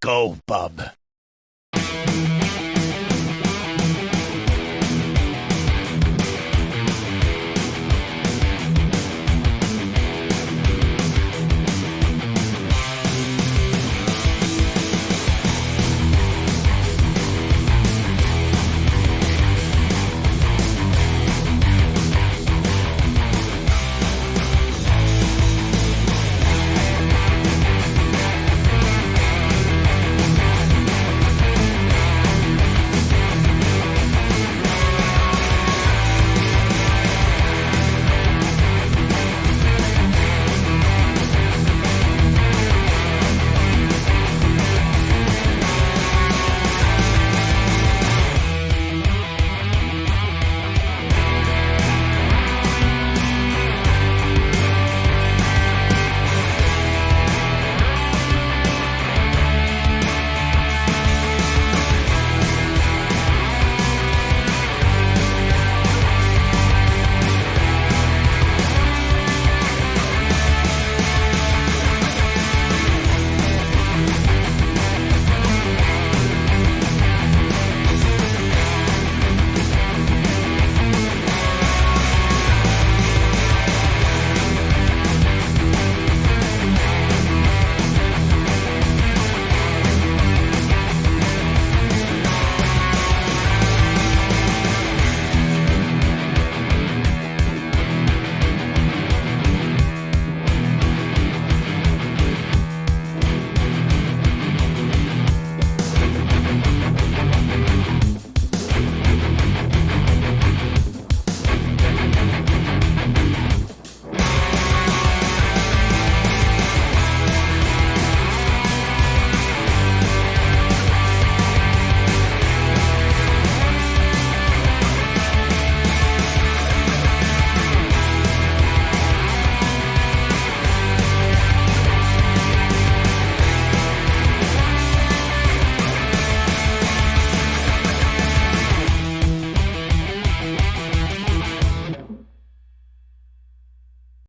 go, bub.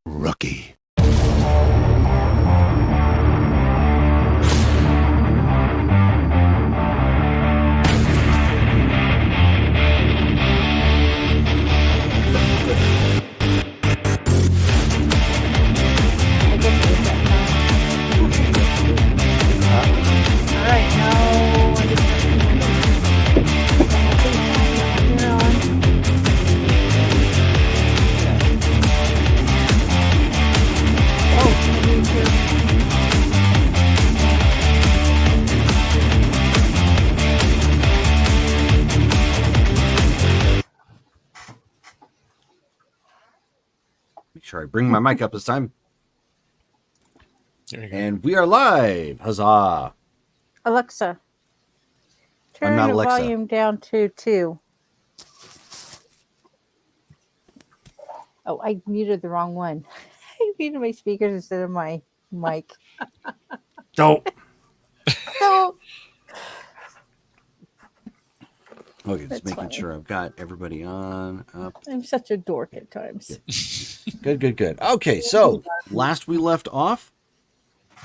Rookie. Make sure I bring my mic up this time. And we are live. Huzzah. Alexa, turn not the Alexa. volume down to 2. Oh, I muted the wrong one. I muted my speakers instead of my mic. Don't. So, Okay, just That's making fine. sure I've got everybody on. Up. I'm such a dork at times. Good. Okay, so last we left off,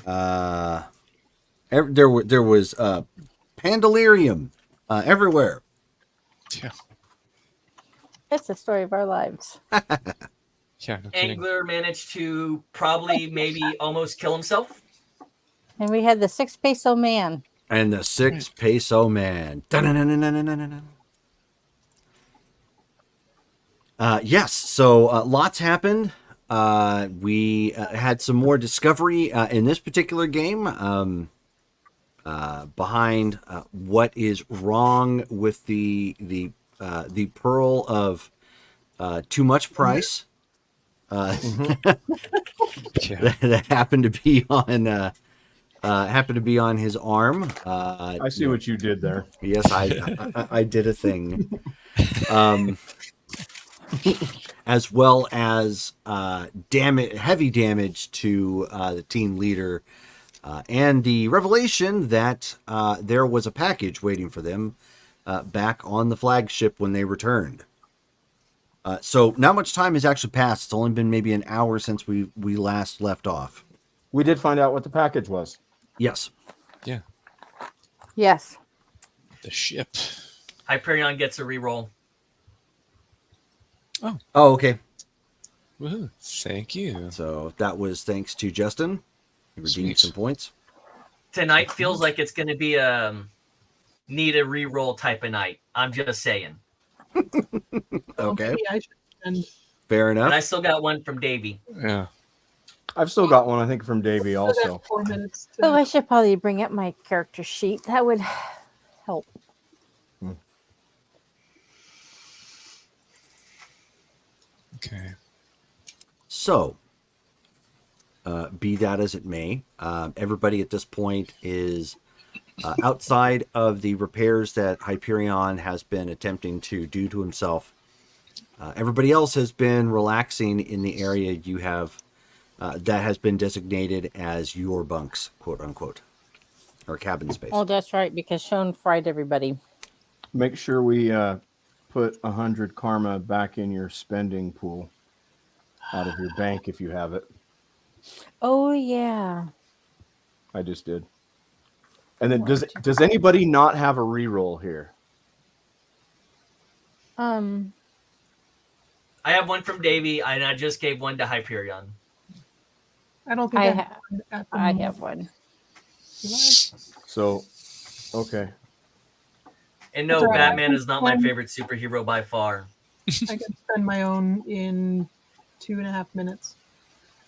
there was Pandalirium everywhere. Yeah. It's the story of our lives. Yeah, no kidding. Angler managed to probably maybe almost kill himself. And we had the 6 peso man. And the 6 peso man. Yes, so lots happened. We had some more discovery in this particular game behind what is wrong with the pearl of too much price Yeah. that happened to be on his arm. I see what you did there. Yes, I did a thing. As well as heavy damage to the team leader, and the revelation that there was a package waiting for them back on the flagship when they returned. So not much time has actually passed. It's only been maybe an hour since we last left off. We did find out what the package was. Yes. Yeah. Yes. The ship. Hyperion gets a reroll. Oh, okay. Woohoo. Thank you. So that was thanks to Justin. He redeemed Sweet. some points. Tonight feels like it's going to be a need a reroll type of night. I'm just saying. Okay. Maybe I should spend. Fair And I enough. still got one from Davey. Yeah. I've still got one, I think, from Davey Still also. got 4 minutes. Oh, I should probably bring up my character sheet. That would help. Okay. So, be that as it may, everybody at this point is outside of the repairs that Hyperion has been attempting to do to himself. Everybody else has been relaxing in the area you have that has been designated as your bunks, quote unquote, or cabin space. Oh, that's right, because Sean fried everybody. Make sure we put 100 karma back in your spending pool out of your bank if you have it. Oh, yeah. I just did. And then does anybody not have a reroll here? I have one from Davey, and I just gave one to Hyperion. I don't think I I, have. one at the I moment. have one. Do I? So, okay. And no, That's all right. Batman is not my favorite superhero by far. I can spend my own in 2.5 minutes.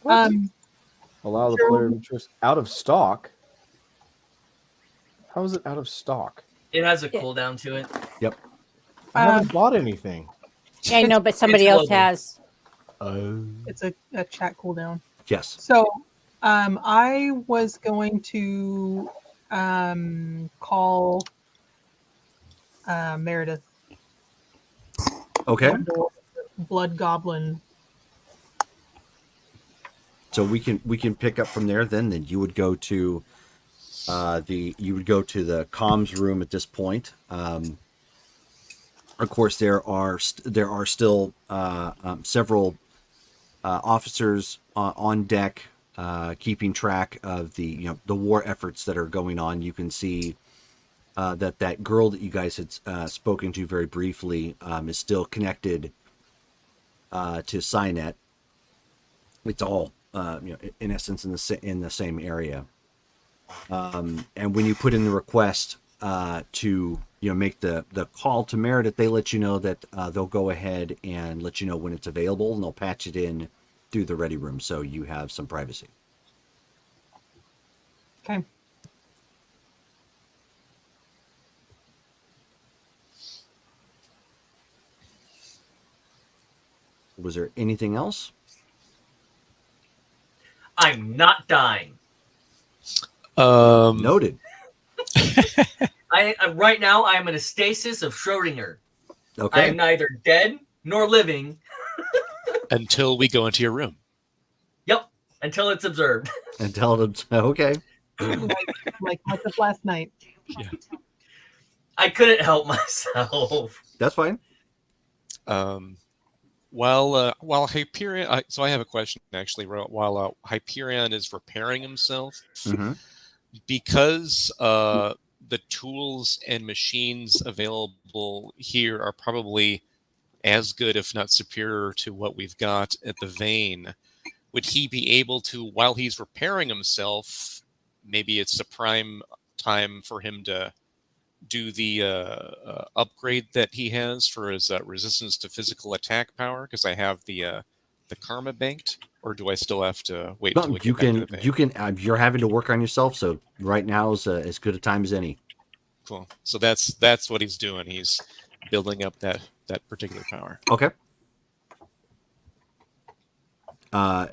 What? Allow the Sure. player to choose out of stock. How is it out of stock? It has a Yeah. cooldown to it. Yep. I haven't bought anything. Yeah, I know, but somebody it's else global. has. Oh. It's a chat cooldown. Yes. So I was going to call Meredith. Okay. Blood Goblin. So we can pick up from there. Then you would go to the comms room at this point. Of course, there are still several officers on deck keeping track of the war efforts that are going on. You can see that girl that you guys had spoken to very briefly is still connected to Cynet. It's all in essence in the same area. And when you put in the request to make the call to Meredith, they let you know that they'll go ahead and let you know when it's available, and they'll patch it in through the ready room, so you have some privacy. Okay. Was there anything else? I'm not dying. Noted. Right now, I am in a stasis of Schrodinger. I Okay. am neither dead nor living. Until we go into your room. Yep, until it's observed. And tell them. Okay. like much of last night. Yeah. I couldn't help myself. That's fine. While Hyperion, so I have a question actually. While Hyperion is repairing himself, Mm-hmm. because the tools and machines available here are probably as good, if not superior, to what we've got at the Vein, would he be able to, while he's repairing himself, maybe it's a prime time for him to do the upgrade that he has for his resistance to physical attack power? Because I have the karma banked, or do I still have to wait until we get back to the Vein? You can. You're having to work on yourself, so right now is as good a time as any. Cool. So that's what he's doing. He's building up that particular power. Okay.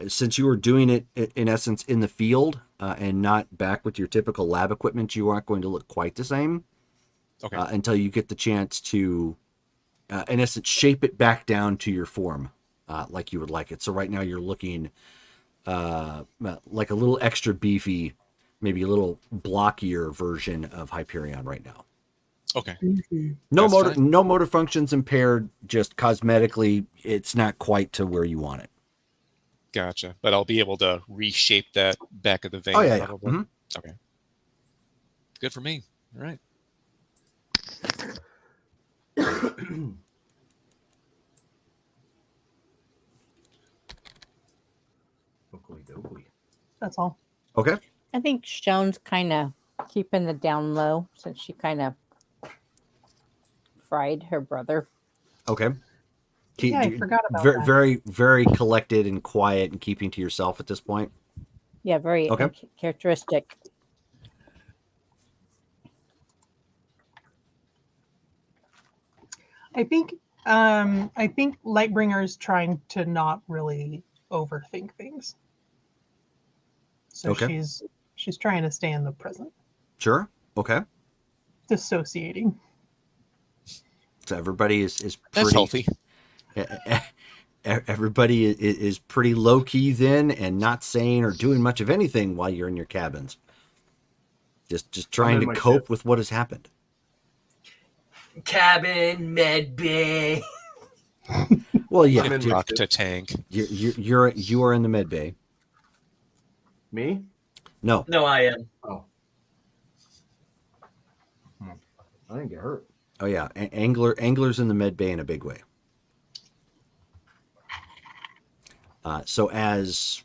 Since you were doing it in essence in the field and not back with your typical lab equipment, you aren't going to look quite the same. Okay. Until you get the chance to, in essence, shape it back down to your form, like you would like it. So right now you're looking like a little extra beefy, maybe a little blockier version of Hyperion right now. Okay. No That's fine. no motor functions impaired. Just cosmetically, it's not quite to where you want it. Gotcha. But I'll be able to reshape that back of the Vein. Oh yeah, probably. yeah. Mhm. Okay. Good for me. All right. That's all. Okay. I think Shon's kind of keeping the down low since she kind of fried her brother. Okay. Yeah, I forgot about very, that. very, very collected and quiet and keeping to yourself at this point. Yeah, very Okay. characteristic. I think Lightbringer's trying to not really overthink things. So Okay. she's trying to stay in the present, Sure. Okay. dissociating. So everybody is That's pretty healthy. everybody is pretty low key then and not saying or doing much of anything while you're in your cabins. Just trying in to my cope ship. with what has happened. Cabin, med bay. Well, yeah, I'm in my Rock to tank. you are in the med bay. Me? No. No, I am. Oh. I didn't get hurt. Oh yeah, Angler's in the med bay in a big way. So as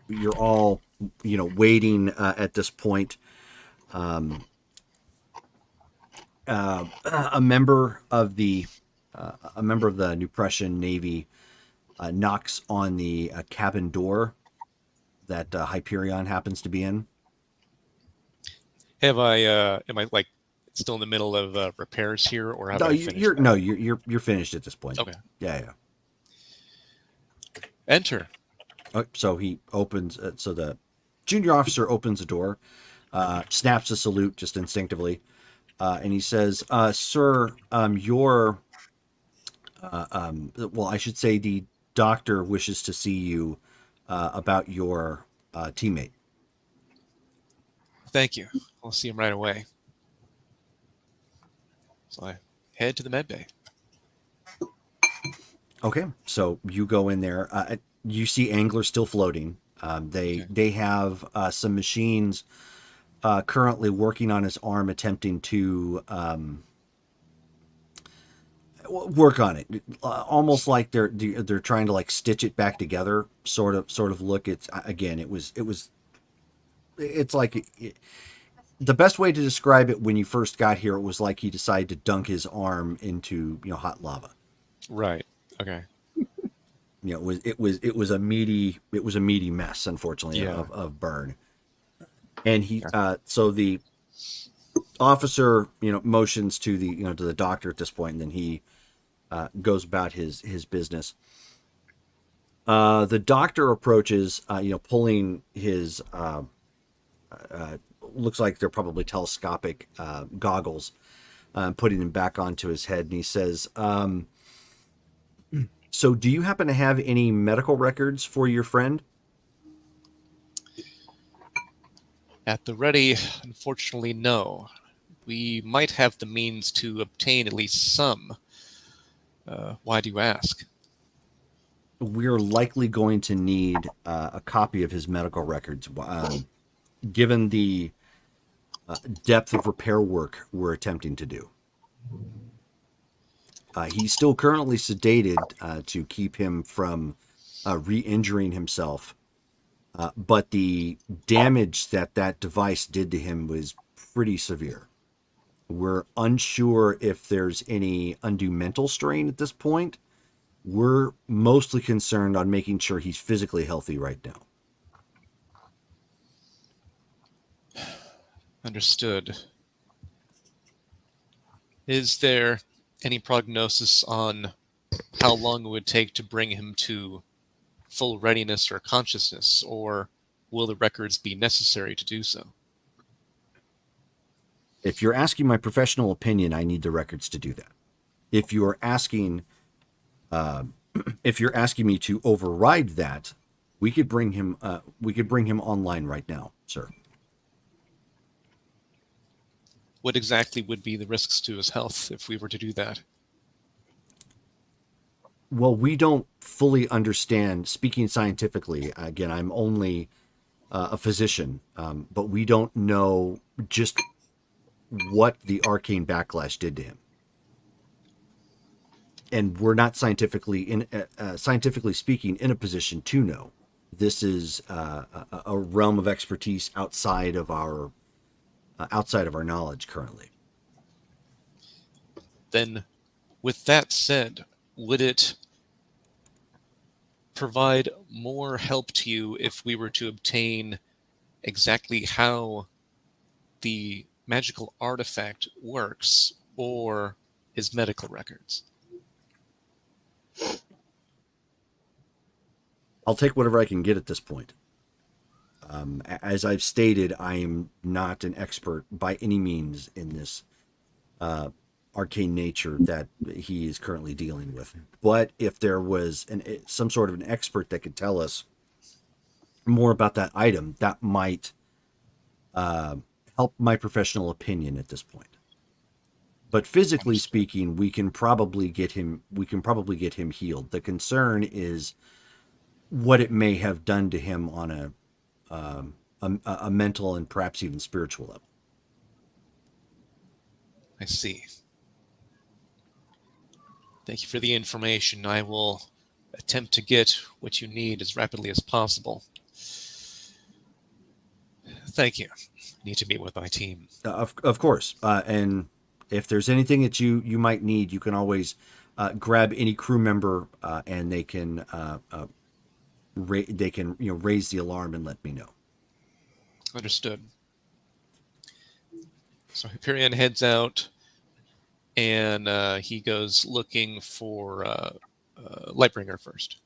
you're all, waiting at this point, a member of the New Prussian Navy knocks on the cabin door that Hyperion happens to be in. Am I like still in the middle of repairs here, or have No, I finished? you're finished at this point. Okay. Yeah. Enter. So he opens. So the junior officer opens the door, snaps a salute just instinctively, and he says, "Sir, your, well, I should say the doctor wishes to see you about your teammate." Thank you. I'll see him right away. So I head to the med bay. Okay, so you go in there. You see Angler still floating. They have some machines currently working on his arm, attempting to work on it, almost like they're trying to like stitch it back together. Sort of look. It's again. It's like the best way to describe it when you first got here. It was like he decided to dunk his arm into hot lava. Right. Okay. It was a meaty mess, unfortunately, Yeah. of burn. And he so the officer motions to the doctor at this point, and then he goes about his business. The doctor approaches, pulling his looks like they're probably telescopic goggles, putting them back onto his head, and he says, "So, do you happen to have any medical records for your friend?" At the ready, unfortunately, no. We might have the means to obtain at least some. Why do you ask? We're likely going to need a copy of his medical records, given the depth of repair work we're attempting to do. He's still currently sedated to keep him from re-injuring himself, but the damage that device did to him was pretty severe. We're unsure if there's any undue mental strain at this point. We're mostly concerned on making sure he's physically healthy right now. Understood. Is there any prognosis on how long it would take to bring him to full readiness or consciousness, or will the records be necessary to do so? If you're asking my professional opinion, I need the records to do that. If you're asking me to override that, we could bring him online right now, sir. What exactly would be the risks to his health if we were to do that? Well, we don't fully understand, speaking scientifically. Again, I'm only a physician, but we don't know just what the arcane backlash did to him. And we're not scientifically speaking, in a position to know. This is a realm of expertise outside of our knowledge currently. Then, with that said, would it provide more help to you if we were to obtain exactly how the magical artifact works, or his medical records? I'll take whatever I can get at this point. As I've stated, I am not an expert by any means in this arcane nature that he is currently dealing with. But if there was some sort of an expert that could tell us more about that item, that might help my professional opinion at this point. But physically speaking, we can probably get him healed. The concern is what it may have done to him on a mental and perhaps even spiritual level. I see. Thank you for the information. I will attempt to get what you need as rapidly as possible. Thank you. I need to meet with my team. Of course. And if there's anything that you might need, you can always grab any crew member and they can raise the alarm and let me know. Understood. So Hyperion heads out, and he goes looking for Lightbringer first.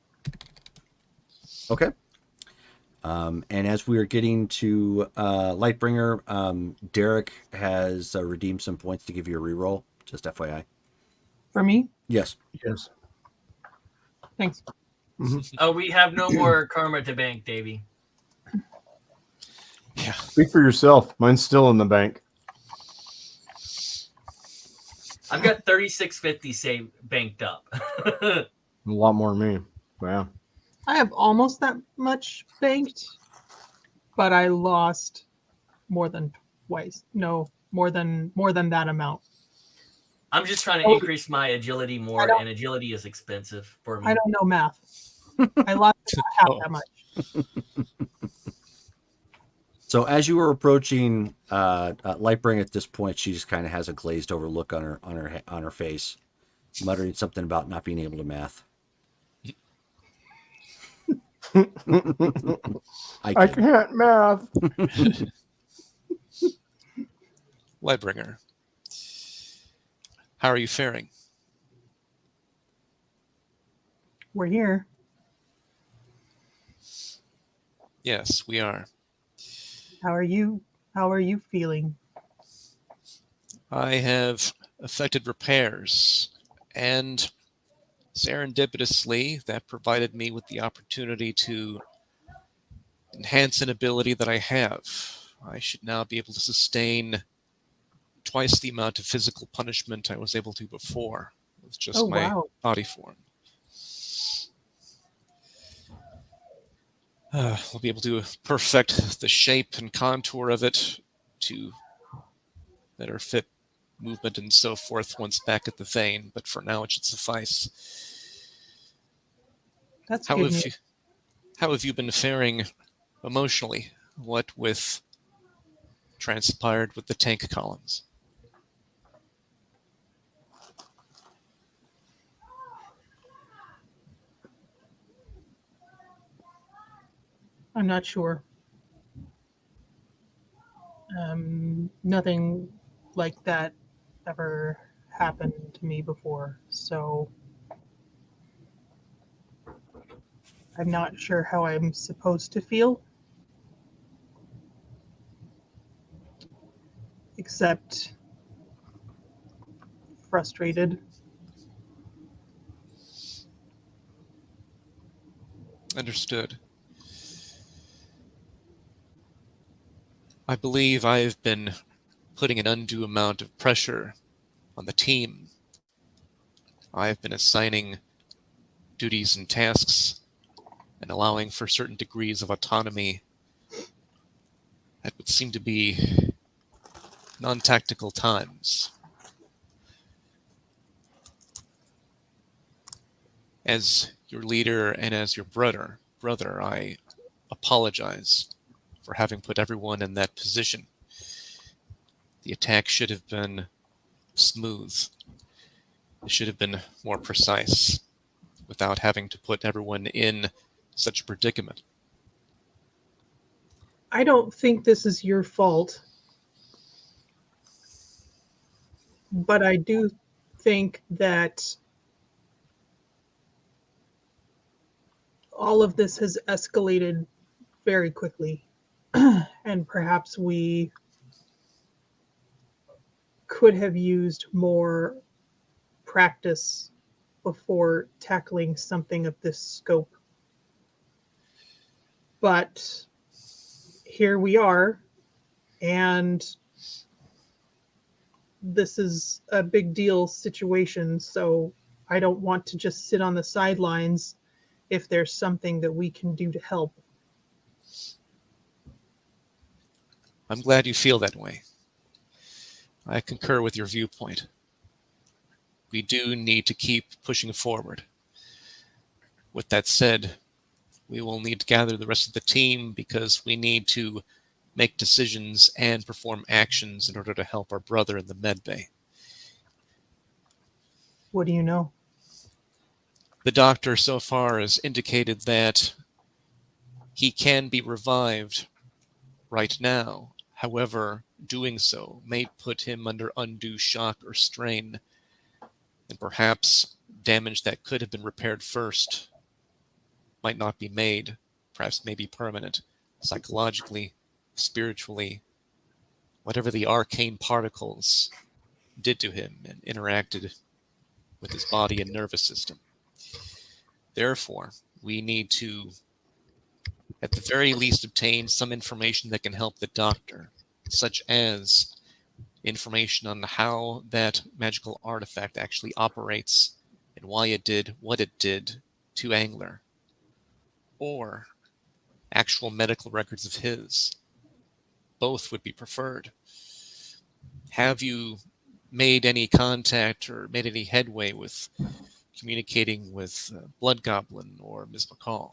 Okay. And as we are getting to Lightbringer, Derek has redeemed some points to give you a reroll. Just FYI. For me? Yes. Yes. Thanks. Mm-hmm. Oh, we have no more karma to bank, Davey. Yeah. Speak for yourself. Mine's still in the bank. I've got 3650 saved banked up. A lot more than me. Wow. I have almost that much banked, but I lost more than twice. No, more than that amount. I'm just trying to increase my agility more, and agility is expensive for me. I don't know math. I lost half that much. So as you were approaching Lightbringer at this point, she just kind of has a glazed over look on her face, muttering something about not being able to math. I can't math. Lightbringer, how are you faring? We're here. Yes, we are. How are you? How are you feeling? I have effected repairs, and serendipitously, that provided me with the opportunity to enhance an ability that I have. I should now be able to sustain twice the amount of physical punishment I was able to before with just my body form. I'll be able to perfect the shape and contour of it to better fit movement and so forth once back at the vein, but for now it should suffice. That's How good have news. you, how have you been faring emotionally? What with transpired with the tank columns? I'm not sure. Nothing like that ever happened to me before, so I'm not sure how I'm supposed to feel. Except frustrated. Understood. I believe I've been putting an undue amount of pressure on the team. I've been assigning duties and tasks and allowing for certain degrees of autonomy that would seem to be non-tactical times. As your leader and as your brother, I apologize for having put everyone in that position. The attack should have been smooth. It should have been more precise without having to put everyone in such a predicament. I don't think this is your fault, but I do think that all of this has escalated very quickly, and perhaps we could have used more practice before tackling something of this scope. But here we are, and this is a big deal situation, so I don't want to just sit on the sidelines if there's something that we can do to help. I'm glad you feel that way. I concur with your viewpoint. We do need to keep pushing forward. With that said, we will need to gather the rest of the team because we need to make decisions and perform actions in order to help our brother in the med bay. What do you know? The doctor so far has indicated that he can be revived right now. However, doing so may put him under undue shock or strain, and perhaps damage that could have been repaired first might not be made, perhaps may be permanent, psychologically, spiritually, whatever the arcane particles did to him and interacted with his body and nervous system. Therefore, we need to, at the very least, obtain some information that can help the doctor, such as information on how that magical artifact actually operates and why it did what it did to Angler, or actual medical records of his. Both would be preferred. Have you made any contact or made any headway with communicating with Blood Goblin or Ms. McCall?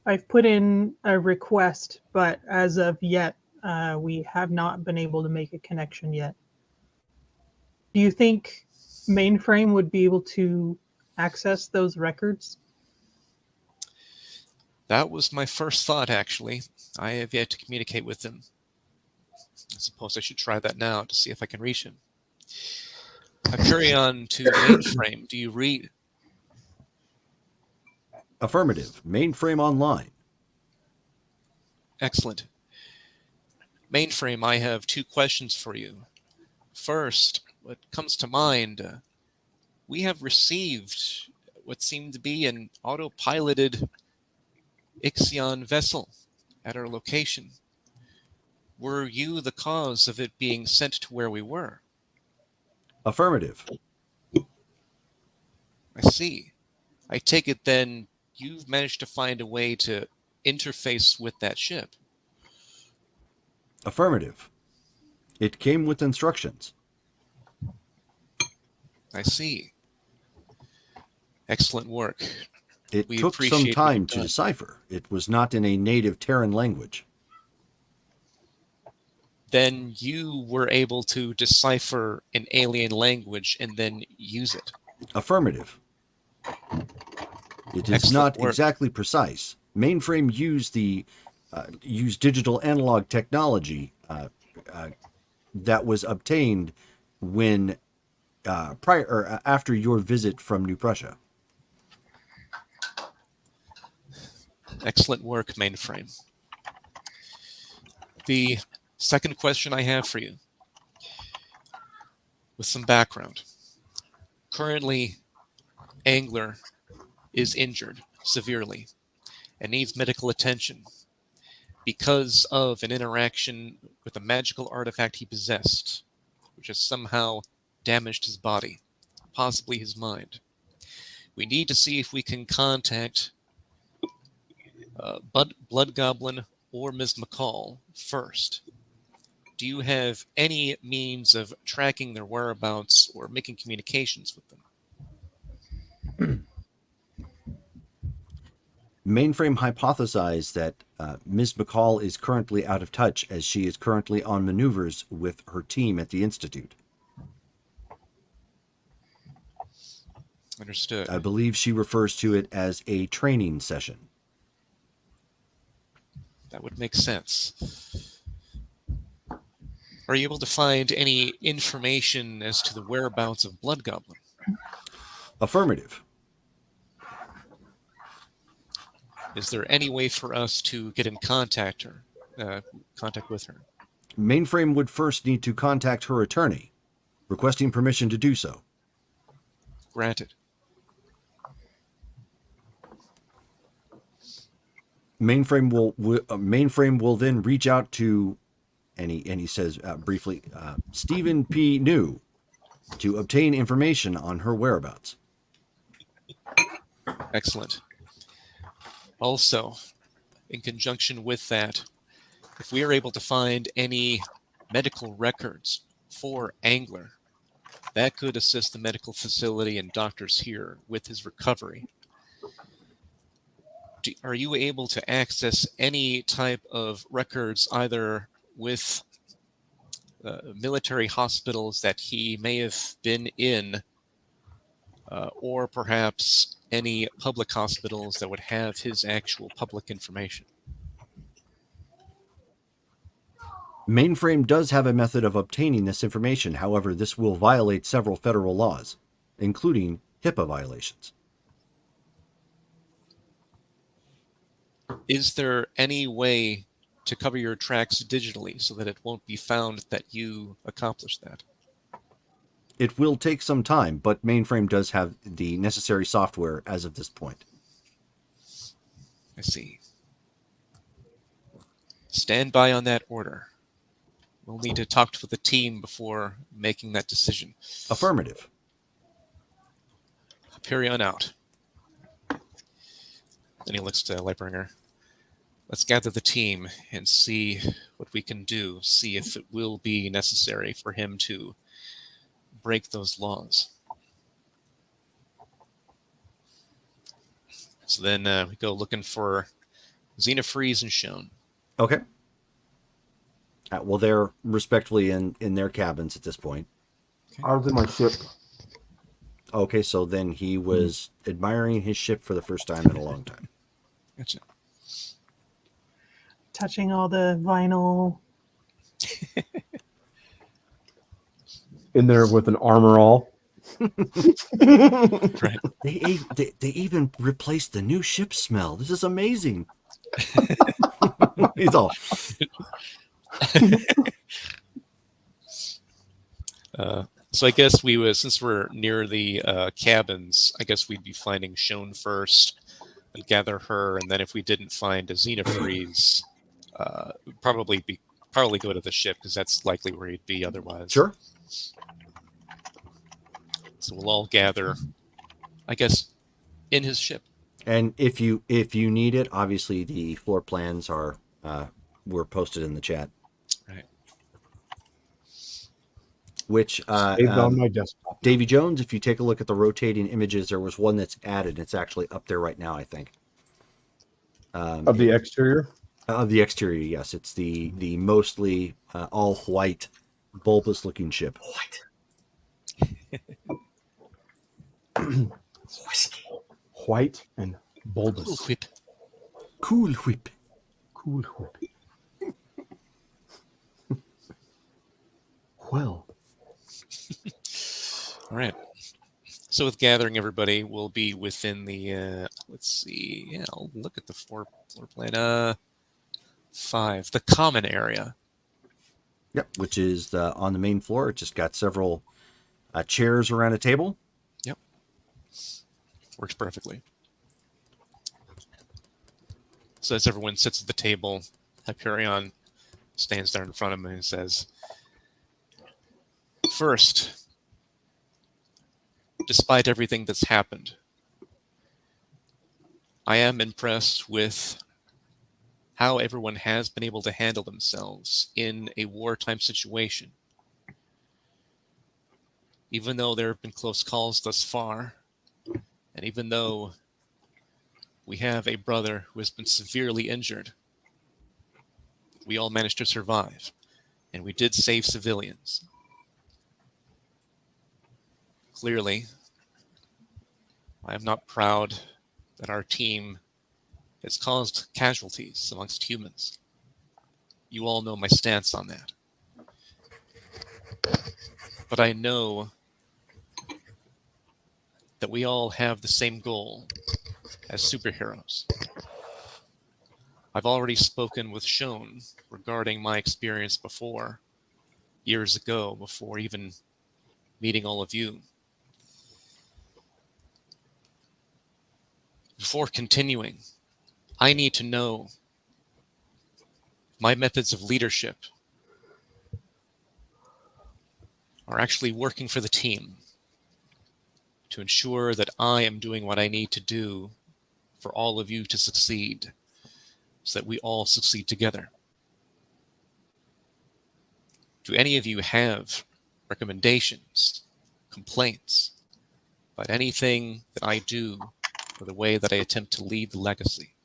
I've put in a request, but as of yet, we have not been able to make a connection yet. Do you think Mainframe would be able to access those records? That was my first thought, actually. I have yet to communicate with him. I suppose I should try that now to see if I can reach him. I'll carry on to Mainframe. Do you read? Affirmative. Mainframe online. Excellent. Mainframe, I have 2 questions for you. First, what comes to mind, we have received what seemed to be an autopiloted Ixion vessel at our location. Were you the cause of it being sent to where we were? Affirmative. I see. I take it then you've managed to find a way to interface with that ship. Affirmative. It came with instructions. I see. Excellent work. It We took some appreciate what time you've to done. decipher. It was not in a native Terran language. Then you were able to decipher an alien language and then use it. Affirmative. It is Excellent not work. exactly precise. Mainframe used digital analog technology that was obtained when prior or after your visit from New Prussia. Excellent work, Mainframe. The second question I have for you, with some background. Currently, Angler is injured severely and needs medical attention because of an interaction with a magical artifact he possessed, which has somehow damaged his body, possibly his mind. We need to see if we can contact Blood Goblin or Ms. McCall first. do you have any means of tracking their whereabouts or making communications with them? Mainframe hypothesized that Ms. McCall is currently out of touch as she is currently on maneuvers with her team at the Institute. Understood. I believe she refers to it as a training session. That would make sense. Are you able to find any information as to the whereabouts of Blood Goblin? Affirmative. Is there any way for us to get in contact with her? Mainframe would first need to contact her attorney, requesting permission to do so. Granted. Mainframe will then reach out to, and he says briefly, Stephen P. New, to obtain information on her whereabouts. Excellent. Also, in conjunction with that, if we are able to find any medical records for Angler, that could assist the medical facility and doctors here with his recovery. Are you able to access any type of records either with military hospitals that he may have been in, or perhaps any public hospitals that would have his actual public information? Mainframe does have a method of obtaining this information. However, this will violate several federal laws, including HIPAA violations. Is there any way to cover your tracks digitally so that it won't be found that you accomplished that? It will take some time, but Mainframe does have the necessary software as of this point. I see. Stand by on that order. We'll need to talk with the team before making that decision. Affirmative. Hyperion out. Then he looks to Lightbringer. Let's gather the team and see what we can do. See if it will be necessary for him to break those laws. So then we go looking for Xenofreeze and Shone. Okay. Well, they're respectfully in their cabins at this point. I was in my ship. Okay, so then he was admiring his ship for the first time in a long time. Gotcha. Touching all the vinyl. In there with an armor all. Right. They even replaced the new ship smell. This is amazing. He's all. So I guess we would, since we're near the cabins, I guess we'd be finding Shone first and gather her, and then if we didn't find a Xenofreeze, probably go to the ship because that's likely where he'd be otherwise. Sure. So we'll all gather, I guess, in his ship. And if you need it, obviously the floor plans were posted in the chat. Right. Which saved on my desktop. Davy Jones, if you take a look at the rotating images, there was one that's added. It's actually up there right now, I think. Of the exterior? Of the exterior, yes. It's the mostly all white, bulbous looking ship. Whiskey. White and bulbous. Cool whip. Cool whip. Cool whip. Well. All right. So with gathering everybody, we'll be within the, let's see. Yeah, I'll look at the floor plan. 5, the common area. Yep, which is on the main floor. It just got several chairs around a table. Yep. Works perfectly. So as everyone sits at the table, Hyperion stands there in front of him and says, "First, despite everything that's happened, I am impressed with how everyone has been able to handle themselves in a wartime situation. Even though there have been close calls thus far, and even though we have a brother who has been severely injured, we all managed to survive, and we did save civilians. Clearly, I am not proud that our team has caused casualties amongst humans. You all know my stance on that. But I know that we all have the same goal as superheroes. I've already spoken with Shone regarding my experience before, years ago, before even meeting all of you. Before continuing, I need to know my methods of leadership are actually working for the team to ensure that I am doing what I need to do for all of you to succeed, so that we all succeed together. Do any of you have recommendations, complaints about anything that I do or the way that I attempt to lead the legacy?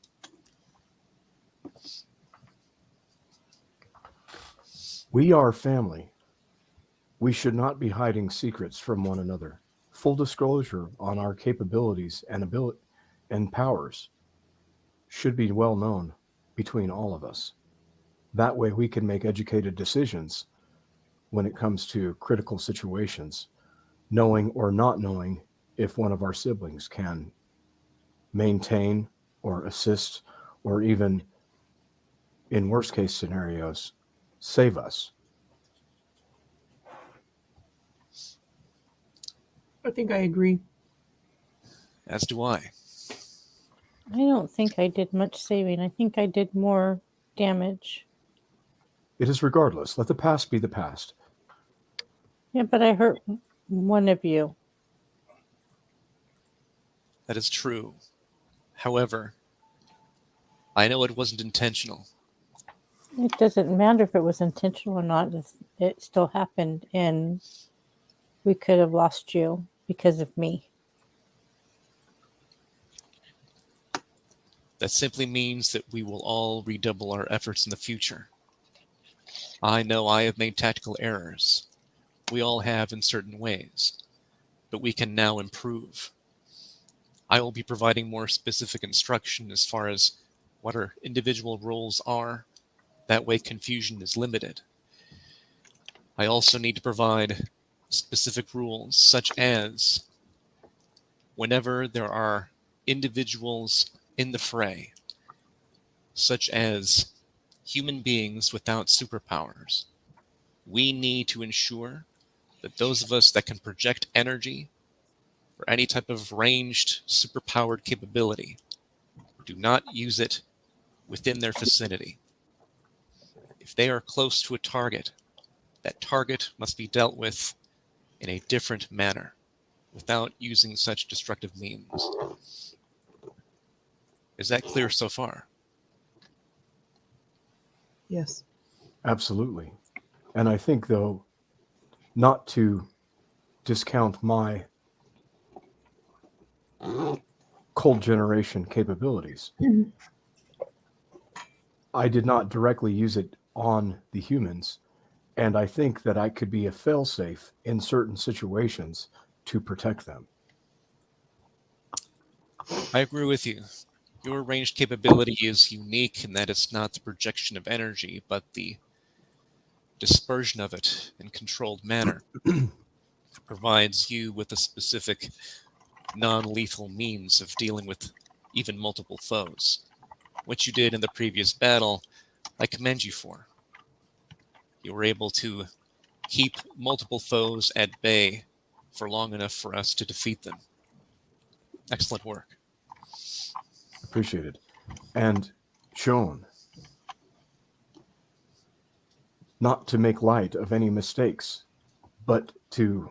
We are family. We should not be hiding secrets from one another. Full disclosure on our capabilities and powers should be well known between all of us. That way we can make educated decisions when it comes to critical situations, knowing or not knowing if one of our siblings can maintain or assist, or even in worst case scenarios, save us. I think I agree. As do I. I don't think I did much saving. I think I did more damage. It is regardless. Let the past be the past. Yeah, but I hurt one of you. That is true. However, I know it wasn't intentional. It doesn't matter if it was intentional or not. It still happened, and we could have lost you because of me. That simply means that we will all redouble our efforts in the future. I know I have made tactical errors. We all have in certain ways, but we can now improve. I will be providing more specific instruction as far as what our individual roles are. That way confusion is limited. I also need to provide specific rules, such as whenever there are individuals in the fray, such as human beings without superpowers, we need to ensure that those of us that can project energy or any type of ranged superpowered capability do not use it within their vicinity. If they are close to a target, that target must be dealt with in a different manner without using such destructive means. Is that clear so far? Yes. Absolutely. And I think, though, not to discount my cold generation capabilities, I did not directly use it on the humans. And I think that I could be a failsafe in certain situations to protect them. I agree with you. Your ranged capability is unique in that it's not the projection of energy, but the dispersion of it in controlled manner. It provides you with a specific non-lethal means of dealing with even multiple foes. What you did in the previous battle, I commend you for. You were able to keep multiple foes at bay for long enough for us to defeat them. Excellent work. Appreciated. And shown not to make light of any mistakes, but to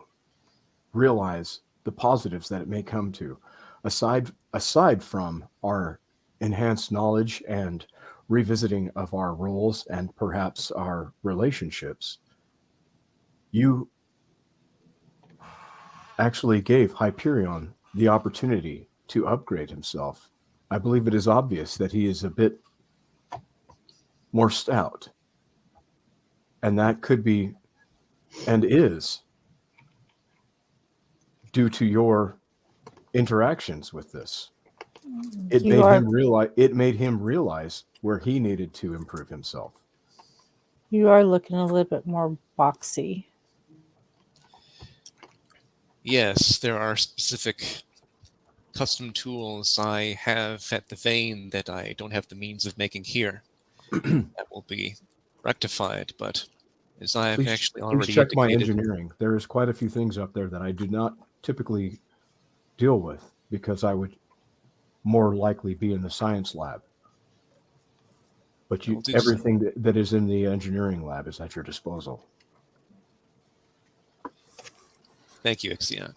realize the positives that it may come to, aside from our enhanced knowledge and revisiting of our roles and perhaps our relationships, you actually gave Hyperion the opportunity to upgrade himself. I believe it is obvious that he is a bit more stout. And that could be and is due to your interactions with this. It made him realize where he needed to improve himself. You are looking a little bit more boxy. Yes, there are specific custom tools I have at the vein that I don't have the means of making here. That will be rectified, but as I have actually Please already check my indicated, engineering. There is quite a few things up there that I do not typically deal with because I would more likely be in the science lab. But I'll do so. everything that is in the engineering lab is at your disposal. Thank you, Ixion.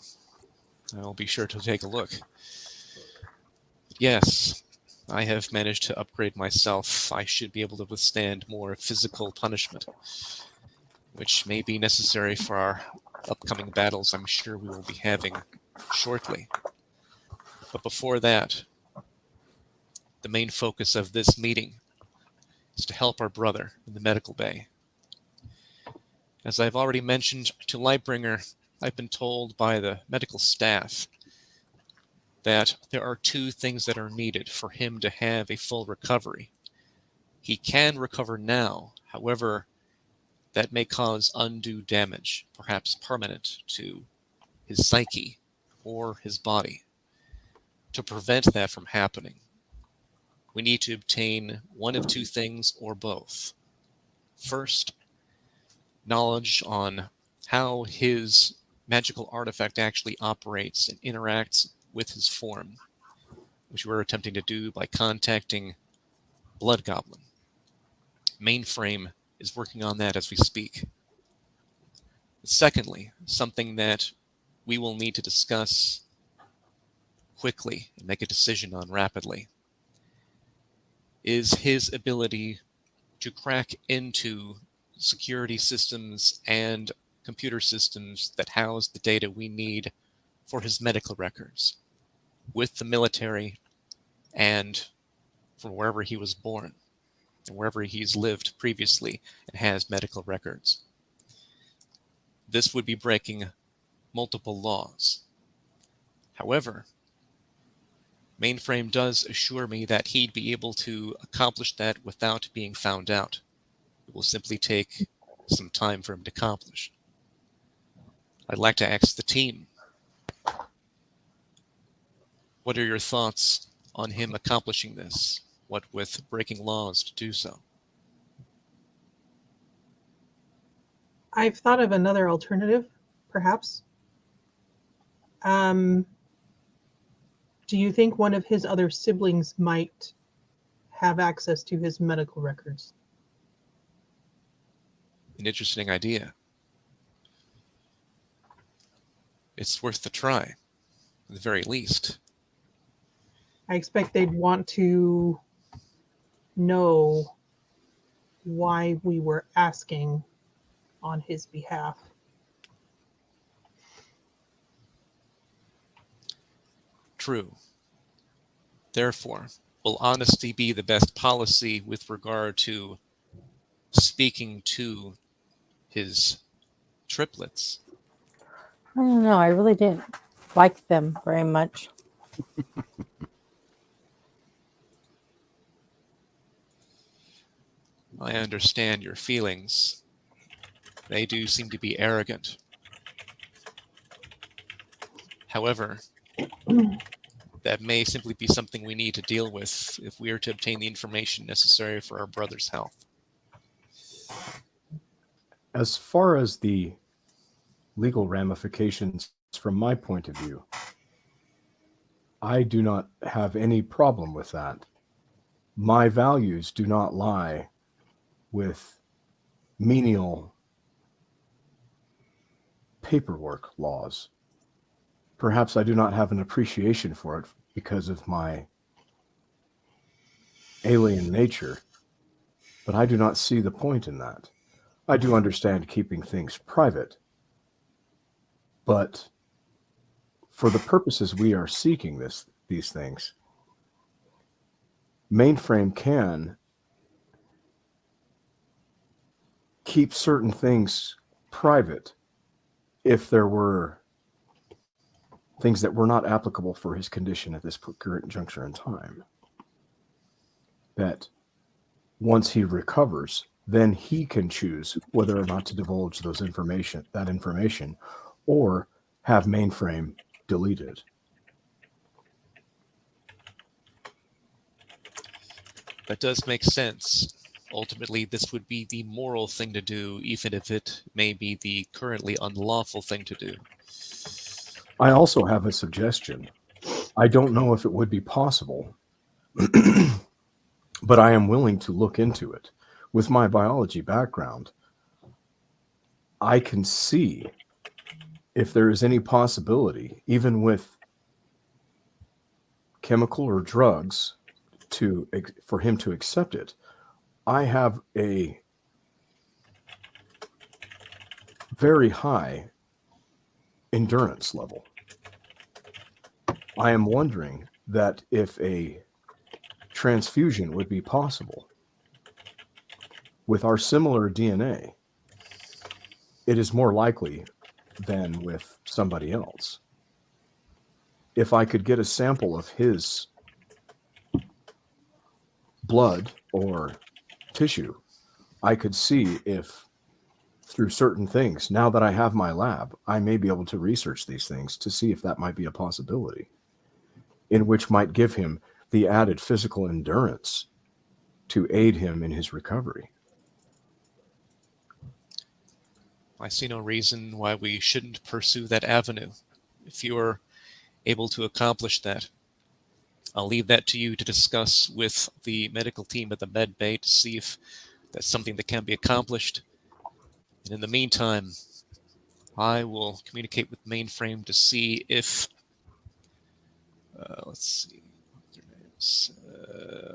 I'll be sure to take a look. Yes, I have managed to upgrade myself. I should be able to withstand more physical punishment, which may be necessary for our upcoming battles I'm sure we will be having shortly. But before that, the main focus of this meeting is to help our brother in the medical bay. As I've already mentioned to Lightbringer, I've been told by the medical staff that there are two things that are needed for him to have a full recovery. He can recover now, however, that may cause undue damage, perhaps permanent, to his psyche or his body. To prevent that from happening, we need to obtain one of two things or both. First, knowledge on how his magical artifact actually operates and interacts with his form, which we're attempting to do by contacting Blood Goblin. Mainframe is working on that as we speak. Secondly, something that we will need to discuss quickly and make a decision on rapidly is his ability to crack into security systems and computer systems that house the data we need for his medical records with the military and from wherever he was born and wherever he's lived previously and has medical records. This would be breaking multiple laws. However, Mainframe does assure me that he'd be able to accomplish that without being found out. It will simply take some time for him to accomplish. I'd like to ask the team, what are your thoughts on him accomplishing this? What with breaking laws to do so? I've thought of another alternative, perhaps. Do you think one of his other siblings might have access to his medical records? An interesting idea. It's worth the try, at the very least. I expect they'd want to know why we were asking on his behalf. True. Therefore, will honesty be the best policy with regard to speaking to his triplets? I don't know. I really didn't like them very much. I understand your feelings. They do seem to be arrogant. However, that may simply be something we need to deal with if we are to obtain the information necessary for our brother's health. As far as the legal ramifications from my point of view, I do not have any problem with that. My values do not lie with menial paperwork laws. Perhaps I do not have an appreciation for it because of my alien nature, But I do not see the point in that. I do understand keeping things private, but for the purposes we are seeking these things, mainframe can keep certain things private if there were things that were not applicable for his condition at this current juncture in time. That once he recovers, then he can choose whether or not to divulge that information, or have mainframe deleted. That does make sense. Ultimately, this would be the moral thing to do, even if it may be the currently unlawful thing to do. I also have a suggestion. I don't know if it would be possible, but I am willing to look into it. With my biology background, I can see if there is any possibility, even with chemical or drugs, for him to accept it. I have a very high endurance level. I am wondering that if a transfusion would be possible. With our similar DNA, it is more likely than with somebody else. If I could get a sample of his blood or tissue, I could see if through certain things, now that I have my lab, I may be able to research these things to see if that might be a possibility, in which might give him the added physical endurance to aid him in his recovery. I see no reason why we shouldn't pursue that avenue. If you're able to accomplish that, I'll leave that to you to discuss with the medical team at the med bay to see if that's something that can be accomplished. And in the meantime, I will communicate with mainframe to see if, let's see, what their names,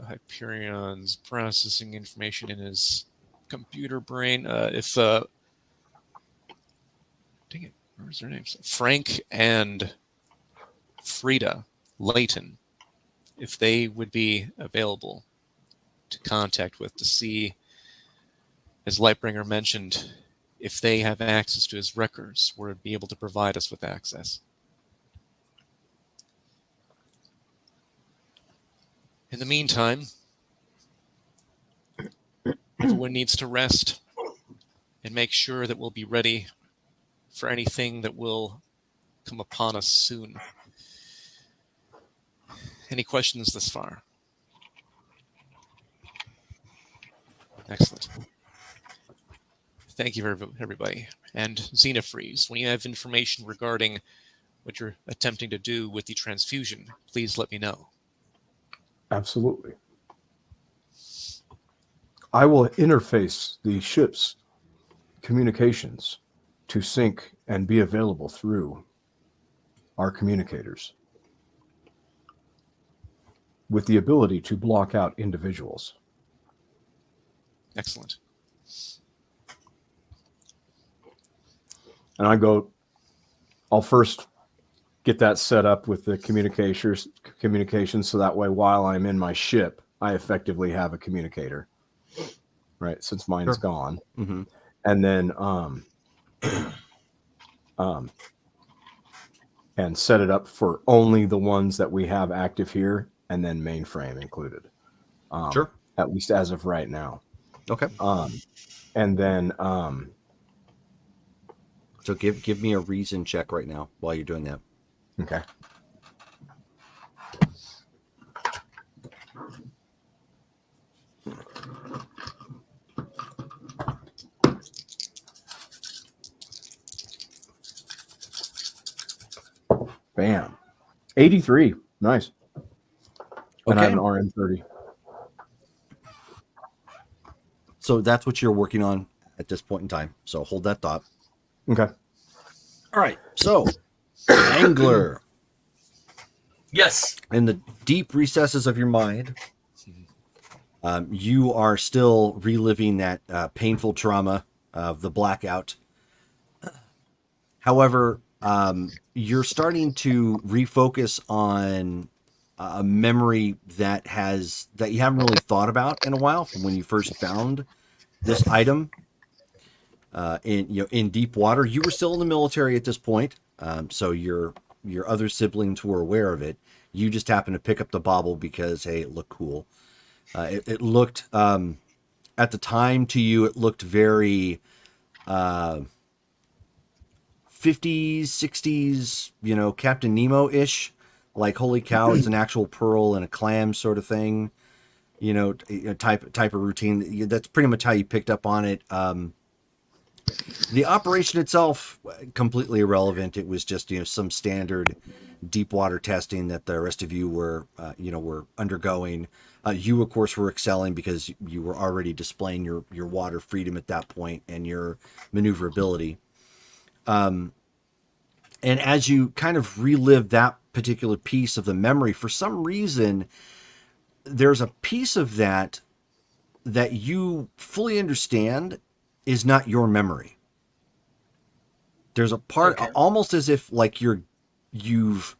Hyperion's processing information in his computer brain. Dang it, where's their names? Frank and Frida Layton, if they would be available to contact with to see, as Lightbringer mentioned, if they have access to his records, or would be able to provide us with access. In the meantime, everyone needs to rest and make sure that we'll be ready for anything that will come upon us soon. Any questions thus far? Excellent. Thank you, everybody. And Xenofreeze, when you have information regarding what you're attempting to do with the transfusion, please let me know. Absolutely. I will interface the ship's communications to sync and be available through our communicators, with the ability to block out individuals. Excellent. And I'll first get that set up with the communications, so that way while I'm in my ship, I effectively have a communicator, right? Since mine's gone. Mm-hmm. And then and set it up for only the ones that we have active here, and then mainframe included. Sure. At least as of right now. Okay. And then so give me a reason check right now while you're doing that. okay. Bam. 83. Nice. And I have an RM30. So that's what you're working on at this point in time. So hold that thought. Okay. All right. So, Angler, Yes. in the deep recesses of your mind, You are still reliving that painful trauma of the blackout. However, you're starting to refocus on a memory that you haven't really thought about in a while from when you first found this item in deep water. You were still in the military at this point, so your other siblings were aware of it. You just happened to pick up the bauble because, hey, it looked cool. It looked at the time to you, it looked very 50s, 60s, Captain Nemo-ish. Like, holy cow, it's an actual pearl and a clam sort of thing. Type of routine. That's pretty much how you picked up on it. The operation itself, completely irrelevant. It was just some standard deep water testing that the rest of you were undergoing. You, of course, were excelling because you were already displaying your water freedom at that point and your maneuverability. And as you kind of relive that particular piece of the memory, for some reason, there's a piece of that you fully understand is not your memory. There's a part almost as if like you've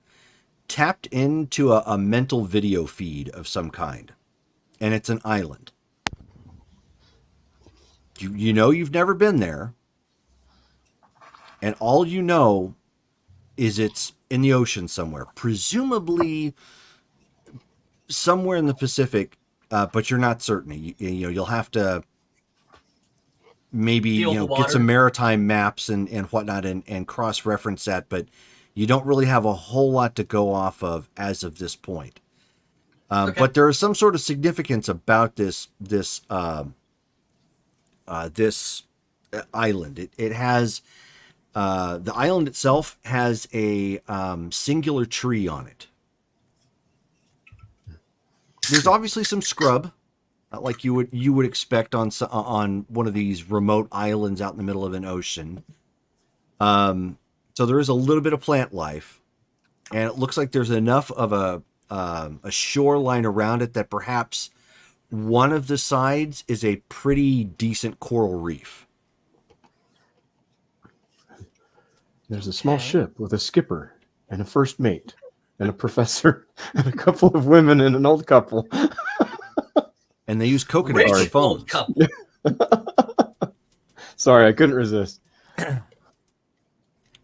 tapped into a mental video feed of some kind, and it's an island. You've never been there, and all you know is it's in the ocean somewhere, presumably somewhere in the Pacific, but you're not certain. You'll have to maybe get some maritime maps and whatnot and cross-reference that, but you don't really have a whole lot to go off of as of this point. But there is some sort of significance about this island. It has the island itself has a singular tree on it. There's obviously some scrub, like you would expect on one of these remote islands out in the middle of an ocean. So there is a little bit of plant life, and it looks like there's enough of a shoreline around it that perhaps one of the sides is a pretty decent coral reef. There's a small ship with a skipper and a first mate and a professor and a couple of women and an old couple. And they use coconut for phones. Sorry, I couldn't resist.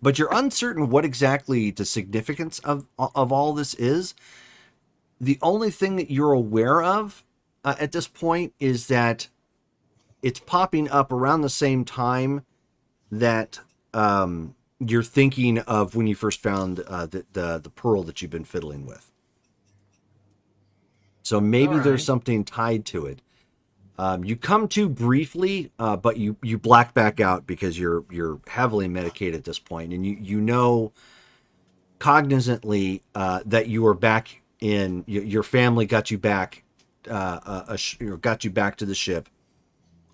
But you're uncertain what exactly the significance of all this is. The only thing that you're aware of at this point is that it's popping up around the same time that you're thinking of when you first found the pearl that you've been fiddling with. So maybe there's something tied to it. You come to briefly, but you black back out because you're heavily medicated at this point, and you know cognizantly that you are back in. Your family got you back, got you back to the ship,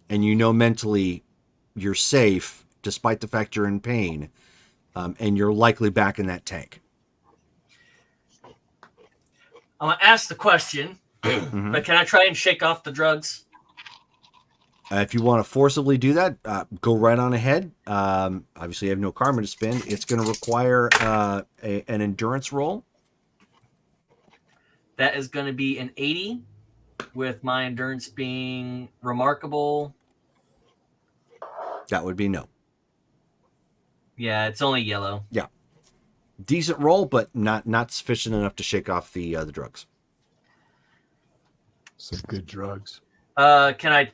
and you know mentally you're safe despite the fact you're in pain, and you're likely back in that tank. I'm gonna ask the question, but can I try and shake off the drugs? If you want to forcibly do that, go right on ahead. Obviously, you have no karma to spend. It's going to require an endurance roll. That is going to be an 80, with my endurance being remarkable. That would be no. Yeah, it's only yellow. Yeah. Decent roll, but not sufficient enough to shake off the drugs. Some good drugs. Can I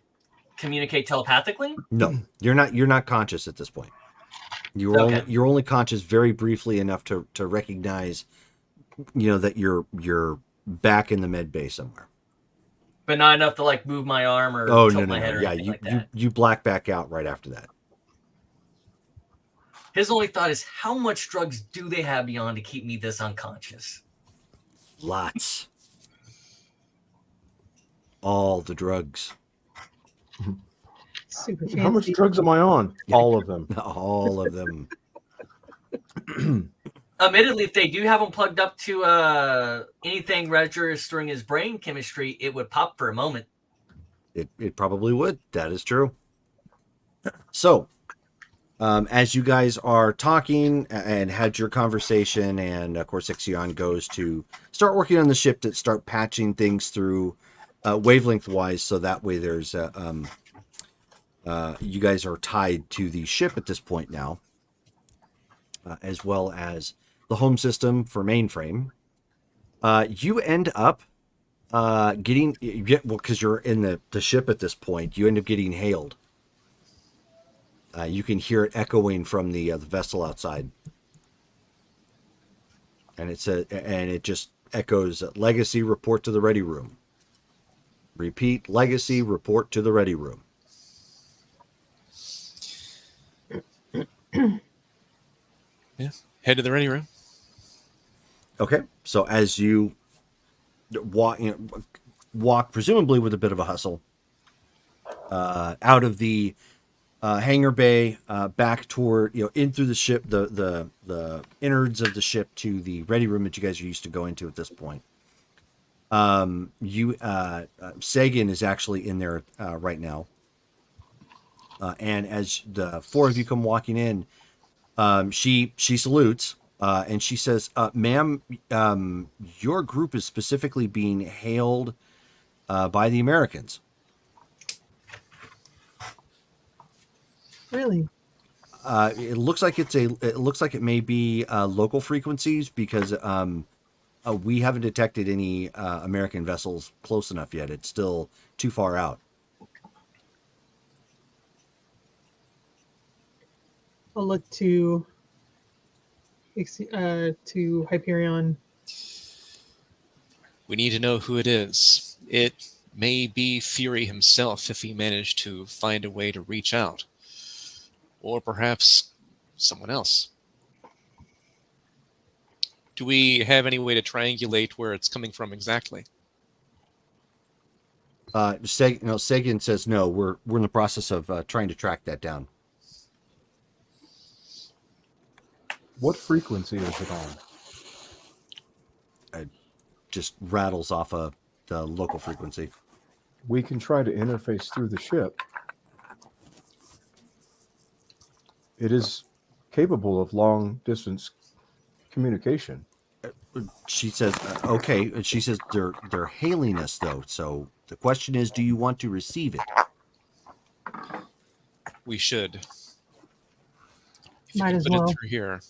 communicate telepathically? No, you're not conscious at this point. You're only conscious very briefly enough to recognize, that you're back in the med bay somewhere. But not enough to like move my arm or tilt my head or anything like that. You black back out right after that. His only thought is, how much drugs do they have beyond to keep me this unconscious? Lots. All the drugs. Super fancy. How much drugs am I on? All of them. All of them. Admittedly, if they do have him plugged up to anything registering his brain chemistry, it would pop for a moment. It probably would. That is true. So, as you guys are talking and had your conversation, and of course, Ixion goes to start working on the ship to start patching things through wavelength wise, so that way there's you guys are tied to the ship at this point now, as well as the home system for mainframe. You end up because you're in the ship at this point, you end up getting hailed. You can hear it echoing from the vessel outside, and it just echoes, "Legacy, report to the ready room." Repeat, "Legacy, report to the ready room." Yeah. Head to the ready room. Okay, so as you walk presumably with a bit of a hustle, out of the hangar bay, back toward, in through the ship, the innards of the ship to the ready room that you guys are used to going to at this point. Sagan is actually in there right now, and as the four of you come walking in, she salutes, and she says, "Ma'am, your group is specifically being hailed by the Americans." Really? It looks like it may be local frequencies, because we haven't detected any American vessels close enough yet. It's still too far out. I'll look to Hyperion. We need to know who it is. It may be Fury himself if he managed to find a way to reach out. Or perhaps someone else. Do we have any way to triangulate where it's coming from exactly? Sagan says no. We're in the process of trying to track that down. What frequency is it on? It just rattles off the local frequency. We can try to interface through the ship. It is capable of long distance communication. She says, "Okay." And she says, "They're hailing us though. So the question is, do you want to receive it?" We should. If you Might can as put well. it through here,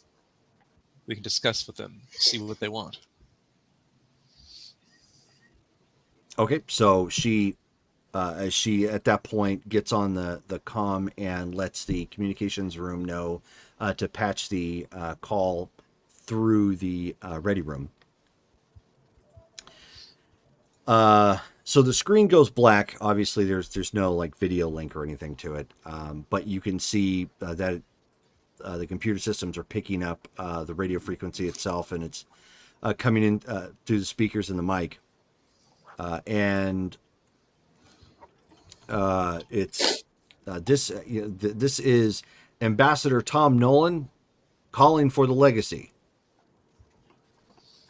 we can discuss with them, see what they want. Okay, so she at that point gets on the comm and lets the communications room know to patch the call through the ready room. So the screen goes black. Obviously, there's no like video link or anything to it, but you can see that the computer systems are picking up the radio frequency itself, and it's coming in through the speakers and the mic, and it's this is Ambassador Tom Nolan calling for the Legacy.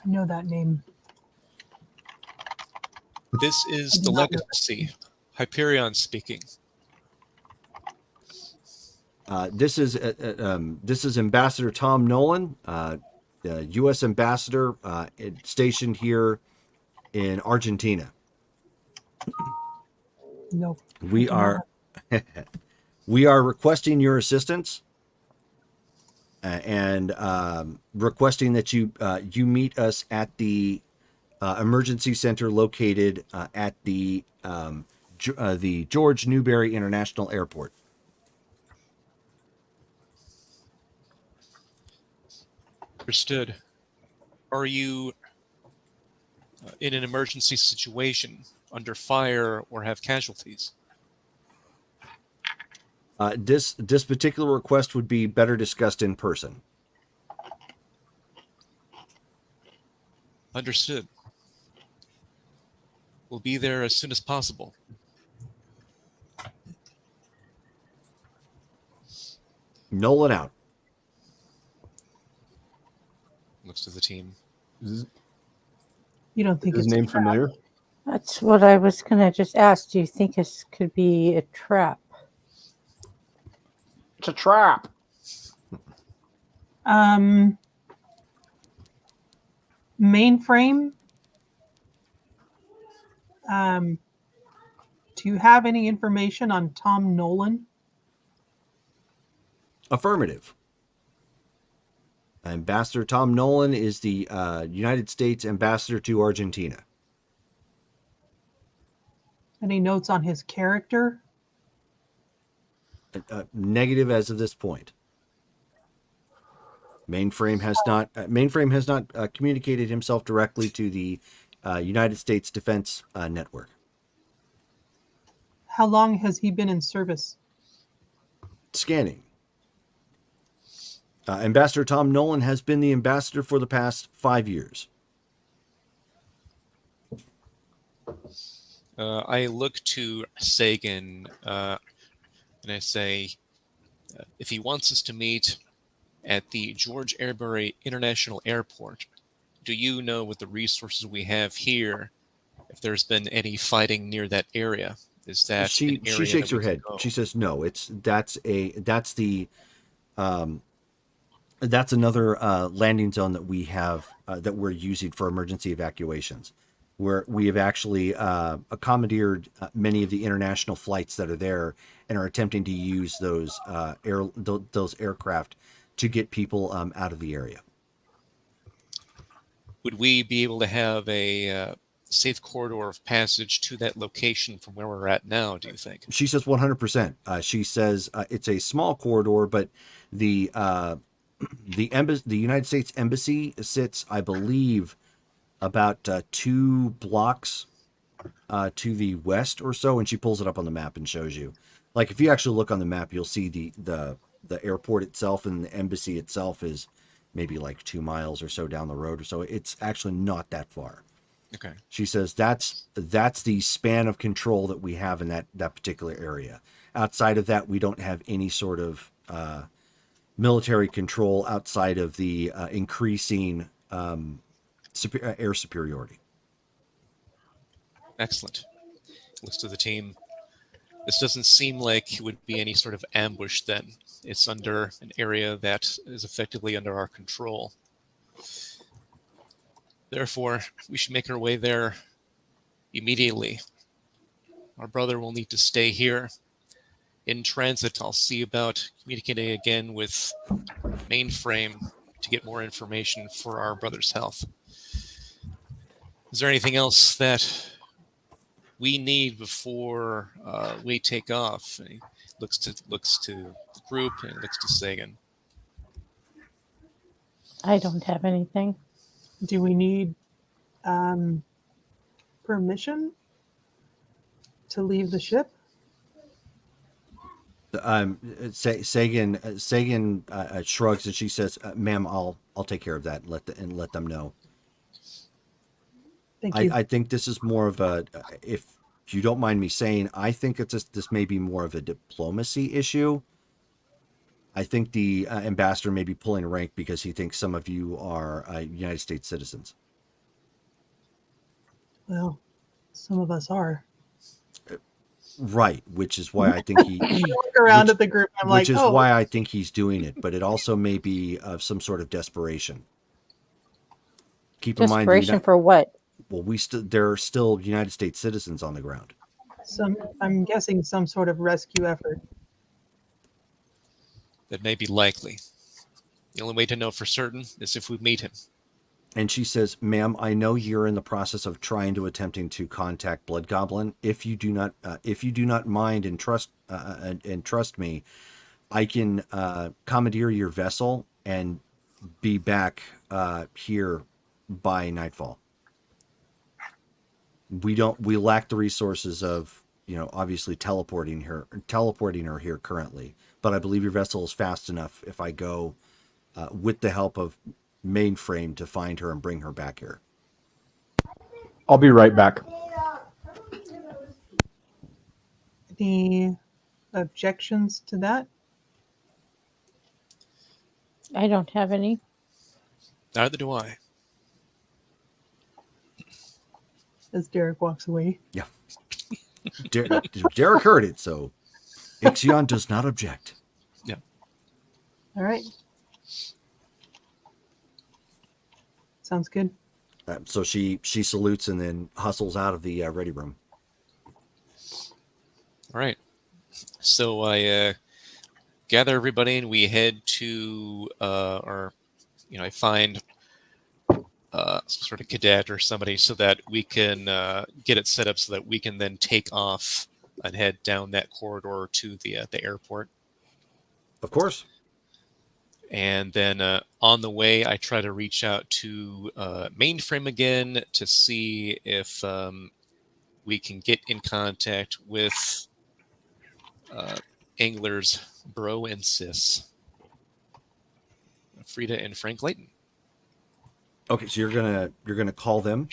I know that name. This is I do the not know. Legacy. Hyperion speaking. This is Ambassador Tom Nolan, U.S. ambassador stationed here in Argentina. No. We are requesting your assistance, and requesting that you meet us at the emergency center located at the George Newberry International Airport. Understood. Are you in an emergency situation, under fire, or have casualties? This particular request would be better discussed in person. Understood. We'll be there as soon as possible. Nolan out. Looks to the team. Is You don't think his it's name a trap? familiar? That's what I was going to just ask. Do you think this could be a trap? It's a trap. Mainframe. Do you have any information on Tom Nolan? Affirmative. Ambassador Tom Nolan is the United States ambassador to Argentina. Any notes on his character? Negative as of this point. Mainframe has not communicated himself directly to the United States Defense Network. How long has he been in service? Scanning. Ambassador Tom Nolan has been the ambassador for the past 5 years. I look to Sagan and I say, if he wants us to meet at the George Airbury International Airport, do you know what the resources we have here, if there's been any fighting near that area? Is that She an area shakes that we her head. can go? She says no. That's another landing zone that we have that we're using for emergency evacuations, where we have actually accommodated many of the international flights that are there and are attempting to use those aircraft to get people out of the area. Would we be able to have a safe corridor of passage to that location from where we're at now, do you think? She says 100%. She says it's a small corridor, but the United States Embassy sits, I believe, about 2 blocks to the west or so, and she pulls it up on the map and shows you. Like, if you actually look on the map, you'll see the airport itself, and the embassy itself is maybe like 2 miles or so down the road or so. It's actually not that far. Okay. She says that's the span of control that we have in that particular area. Outside of that, we don't have any sort of military control outside of the increasing air superiority. Excellent. Looks to the team. This doesn't seem like it would be any sort of ambush then. It's under an area that is effectively under our control. Therefore, we should make our way there immediately. Our brother will need to stay here. In transit, I'll see about communicating again with Mainframe to get more information for our brother's health. Is there anything else that we need before we take off? And he looks to the group and looks to Sagan. I don't have anything. Do we need permission to leave the ship? Sagan shrugs and she says, "Ma'am, I'll take care of that and let them know." Thank you. I think this is more of a, if you don't mind me saying, I think this may be more of a diplomacy issue. I think the ambassador may be pulling rank because he thinks some of you are United States citizens. Well, some of us are. Right, which is why I think he Look around at the group. I'm like, which is oh, why I think he's doing it, but it also may be of some sort of desperation. Keep in mind, Desperation for what? well, there are still United States citizens on the ground. I'm guessing some sort of rescue effort. That may be likely. The only way to know for certain is if we meet him. And she says, "Ma'am, I know you're in the process of attempting to contact Blood Goblin. If you do not mind and trust me, I can commandeer your vessel and be back here by nightfall. We lack the resources of, obviously teleporting her here currently, but I believe your vessel is fast enough if I go with the help of Mainframe to find her and bring her back here." I'll be right back. Any objections to that? I don't have any. Neither do I. as Derek walks away. Yeah. Derek heard it, so Ixion does not object. Yeah. All right. Sounds good. So she salutes and then hustles out of the ready room. All right. So I gather everybody and we head to, I find some sort of cadet or somebody so that we can get it set up so that we can then take off and head down that corridor to the airport. Of course. And then on the way, I try to reach out to Mainframe again to see if we can get in contact with Angler's bro and sis, Frida and Frank Layton. Okay, so you're gonna call them.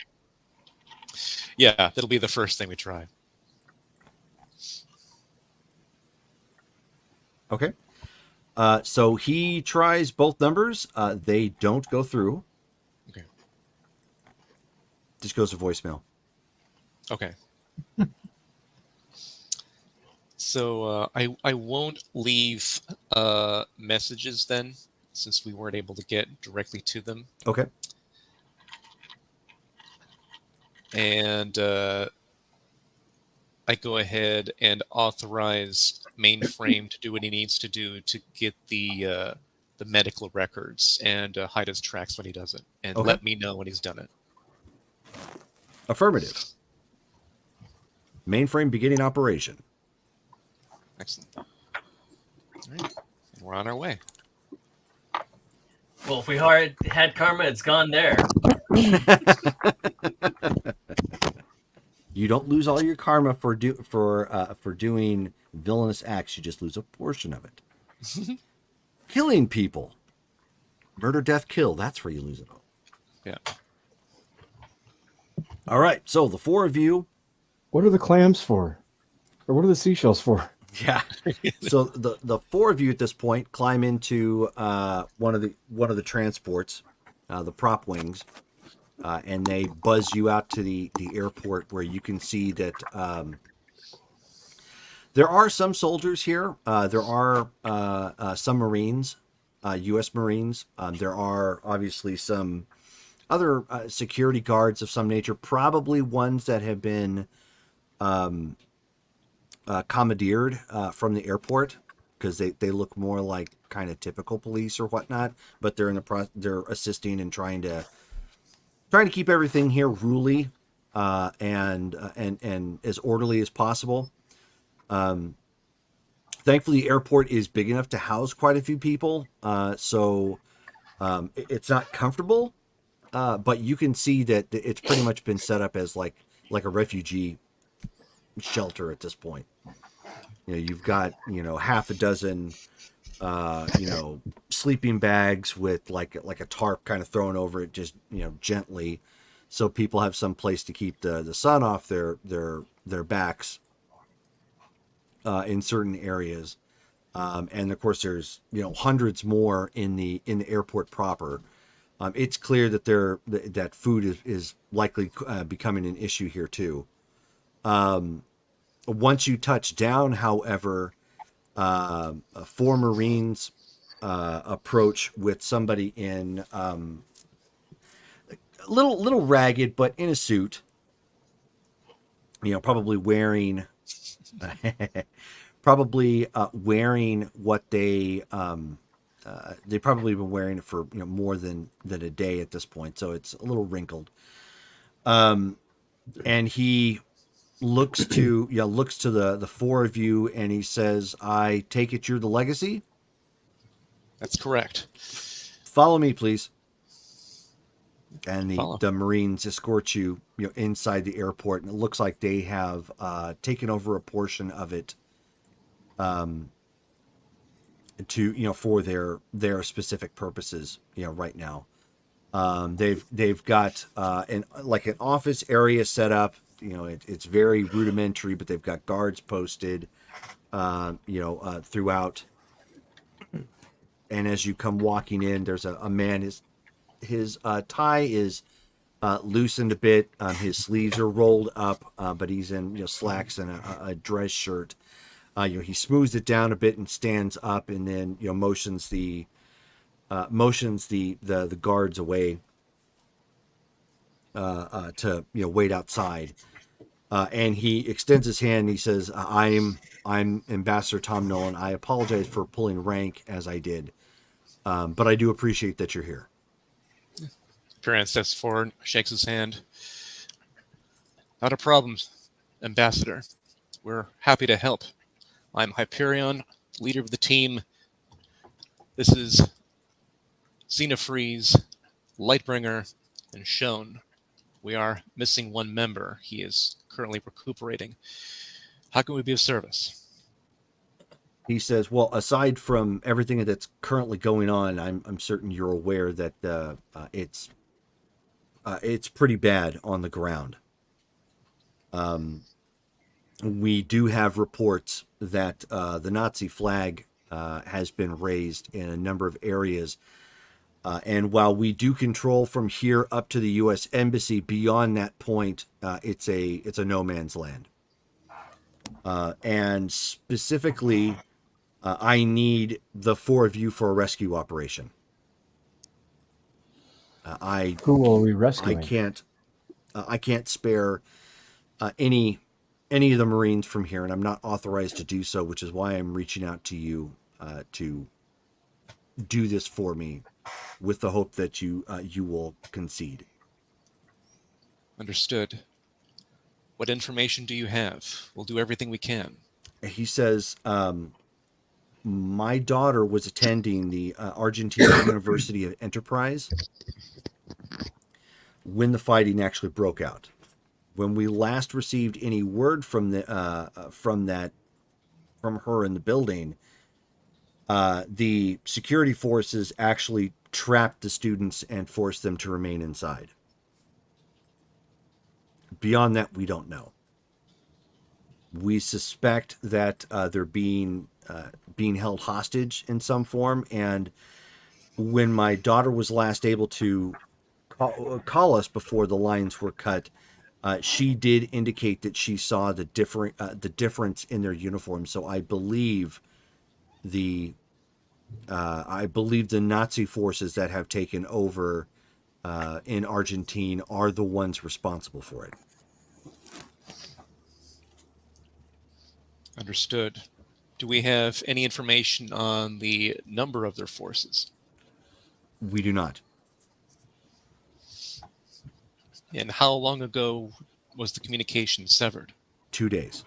Yeah, that'll be the first thing we try. Okay. So he tries both numbers. They don't go through. Okay. Just goes to voicemail. Okay. So I won't leave messages then, since we weren't able to get directly to them. Okay. And I go ahead and authorize Mainframe to do what he needs to do to get the medical records and hide his tracks when he does it, and Okay. let me know when he's done it. Affirmative. Mainframe beginning operation. Excellent. All right. And we're on our way. Well, if we had karma, it's gone there. You don't lose all your karma for doing villainous acts. You just lose a portion of it. Killing people, murder, death, kill. That's where you lose it all. Yeah. All right. So the four of you. What are the clams for? Or what are the seashells for? Yeah. So the four of you at this point climb into one of the transports, the prop wings. And they buzz you out to the airport where you can see that there are some soldiers here. There are some Marines, U.S. Marines. There are obviously some other security guards of some nature, probably ones that have been commandeered from the airport because they look more like kind of typical police or whatnot. But they're they're assisting and trying to keep everything here ruly and as orderly as possible. Thankfully, the airport is big enough to house quite a few people, so it's not comfortable, but you can see that it's pretty much been set up as like a refugee shelter at this point. You've got half a dozen sleeping bags with like a tarp kind of thrown over it, just gently, so people have some place to keep the sun off their backs in certain areas, and of course there's hundreds more in the airport proper. It's clear that that food is likely becoming an issue here too. Once you touch down, however, four Marines approach with somebody in a little ragged, but in a suit. Probably wearing what they probably been wearing it for more than a day at this point, so it's a little wrinkled. And he looks to the four of you and he says, "I take it you're the Legacy?" That's correct. Follow me, please. And Follow. the Marines escort you, inside the airport, and it looks like they have taken over a portion of it, to for their specific purposes, right now. They've got an office area set up. It's very rudimentary, but they've got guards posted, throughout. And as you come walking in, there's a man. His tie is loosened a bit. His sleeves are rolled up, but he's in slacks and a dress shirt. He smooths it down a bit and stands up, and then motions the guards away to wait outside. And he extends his hand and he says, I'm Ambassador Tom Nolan. I apologize for pulling rank as I did, but I do appreciate that you're here. Piran steps forward, shakes his hand. Not a problem, Ambassador. We're happy to help. I'm Hyperion, leader of the team. This is Xenofreeze, Lightbringer, and Shone. We are missing one member. He is currently recuperating. How can we be of service? He says, well, aside from everything that's currently going on, I'm certain you're aware that it's pretty bad on the ground. We do have reports that the Nazi flag has been raised in a number of areas. And while we do control from here up to the U.S. Embassy, beyond that point, it's a no man's land. And specifically, I need the 4 of you for a rescue operation. Who are we rescuing? I can't spare any of the Marines from here, and I'm not authorized to do so, which is why I'm reaching out to you to do this for me, with the hope that you will concede. Understood. What information do you have? We'll do everything we can. He says, my daughter was attending the Argentina University of Enterprise when the fighting actually broke out. When we last received any word from her in the building, the security forces actually trapped the students and forced them to remain inside. Beyond that, we don't know. We suspect that they're being held hostage in some form. And when my daughter was last able to call us before the lines were cut, she did indicate that she saw the difference in their uniforms. So I believe the Nazi forces that have taken over in Argentina are the ones responsible for it. Understood. Do we have any information on the number of their forces? We do not. And how long ago was the communication severed? 2 days.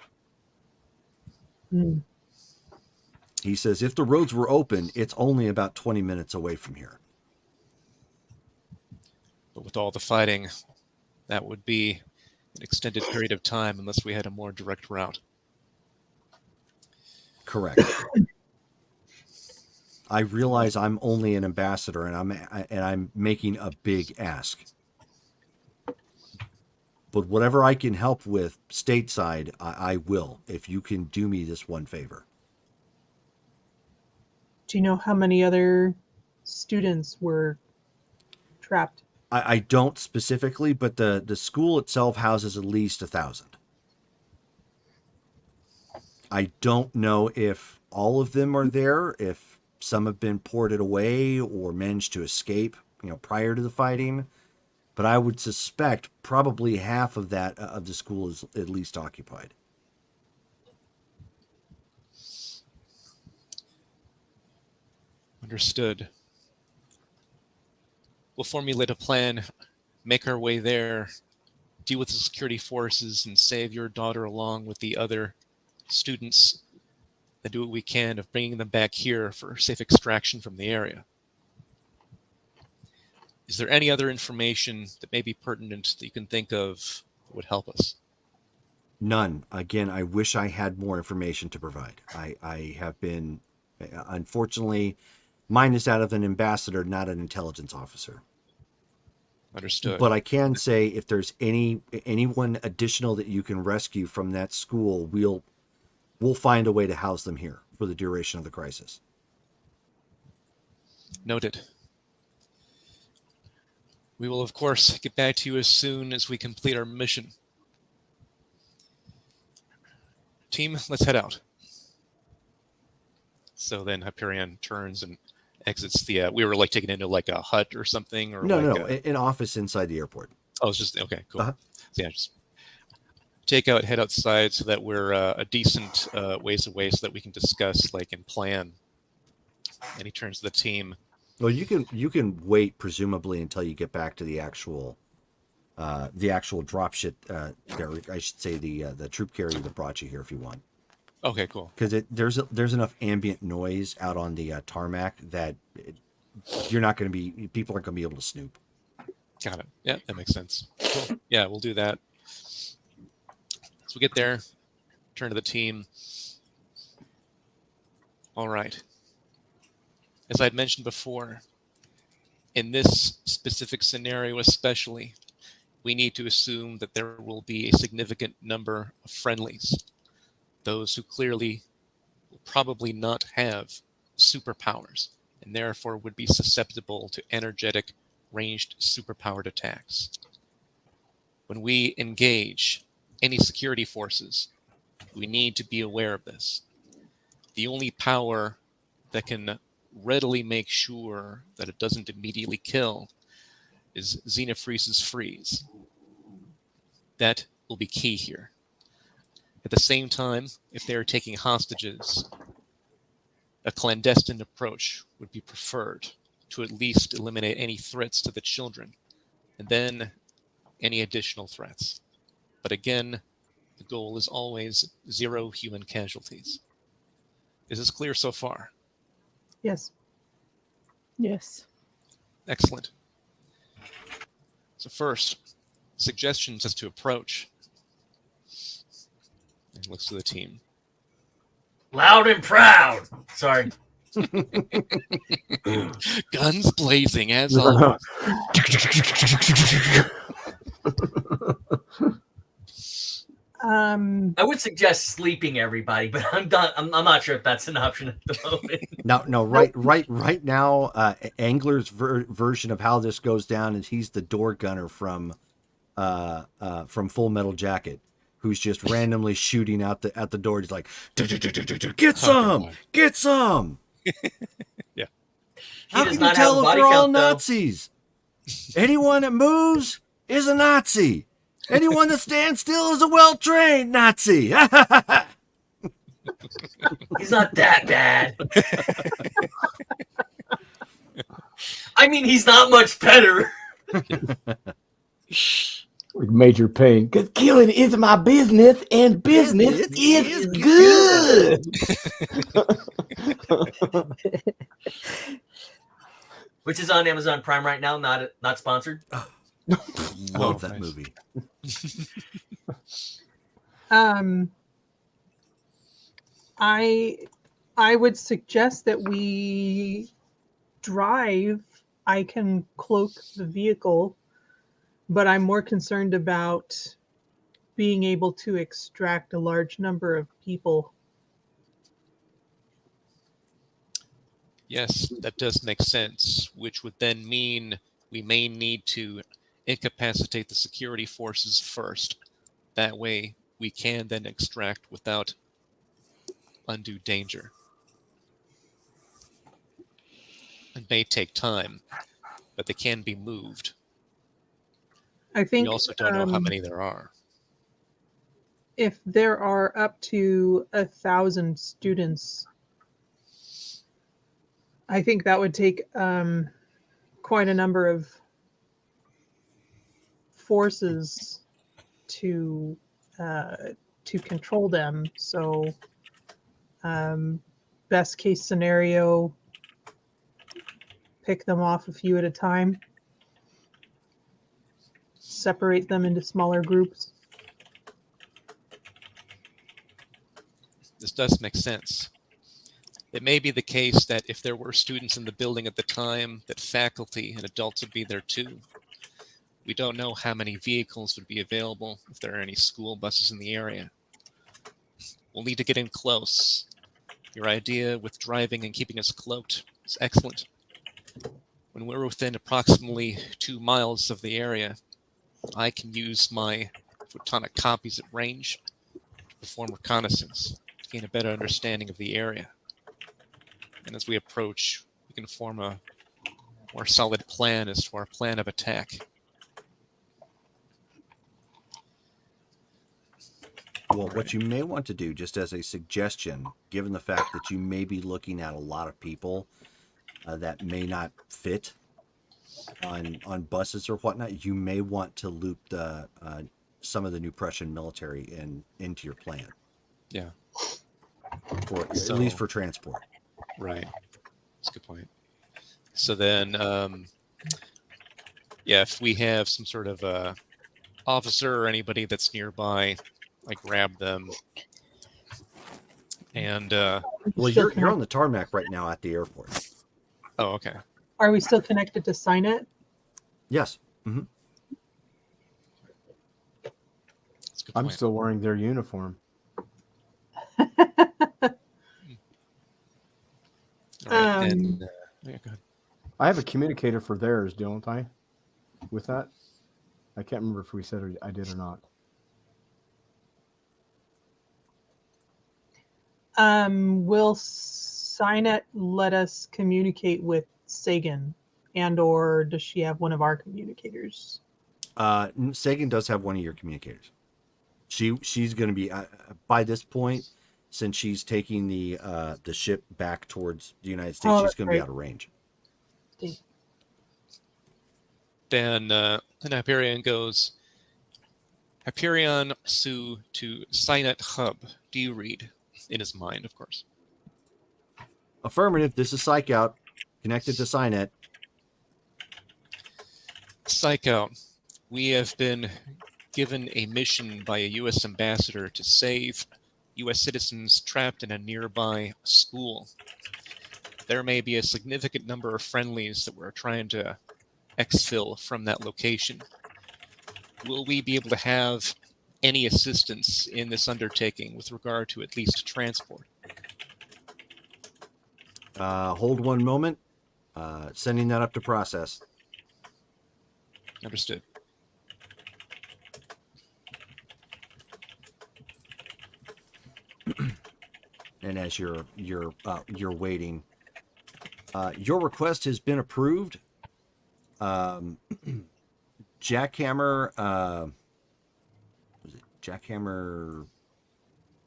Mm. He says if the roads were open, it's only about 20 minutes away from here. But with all the fighting, that would be an extended period of time unless we had a more direct route. Correct. I realize I'm only an ambassador, and I'm making a big ask. But whatever I can help with stateside, I will, if you can do me this one favor. Do you know how many other students were trapped? I don't specifically, but the school itself houses at least 1,000. I don't know if all of them are there, if some have been ported away or managed to escape, prior to the fighting. But I would suspect probably half of that of the school is at least occupied. Understood. We'll formulate a plan, make our way there, deal with the security forces, and save your daughter along with the other students, and do what we can of bringing them back here for safe extraction from the area. Is there any other information that may be pertinent that you can think of that would help us? None. Again, I wish I had more information to provide. I have been, unfortunately, mine is out of an ambassador, not an intelligence officer. Understood. But I can say if there's anyone additional that you can rescue from that school, we'll find a way to house them here for the duration of the crisis. Noted. We will, of course, get back to you as soon as we complete our mission. Team, let's head out. So then Hyperion turns and exits the. We were like taken into like a hut or something, or No, like no, an office inside the airport. Oh, it's just okay. Cool. Uh-huh. So yeah, just head outside so that we're a decent ways away, so that we can discuss like and plan. And he turns to the team. Well, you can wait presumably until you get back to the actual dropship. I should say the troop carrier that brought you here if you want. Okay, cool. Because there's enough ambient noise out on the tarmac that people aren't going to be able to snoop. Got it. Yeah, that makes sense. Cool. Yeah, we'll do that. So we get there, turn to the team. All right. As I had mentioned before, in this specific scenario especially, we need to assume that there will be a significant number of friendlies, those who clearly will probably not have superpowers and therefore would be susceptible to energetic, ranged superpowered attacks. When we engage any security forces, we need to be aware of this. The only power that can readily make sure that it doesn't immediately kill is Xenophrys's freeze. That will be key here. At the same time, if they are taking hostages, a clandestine approach would be preferred to at least eliminate any threats to the children, and then any additional threats. But again, the goal is always 0 human casualties. Is this clear so far? Yes. Yes. Excellent. So first, suggestions as to approach. And looks to the team. Loud and proud. Sorry. Guns blazing as always. I would suggest sleeping everybody, but I'm done. I'm not sure if that's an option at the moment. No. Right now, Angler's version of how this goes down is he's the door gunner from Full Metal Jacket, who's just randomly shooting out at the door. He's like, get some, get some. Yeah. How can you tell if they're all Nazis? Anyone that moves is a Nazi. Anyone that stands still is a well-trained Nazi. He's not that bad. I mean, he's not much better. Like Major Payne, because killing is my business, and business is good. Which is on Amazon Prime right now, not sponsored. Love that movie. I would suggest that we drive. I can cloak the vehicle, but I'm more concerned about being able to extract a large number of people. Yes, that does make sense, which would then mean we may need to incapacitate the security forces first. That way, we can then extract without undue danger. It may take time, but they can be moved. I think We also don't know how many there are. if there are up to 1,000 students, I think that would take quite a number of forces to control them. So, best case scenario, pick them off a few at a time, separate them into smaller groups. This does make sense. It may be the case that if there were students in the building at the time, that faculty and adults would be there too. We don't know how many vehicles would be available, if there are any school buses in the area. We'll need to get in close. Your idea with driving and keeping us cloaked is excellent. What when we're within approximately 2 miles of the area, I can use my photonic copies at range to perform reconnaissance to gain a better understanding of the area. And as we approach, we can form a more solid plan as to our plan of attack. Well, what you may want to do, just as a suggestion, given the fact that you may be looking at a lot of people that may not fit on buses or whatnot, you may want to loop the some of the new Prussian military into your plan. Yeah. Or at least for transport. Right. That's a good point. So then, yeah, if we have some sort of officer or anybody that's nearby, I grab them. And, well, you're on the tarmac right now at the airport. Oh, okay. Are we still connected to SINET? Yes. Mm-hmm. I'm still wearing their uniform. All right, then, yeah, go ahead. I have a communicator for theirs, don't I? With that? I can't remember if we said I did or not. Will SINET let us communicate with Sagan, and or does she have one of our communicators? Sagan does have one of your communicators. She's going to be by this point, since she's taking the ship back towards the United States, she's going to be out of range. Then Hyperion goes, Hyperion Sue to SINET Hub. Do you read? In his mind, of course. Affirmative. This is Psych Out, connected to SINET. Psych Out. We have been given a mission by a U.S. ambassador to save U.S. citizens trapped in a nearby school. There may be a significant number of friendlies that we're trying to exfil from that location. Will we be able to have any assistance in this undertaking with regard to at least transport? Hold one moment. Sending that up to process. Understood. And as you're waiting, your request has been approved. Jackhammer, was it Jackhammer?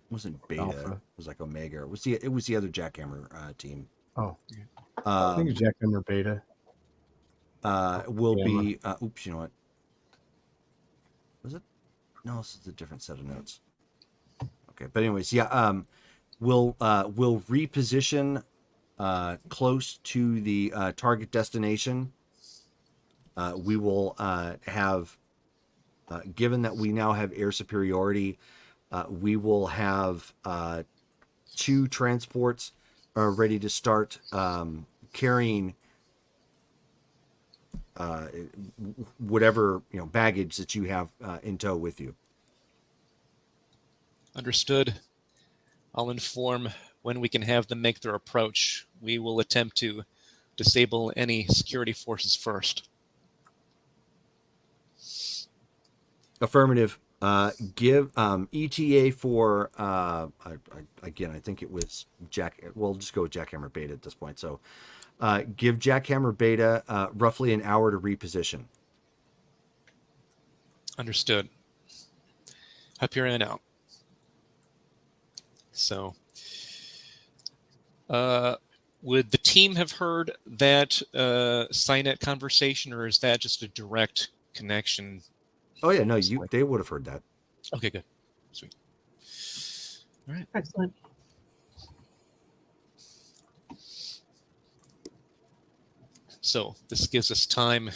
Wasn't Beta? Alpha. It was like Omega. It was the other Jackhammer team. Oh, I think it's Jackhammer Beta. Will be. Oops, you know what? Was it? No, this is a different set of notes. Okay, but anyways, yeah. We'll reposition close to the target destination. We will have, given that we now have air superiority, we will have 2 transports ready to start carrying whatever baggage that you have in tow with you. Understood. I'll inform when we can have them make their approach. We will attempt to disable any security forces first. Affirmative. Give ETA for again, I think it was we'll just go with Jackhammer Beta at this point. So give Jackhammer Beta roughly an hour to reposition. Understood. Hyperion out. So would the team have heard that SINET conversation, or is that just a direct connection? Oh yeah, no, they would have heard that. Okay, good. Sweet. All right. Excellent. So this gives us time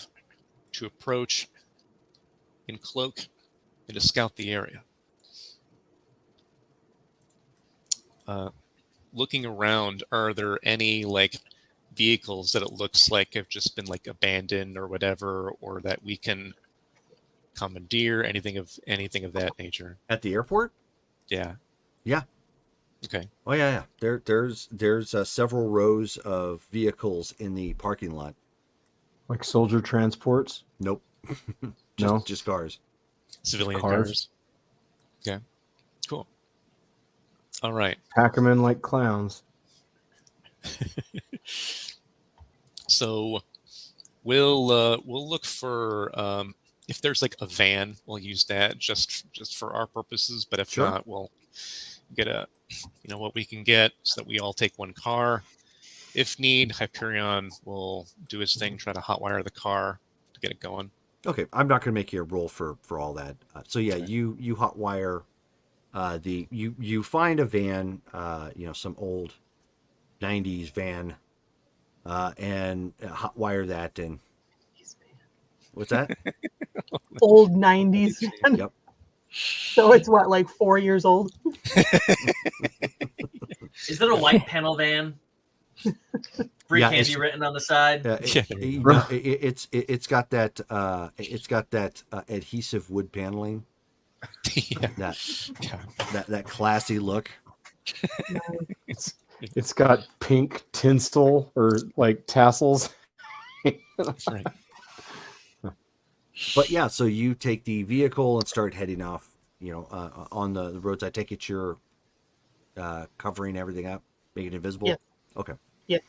to approach in cloak and to scout the area. Looking around, are there any vehicles that it looks like have just been abandoned or whatever, or that we can commandeer, anything of that nature? At the airport? Yeah. Okay. Oh yeah. There's several rows of vehicles in the parking lot. Like soldier transports? Nope. No? Just cars. Civilian Cars? cars. Yeah. Cool. All right. Pack them in like clowns. So we'll look for if there's like a van, we'll use that just for our purposes. But if Sure. not, we'll get what we can get so that we all take one car. If need, Hyperion will do his thing, try to hotwire the car to get it going. Okay, I'm not going to make you a roll for all that. So yeah, Okay. you hotwire you find a van, some old '90s van, and hotwire that in. What's that? Old 90s. Yep. So it's what, like 4 years old? Is it a white panel van? Free Yeah, candy written on the side. Yeah, there you It's got that adhesive wood paneling. yeah. That classy look. It's got pink tinsel or like tassels. Right. But yeah, so you take the vehicle and start heading off. On the roads. I take it you're covering everything up, making it invisible. Yeah. Okay. Yeah.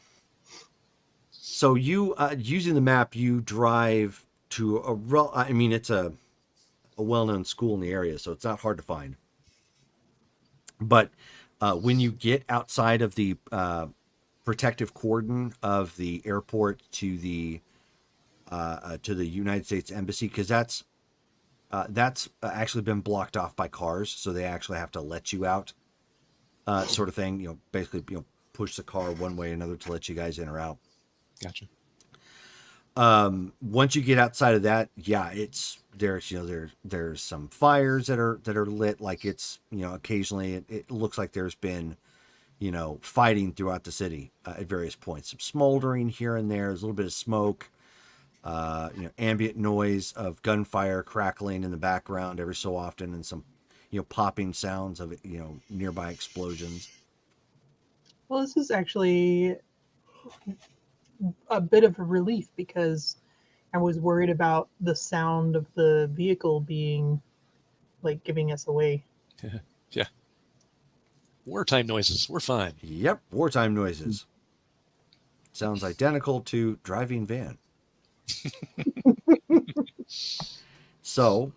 So you using the map, you drive to it's a well-known school in the area, so it's not hard to find. But when you get outside of the protective cordon of the airport to the United States Embassy, because that's actually been blocked off by cars, so they actually have to let you out, sort of thing. Basically, push the car one way or another to let you guys in or out. Gotcha. Once you get outside of that, yeah, there's some fires that are lit. Like it's occasionally it looks like there's been fighting throughout the city at various points. Some smoldering here and there. There's a little bit of smoke. Ambient noise of gunfire crackling in the background every so often, and some popping sounds of nearby explosions. Well, this is actually a bit of a relief because I was worried about the sound of the vehicle being like giving us away. Yeah. Wartime noises. We're fine. Yep, wartime noises. Sounds identical to driving van. So,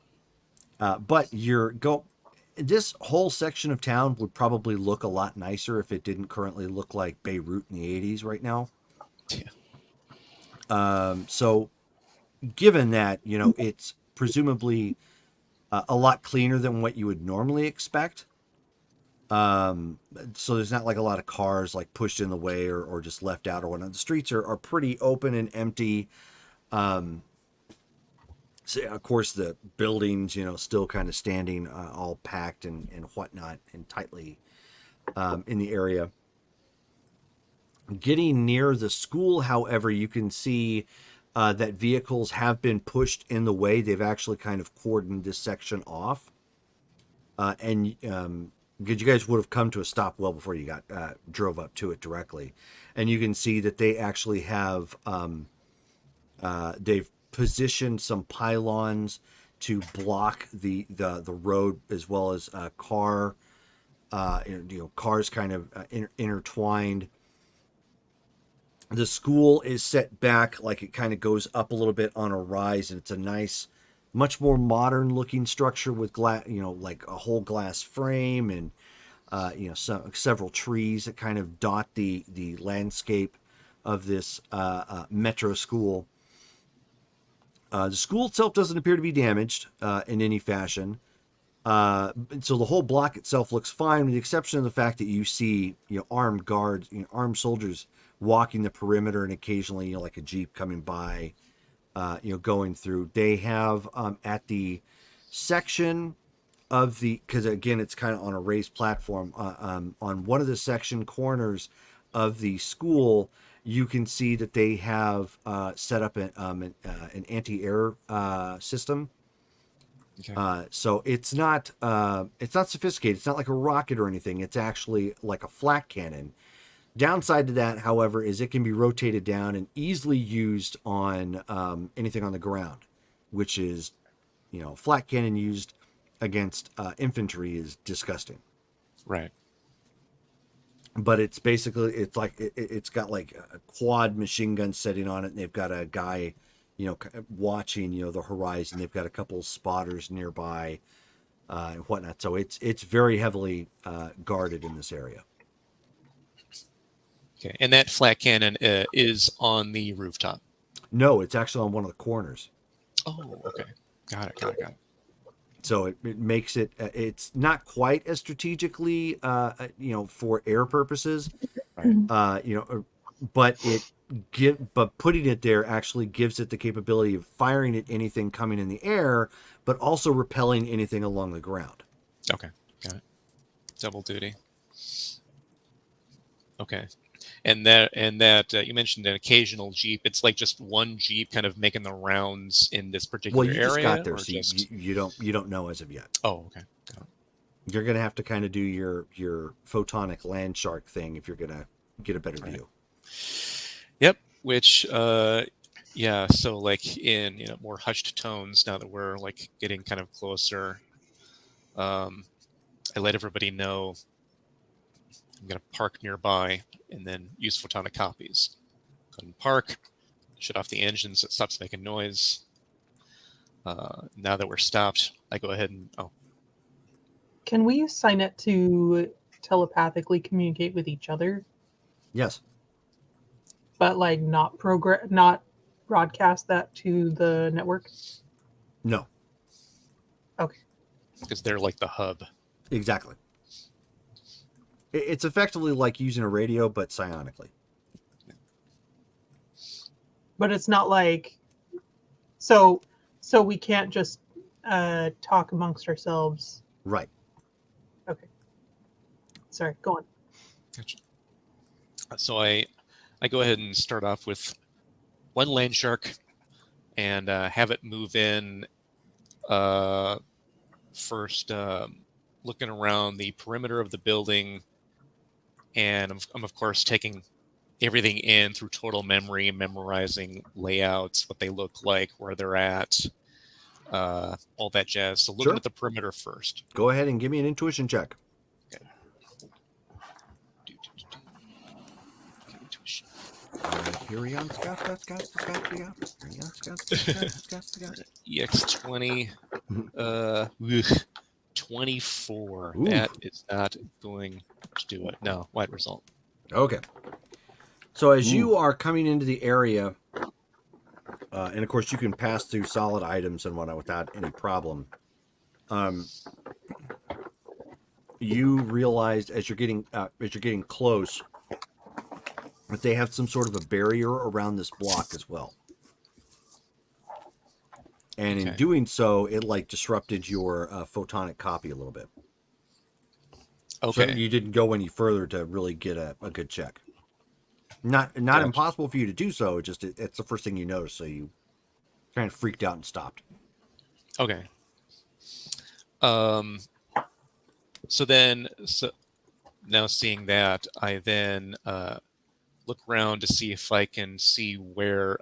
but this whole section of town would probably look a lot nicer if it didn't currently look like Beirut in the 80s right now. Yeah. So given that, it's presumably a lot cleaner than what you would normally expect. So there's not like a lot of cars like pushed in the way or just left out or whatnot. The streets are pretty open and empty. So of course the buildings, still kind of standing all packed and whatnot and tightly in the area. Getting near the school, however, you can see that vehicles have been pushed in the way. They've actually kind of cordoned this section off. And because you guys would have come to a stop well before you drove up to it directly. And you can see that they actually have, they've positioned some pylons to block the road, as well as cars kind of intertwined. The school is set back, like it kind of goes up a little bit on a rise, and it's a nice, much more modern looking structure with glass, like a whole glass frame and several trees that kind of dot the landscape of this metro school. The school itself doesn't appear to be damaged in any fashion. So the whole block itself looks fine, with the exception of the fact that you see armed guards, armed soldiers walking the perimeter, and occasionally like a jeep coming by, going through. They have at the section of because again it's kind of on a raised platform, on one of the section corners of the school, you can see that they have set up an anti-air system. Okay. So it's not sophisticated. It's not like a rocket or anything. It's actually like a flak cannon Downside to that, however, is it can be rotated down and easily used on anything on the ground, which is, flat cannon used against infantry is disgusting. Right. But it's basically, it's got like a quad machine gun setting on it, and they've got a guy, watching, the horizon. They've got a couple spotters nearby and whatnot. So it's very heavily guarded in this area. Okay. And that flat cannon is on the rooftop. No, it's actually on one of the corners. Oh, okay. Got it. So it makes it, it's not quite as strategically, for air purposes, Right. but putting it there actually gives it the capability of firing at anything coming in the air, but also repelling anything along the ground. Okay. Got it. Double duty. Okay. And that you mentioned an occasional Jeep. It's like just one Jeep kind of making the rounds in this particular Well, you area. just got there, or so just... you don't know as of yet. Oh, okay. Got it. You're gonna have to kind of do your photonic land shark thing if you're gonna get a better view. Yep. Which, yeah. So like in more hushed tones, now that we're like getting kind of closer, I let everybody know I'm gonna park nearby and then use photonic copies. Go and park, shut off the engines. It stops making noise. Now that we're stopped, I go ahead and Can we use Signet to telepathically communicate with each other, Yes. but like not broadcast that to the network? No. Okay. because they're like the hub. Exactly. It's effectively like using a radio, but psionically. But it's not like so we can't just talk amongst ourselves. Right. Okay. Sorry, go on. Gotcha. So I go ahead and start off with one land shark and have it move in first, looking around the perimeter of the building, and I'm of course taking everything in through total memory, memorizing layouts, what they look like, where they're at, all that jazz. So looking Sure. at the perimeter first. Go ahead and give me an intuition check. Okay. Intuition. Here we are. Scott. EX20. 24. Ooh. That is not going to do it. No, white result. Okay. So as you are coming into the area, and of course you can pass through solid items and whatnot without any problem. You realized as you're getting close that they have some sort of a barrier around this block as well. And in doing so, it like disrupted your photonic copy a little bit. Okay. So you didn't go any further to really get a good check. Not Gotcha. impossible for you to do so. It's the first thing you notice, so you kind of freaked out and stopped. Okay. So now seeing that, I then look around to see if I can see where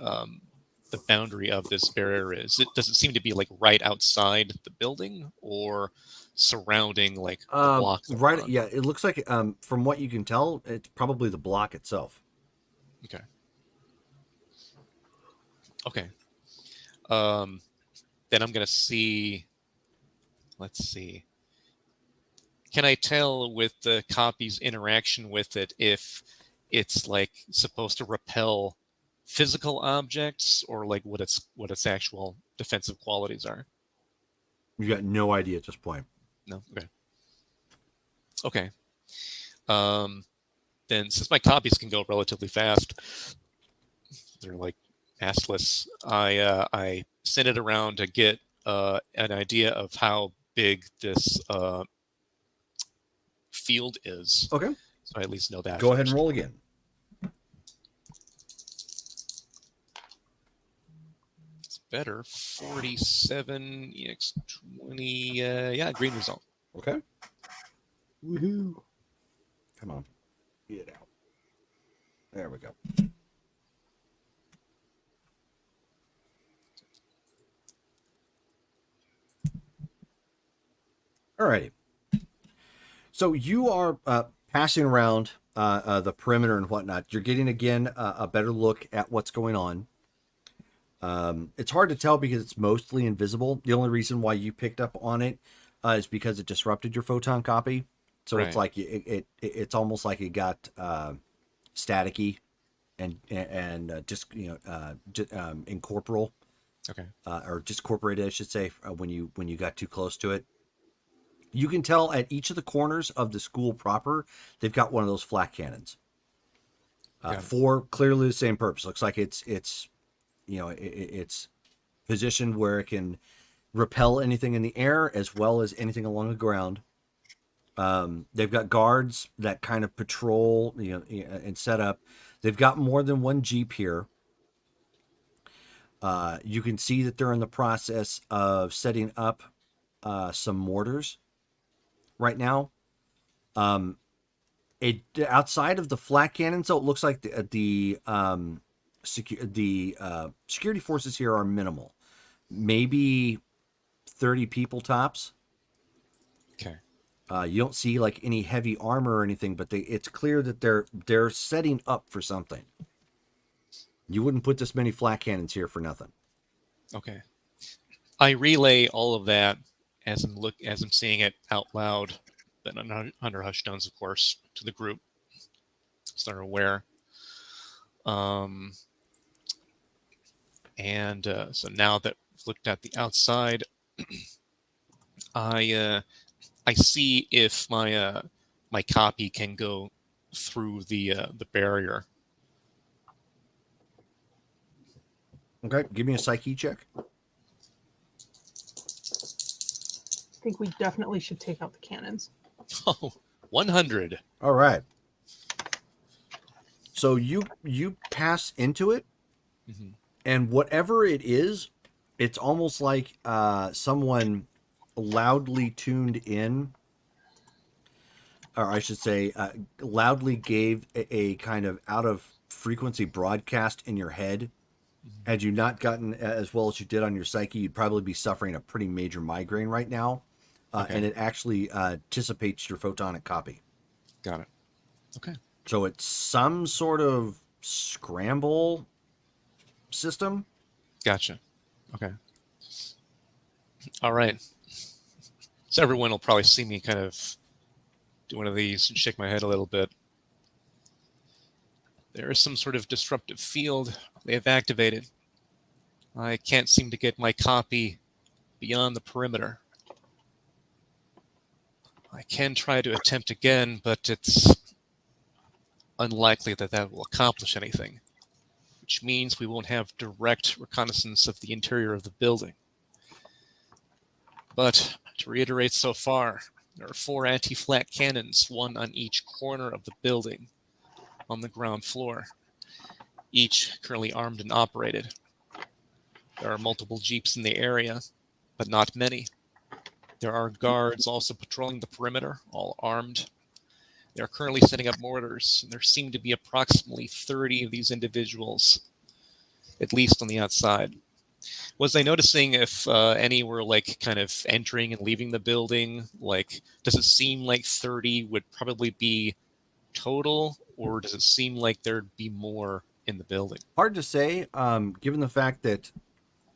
the boundary of this barrier is. Does it seem to be like right outside the building or surrounding like the block? Right. Yeah. It looks like from what you can tell, it's probably the block itself. Okay. Okay. Then I'm gonna see. Let's see. Can I tell with the copy's interaction with it if it's like supposed to repel physical objects or like what its actual defensive qualities are? You got no idea at this point. No. Okay. Then since my copies can go relatively fast, they're like assless. I send it around to get an idea of how big this field is. Okay. So I at least know that. Go ahead and roll again. It's better. 47 EX20. Yeah, green result. Okay. Woohoo! Come on. Get it out. There we go. All righty. So you are passing around the perimeter and whatnot. You're getting, again, a better look at what's going on. It's hard to tell because it's mostly invisible. The only reason why you picked up on it is because it disrupted your photon copy. So Right. it's like it's almost like it got staticky and just incorporeal. Okay. Or discorporated, I should say, when you got too close to it. You can tell at each of the corners of the school proper, they've got one of those flak cannons. For clearly the same purpose. Looks like it's positioned where it can repel anything in the air as well as anything along the ground. They've got guards that kind of patrol, and set up. They've got more than one Jeep here. You can see that they're in the process of setting up some mortars right now. Outside of the flak cannons, though, it looks like the security forces here are minimal. Maybe 30 people tops. Okay. You don't see like any heavy armor or anything, but it's clear that they're setting up for something. You wouldn't put this many flak cannons here for nothing. Okay. I relay all of that as I'm seeing it out loud, but under hushed tones, of course, to the group, so they're aware. So now that we've looked at the outside, I see if my my copy can go through the barrier. Okay, give me a psyche check. I think we definitely should take out the cannons. Oh, 100. All right. So you pass into it, Mm-hmm. and whatever it is, it's almost like someone loudly tuned in, or I should say, loudly gave a kind of out of frequency broadcast in your head. Mm-hmm. Had you not gotten as well as you did on your psyche, you'd probably be suffering a pretty major migraine right now. Okay. And it actually dissipates your photonic copy. Got it. Okay. So it's some sort of scramble system. Gotcha. Okay. All right. So everyone will probably see me kind of do one of these and shake my head a little bit. There is some sort of disruptive field they have activated. I can't seem to get my copy beyond the perimeter. I can try to attempt again, but it's unlikely that will accomplish anything, which means we won't have direct reconnaissance of the interior of the building. But to reiterate so far, there are 4 anti-flak cannons, one on each corner of the building on the ground floor, each currently armed and operated. There are multiple jeeps in the area, but not many. There are guards also patrolling the perimeter, all armed. They are currently setting up mortars, and there seem to be approximately 30 of these individuals, at least on the outside. Was I noticing if any were like kind of entering and leaving the building? Like, does it seem like 30 would probably be total, or does it seem like there'd be more in the building? Hard to say, given the fact that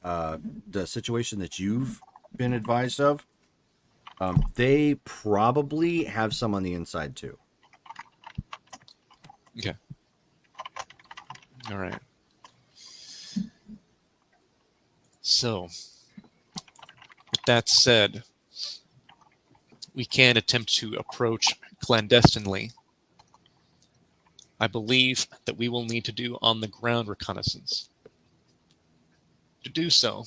the situation that you've been advised of, they probably have some on the inside too. Okay. All right. So, with that said, we can attempt to approach clandestinely. I believe that we will need to do on-the-ground reconnaissance. To do so,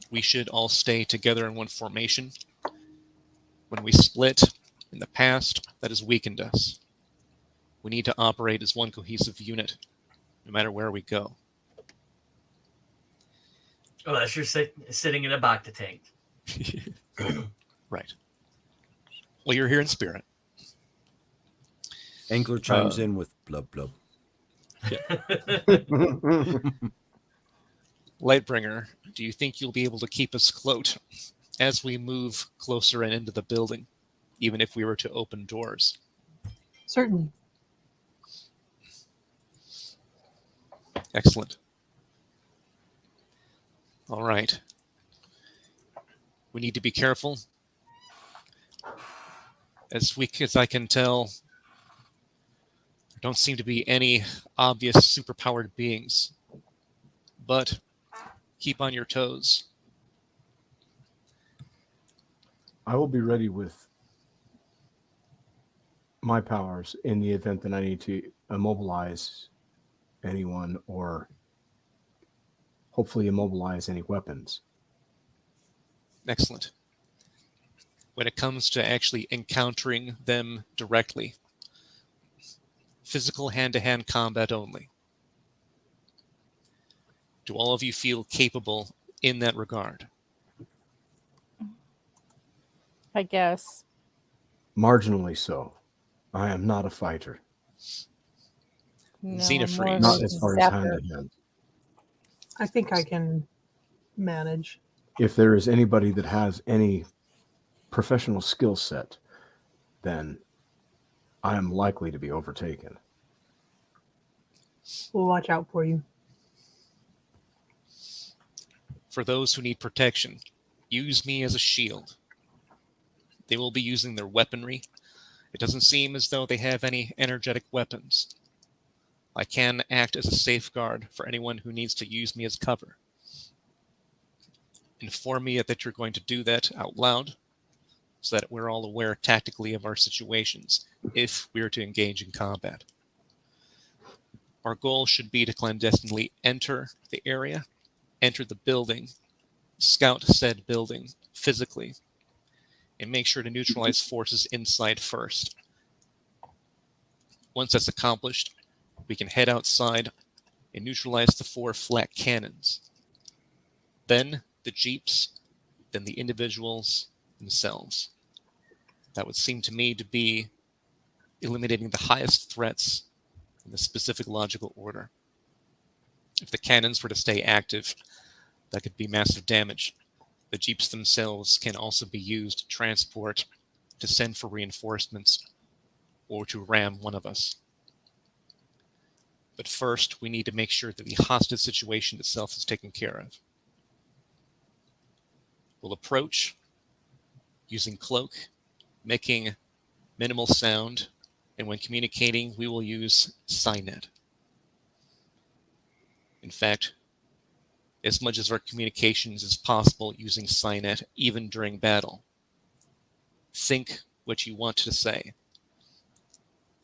we should all stay together in one formation. When we split in the past, that has weakened us. We need to operate as one cohesive unit, no matter where we go. Unless you're sitting in a Bacta tank. Right. Well, you're here in spirit. Angler chimes in with blub blub. Lightbringer, do you think you'll be able to keep us cloaked as we move closer and into the building, even if we were to open doors? Certainly. Excellent. All right. We need to be careful. As weak as I can tell, there don't seem to be any obvious superpowered beings. But keep on your toes. I will be ready with my powers in the event that I need to immobilize anyone or hopefully immobilize any weapons. Excellent. When it comes to actually encountering them directly, physical hand-to-hand combat only. Do all of you feel capable in that regard? I guess. Marginally so. I am not a fighter. No, Xenofreeze. more of Not a as far as hand zapper. to hand. I think I can manage. If there is anybody that has any professional skill set, then I am likely to be overtaken. We'll watch out for you. For those who need protection, use me as a shield. They will be using their weaponry. It doesn't seem as though they have any energetic weapons. I can act as a safeguard for anyone who needs to use me as cover. Inform me that you're going to do that out loud, so that we're all aware tactically of our situations if we are to engage in combat. Our goal should be to clandestinely enter the area, enter the building, scout said building physically, and make sure to neutralize forces inside first. Once that's accomplished, we can head outside and neutralize the 4 flat cannons. Then the jeeps, then the individuals themselves. That would seem to me to be eliminating the highest threats in the specific logical order. If the cannons were to stay active, that could be massive damage. The jeeps themselves can also be used to transport, to send for reinforcements, or to ram one of us. But first, we need to make sure that the hostage situation itself is taken care of. We'll approach using cloak, making minimal sound, and when communicating, we will use SciNet. In fact, as much as our communications is possible using SciNet, even during battle. Think what you want to say.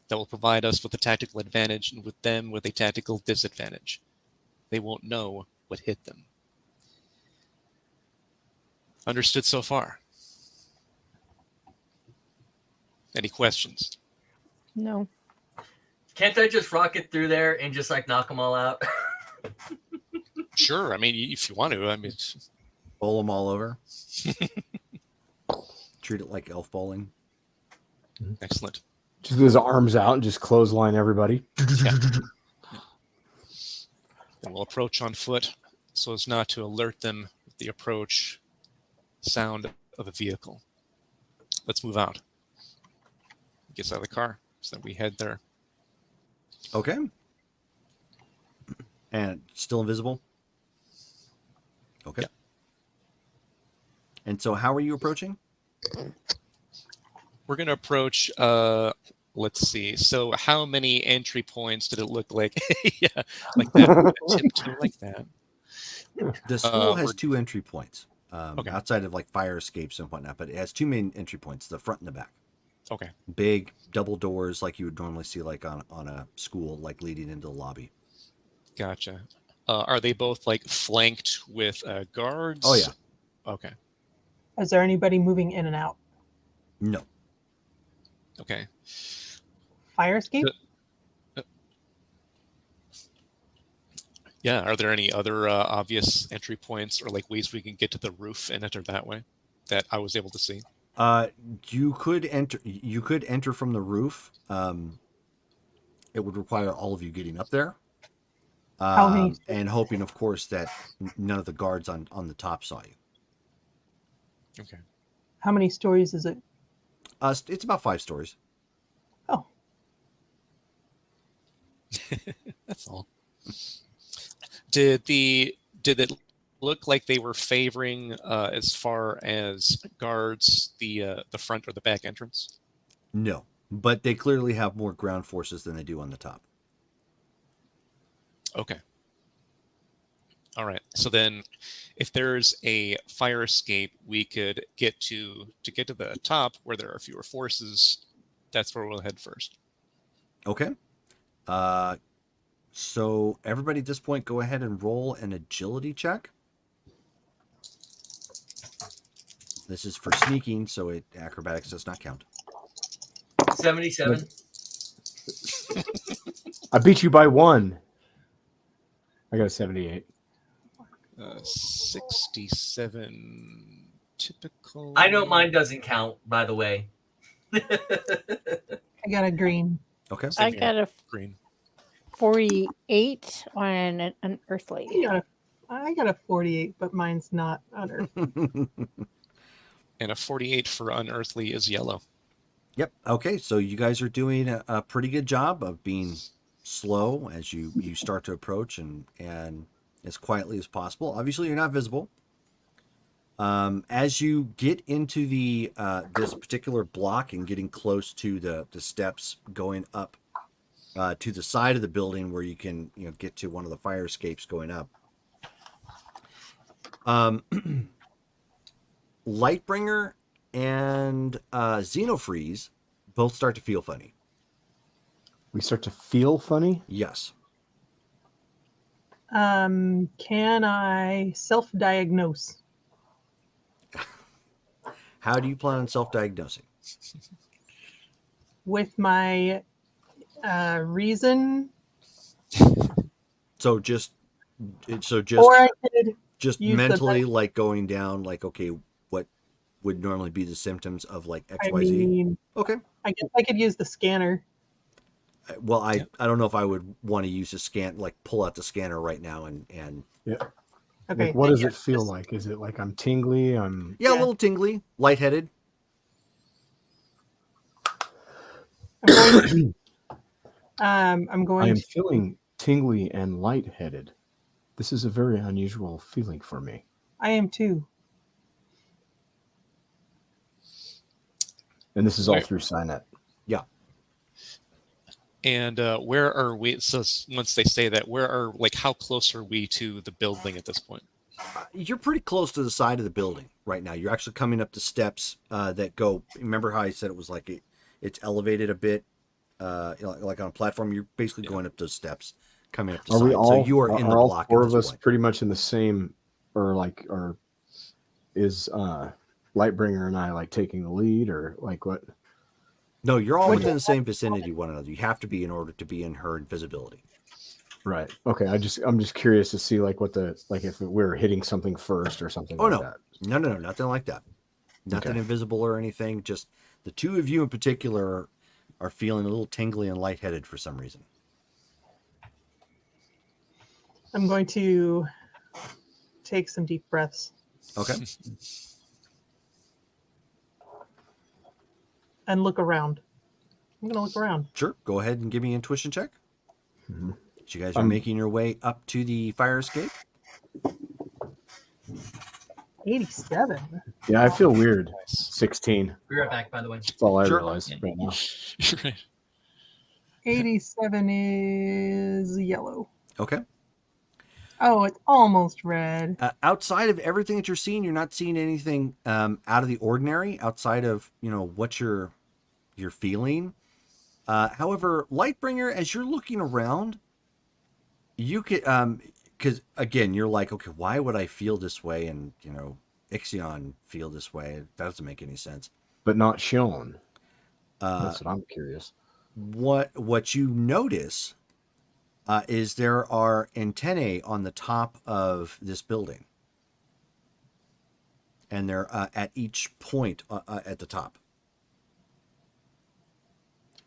That will provide us with a tactical advantage and with them with a tactical disadvantage. They won't know what hit them. Understood so far? Any questions? No. Can't I just rocket through there and just like knock them all out? Sure. I mean, if you want to. I mean, Bowl them all over. Treat it like elf bowling. excellent. Just with his arms out and just clothesline everybody. Yeah. Then we'll approach on foot so as not to alert them with the approach sound of a vehicle. Let's move out. Gets out of the car so that we head there. Okay. And still invisible? Okay. Yeah. And so how are you approaching? We're going to approach, let's see. So how many entry points did it look like? Yeah, like that. Tiptoe like that. The school has we're- 2 entry points. Okay. Outside of like fire escapes and whatnot, but it has 2 main entry points, the front and the back. Okay. Big double doors like you would normally see like on a school, like leading into the lobby. Gotcha. Are they both like flanked with guards? Oh, yeah. Okay. Is there anybody moving in and out? No. Okay. Fire escape? Yeah. Are there any other obvious entry points or like ways we can get to the roof and enter that way that I was able to see? You could enter from the roof. It would require all of you getting up there. How many? and hoping, of course, that none of the guards on the top saw you. Okay. How many stories is it? It's about 5 stories. Oh, That's all. Did it look like they were favoring as far as guards the front or the back entrance? No, but they clearly have more ground forces than they do on the top. Okay. All right. So then, if there's a fire escape, we could get to the top where there are fewer forces. That's where we'll head first. Okay. So everybody at this point, go ahead and roll an agility check. This is for sneaking, so acrobatics does not count. 77. I beat you by 1. I got a 78. 67 typical. I know mine doesn't count, by the way. I got a green. Okay. Same I here. got a Green. 48 on an unearthly. I got a 48, but mine's not unearthly. And a 48 for unearthly is yellow. Yep. Okay. So you guys are doing a pretty good job of being slow as you start to approach and as quietly as possible. Obviously, you're not visible. As you get into the this particular block and getting close to the steps going up to the side of the building where you can get to one of the fire escapes going up. Lightbringer and Xenofreeze both start to feel funny. We start to feel funny? Yes. Can I self-diagnose? How do you plan on self-diagnosing? With my reason? So just Or I could just use the mentally like going down like, okay, what would normally be the symptoms of like I XYZ? mean, Okay. I guess I could use the scanner. Well, I don't know if I would want to use a scan, like pull out the scanner right now and Yeah. Okay. Like, what does yeah, it feel just- like? Is it like I'm tingly? yeah, Yeah. a little tingly, lightheaded. I'm going. I'm I going am to. feeling tingly and lightheaded. This is a very unusual feeling for me. I am too. And this is all Wait. through Signet. Yeah. And where are we? So once they say that, how close are we to the building at this point? You're pretty close to the side of the building right now. You're actually coming up the steps that go. Remember how I said it was like it's elevated a bit, like on a platform. You're basically going up those steps, coming up the Are side. we all? So you are in the all block four at of this us point. pretty much in the same, or is Lightbringer and I like taking the lead, or like what? No, you're all within the same vicinity one another. You have to be in order to be in her invisibility. Right. Okay. I'm just curious to see like what if we're hitting something first or something like that. No, nothing like that. Nothing Okay. invisible or anything. Just the two of you in particular are feeling a little tingly and lightheaded for some reason. I'm going to take some deep breaths Okay. and look around. I'm going to look around. Sure. Go ahead and give me an intuition check. Mm-hmm. So you guys are making your way up to the fire escape. 87. Yeah, I feel weird. 16. Be right back, by the way. That's all I Sure. realize right now. Right. 87 is yellow. Okay. Oh, it's almost red. Outside of everything that you're seeing, you're not seeing anything out of the ordinary outside of what you're feeling. However, Lightbringer, as you're looking around, you could because again, you're like, okay, why would I feel this way? And Ixion feel this way? That doesn't make any sense. But not shown. That's what I'm curious. What you notice is there are antennae on the top of this building, and they're at each point at the top.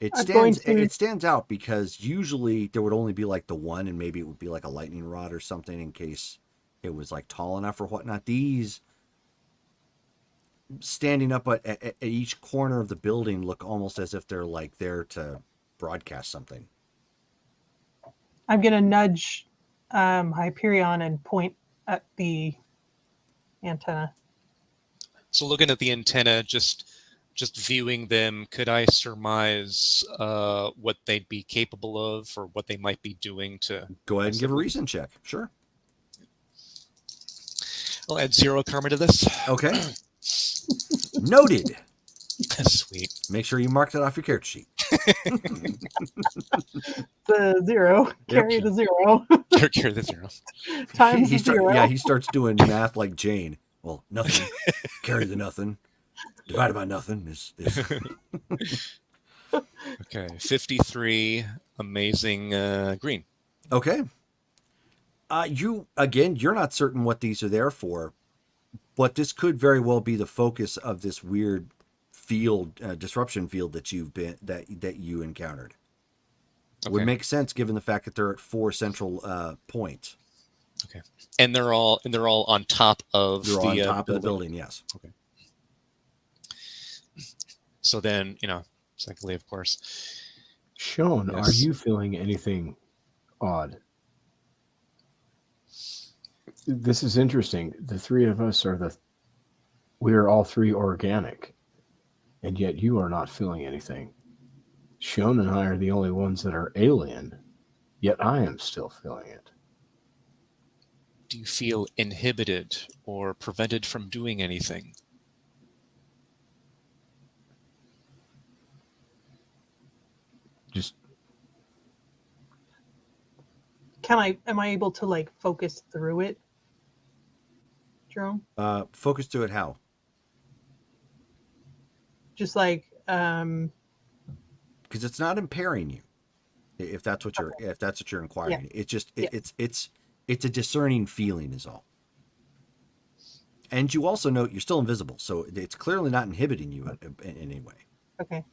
It I'm going stands to. it stands out because usually there would only be like the one, and maybe it would be like a lightning rod or something in case it was like tall enough or whatnot. These standing up at each corner of the building look almost as if they're like there to broadcast something. I'm going to nudge Hyperion and point at the antenna. So looking at the antenna, just viewing them, could I surmise what they'd be capable of or what they might be doing to Go ahead and give a possibly- reason check. Sure. I'll add 0 karma to this. Okay. Noted. Sweet. Make sure you mark that off your character sheet. The 0. Carry the 0. Carry the 0. Times 0. He starts doing math like Jane. Well, nothing. Carry the nothing. Divided by nothing is Okay, 53 amazing green. okay. You're not certain what these are there for, but this could very well be the focus of this weird field, disruption field that you encountered. Okay. Would make sense given the fact that they're at 4 central points. Okay. And they're all on top of They're the on top of the building, yes. Okay. So then, secondly, of course. Sean, Yes. are you feeling anything odd? This is interesting. The three of us we are all three organic, and yet you are not feeling anything. Sean and I are the only ones that are alien, yet I am still feeling it. Do you feel inhibited or prevented from doing anything? Just Am I able to like focus through it, Jerome? Focus to it how? Just like Because it's not impairing you. If that's what you're inquiring. Yeah. It's just Yeah. it's a discerning feeling is all. And you also note you're still invisible, so it's clearly not inhibiting you in any way. okay.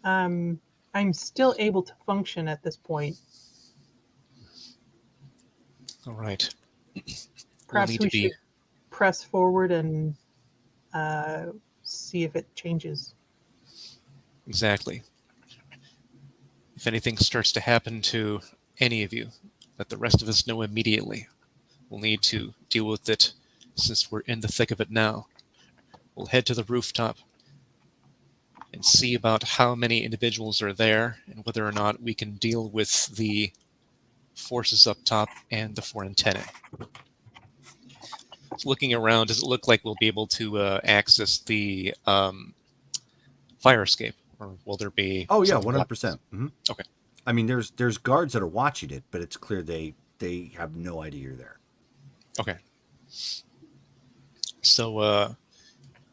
I'm still able to function at this point. All right. Perhaps need we to be- should press forward and see if it changes. Exactly. If anything starts to happen to any of you, let the rest of us know immediately. We'll need to deal with it since we're in the thick of it now. We'll head to the rooftop and see about how many individuals are there and whether or not we can deal with the forces up top and the 4 antennae. So looking around, does it look like we'll be able to access the fire escape? Or will there be... Oh yeah, something 100%. Mm-hmm. Okay. I mean, there's guards that are watching it, but it's clear they have no idea you're there. Okay. So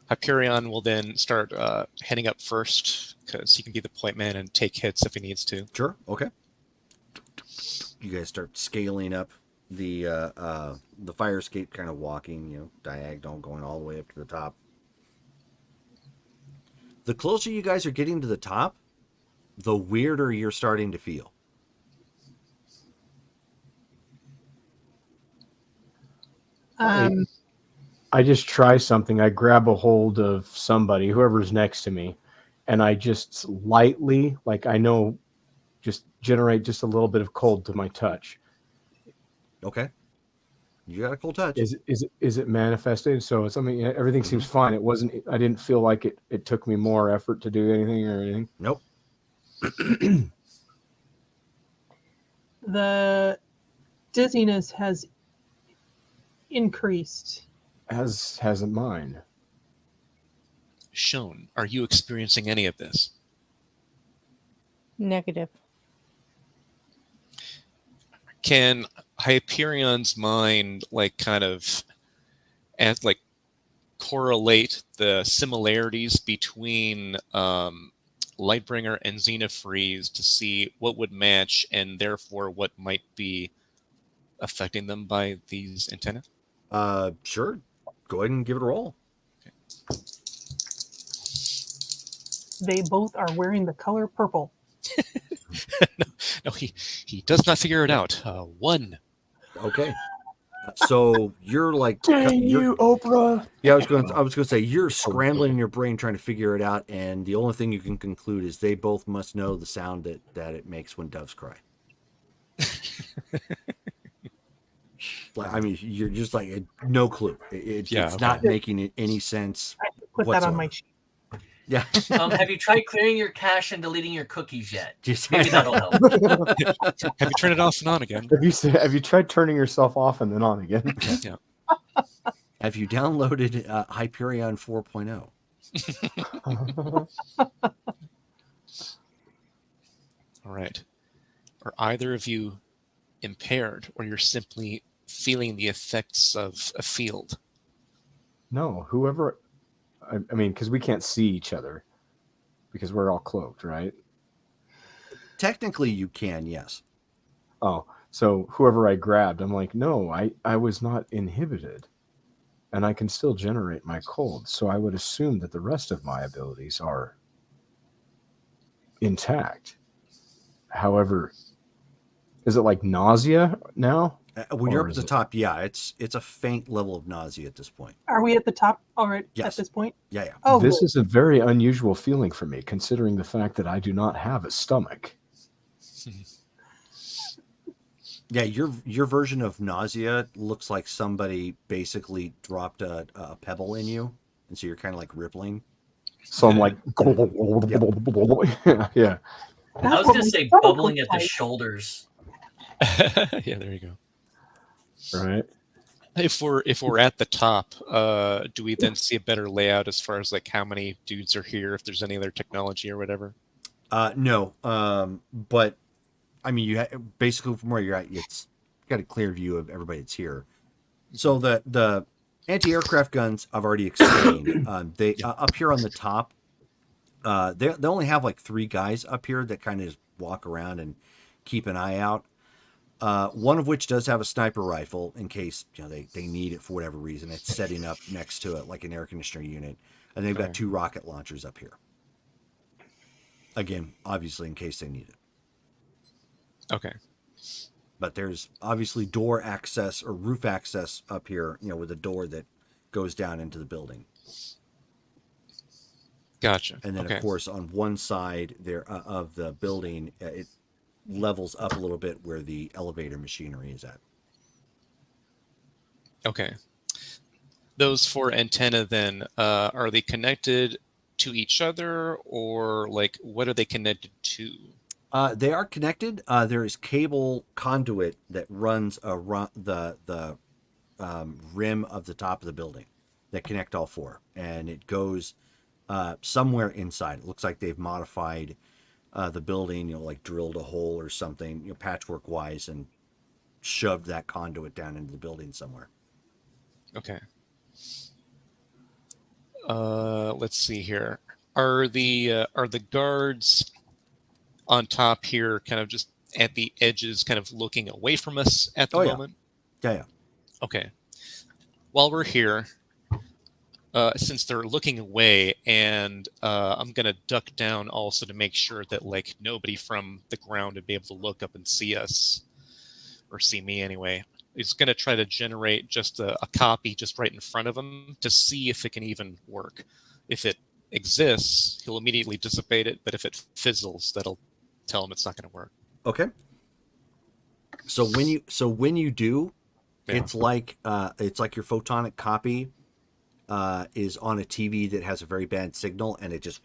Hyperion will then start heading up first because he can be the point man and take hits if he needs to. Sure. Okay. You guys start scaling up the fire escape, kind of walking, diagonal, going all the way up to the top. The closer you guys are getting to the top, the weirder you're starting to feel. I just try something. I grab a hold of somebody, whoever's next to me, and I just lightly, like I know, just generate just a little bit of cold to my touch. Okay. You got a cool touch. Is it manifested? So it's, I mean, everything seems fine. It wasn't. I didn't feel like it took me more effort to do anything or anything. Nope. The dizziness has increased. As hasn't mine. Shown, are you experiencing any of this? Negative. Can Hyperion's mind kind of correlate the similarities between Lightbringer and Xenofreeze to see what would match and therefore what might be affecting them by these antennae? Sure. Go ahead and give it a roll. They both are wearing the color purple. No, he does not figure it out. 1. Okay. So you're like, Dang you, Oprah! yeah, I was going to say you're scrambling in your brain trying to figure it out, and the only thing you can conclude is they both must know the sound that it makes when doves cry. Like, I mean, you're just like no clue. It's not making any sense. I have to put whatsoever. that on my sheet. Yeah. Have you tried clearing your cache and deleting your cookies yet? Just Maybe that'll help. Have you turned it off and on again? Have you tried turning yourself off and then on again? Yeah. Have you downloaded Hyperion 4.0? All right. Are either of you impaired, or you're simply feeling the effects of a field? No, whoever. I mean, because we can't see each other because we're all cloaked, right? Technically, you can, yes. Oh, so whoever I grabbed, I'm like, no, I was not inhibited, and I can still generate my cold. So I would assume that the rest of my abilities are intact. However, is it like nausea now? When you're Or up at is the it- top, yeah, it's a faint level of nausea at this point. Are we at the top already Yes. at this point? Yeah, yeah. Oh, This good. is a very unusual feeling for me, considering the fact that I do not have a stomach. Yeah, your version of nausea looks like somebody basically dropped a pebble in you, and so you're kind of like rippling. So I'm like, yeah. I was gonna say bubbling at the shoulders. Yeah, there you go. Right. If we're at the top, do we then see a better layout as far as like how many dudes are here, if there's any other technology or whatever? No, but I mean, basically from where you're at, it's got a clear view of everybody that's here. So the anti-aircraft guns I've already explained. They up here on the top, they only have like 3 guys up here that kind of just walk around and keep an eye out. One of which does have a sniper rifle in case they need it for whatever reason. It's setting up next to it like an air conditioner unit, and they've got 2 rocket launchers up here. Again, obviously in case they need it. Okay. But there's obviously door access or roof access up here, with a door that goes down into the building. Gotcha. And then, of course, on one side there of the building, it levels up a little bit where the elevator machinery is at. Okay. Those 4 antennae then, are they connected to each other, or like what are they connected to? They are connected. There is cable conduit that runs around the rim of the top of the building that connect all 4, and it goes somewhere inside. It looks like they've modified the building, like drilled a hole or something, patchwork wise, and shoved that conduit down into the building somewhere. Okay. Let's see here. Are the guards on top here kind of just at the edges, kind of looking away from us at the moment? Yeah. Okay. While we're here, since they're looking away, and I'm gonna duck down also to make sure that like nobody from the ground would be able to look up and see us, or see me anyway. It's gonna try to generate just a copy just right in front of him to see if it can even work. If it exists, he'll immediately dissipate it, but if it fizzles, that'll tell him it's not going to work. Okay. So when you do, it's like your photonic copy is on a TV that has a very bad signal, and it just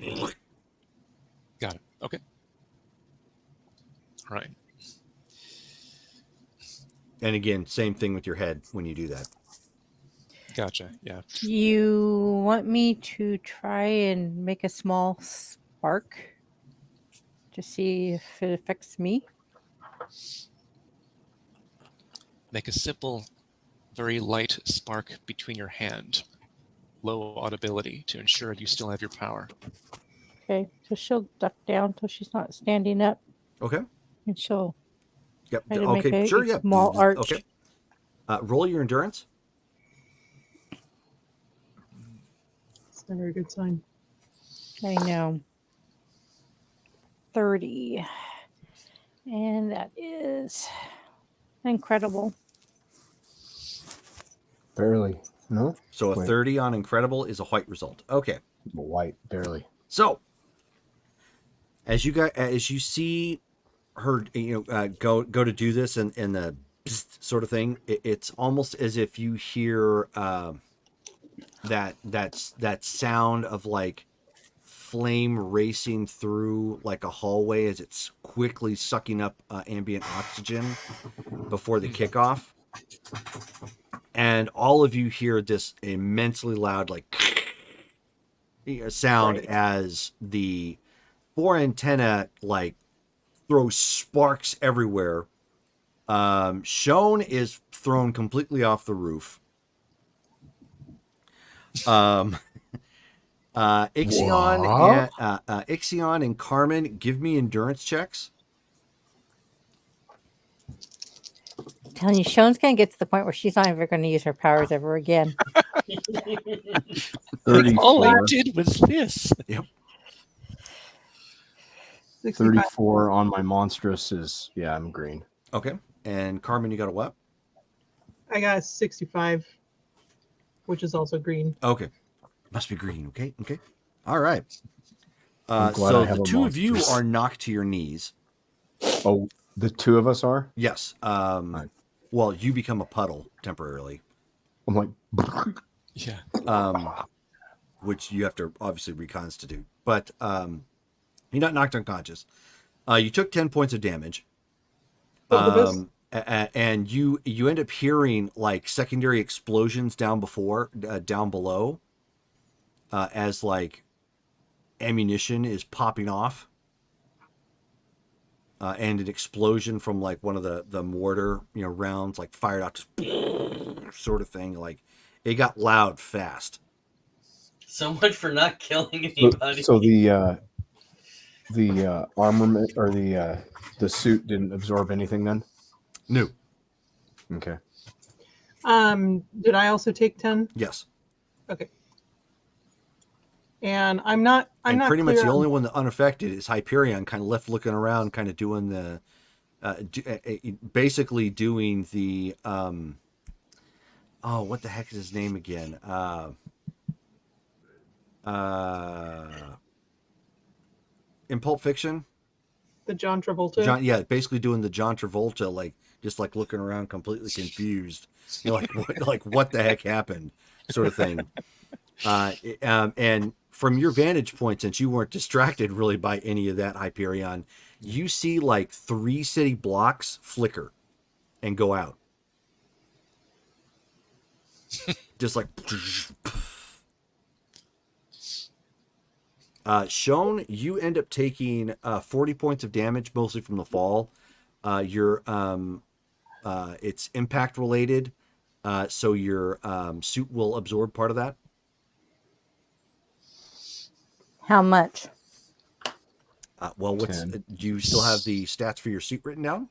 got it. Okay. All right. And again, same thing with your head when you do that. Gotcha. Yeah. You want me to try and make a small spark to see if it affects me? Make a simple, very light spark between your hand. Low audibility to ensure you still have your power. Okay, so she'll duck down till she's not standing up. Okay. And she'll Yep. try to Okay. make a Sure. Yeah. small arch. Okay. Roll your endurance. It's never a good sign. I know. 30. And that is incredible. Barely. No? So a Wait. 30 on incredible is a white result. Okay. White, barely. So as you see her, go to do this and the psst sort of thing, it's almost as if you hear that sound of like flame racing through like a hallway as it's quickly sucking up ambient oxygen before the kickoff. And all of you hear this immensely loud like sound as the 4 antenna like throws sparks everywhere. Shone is thrown completely off the roof. Ixion and Carmen, give me endurance checks. I'm telling you, Shone's going to get to the point where she's not ever going to use her powers ever again. 34. All I did was this. 65. 34 on my monstrous is, yeah, I'm green. Okay. And Carmen, you got a what? I got 65, which is also green. Okay. Must be green. Okay. Okay. All right. I'm glad So I have the a two of you monstrous. are knocked to your knees. Oh, the two of us are? Yes. Right. Well, you become a puddle temporarily, I'm like, Yeah. which you have to obviously reconstitute. But you're not knocked unconscious. You took 10 points of damage. Both of us? And you end up hearing like secondary explosions down below, as like ammunition is popping off, and an explosion from like one of the mortar rounds like fired out, just sort of thing. Like it got loud fast. So much for not killing anybody. so the armament or the suit didn't absorb anything then? No. Okay. Did I also take 10? Yes. Okay. And I'm not Pretty much clear the on- only one that unaffected is Hyperion, kind of left looking around, kind of doing the, basically doing the, what the heck is his name again? In Pulp Fiction, the John Travolta. basically doing the John Travolta, like just like looking around, completely confused, like what the heck happened, sort of thing. And from your vantage point, since you weren't distracted really by any of that, Hyperion, you see like 3 city blocks flicker and go out. Just like Shone, you end up taking 40 points of damage, mostly from the fall. It's impact related, so your suit will absorb part of that. How much? Well, do you still have the 10. stats for your suit written down?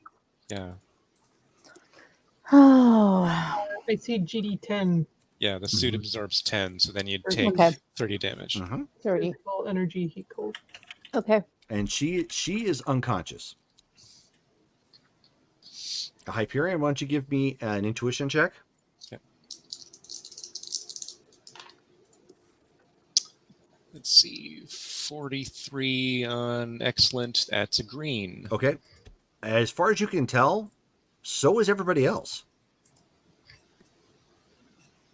Yeah. Oh, I see GD10. Yeah, the suit absorbs 10, so then you'd take Okay. 30 damage. Mm-hmm. 30. Physical energy, heat, cold. Okay. And she is unconscious. Hyperion, why don't you give me an intuition check? Let's see, 43 on excellent. That's a green. Okay. As far as you can tell, so is everybody else.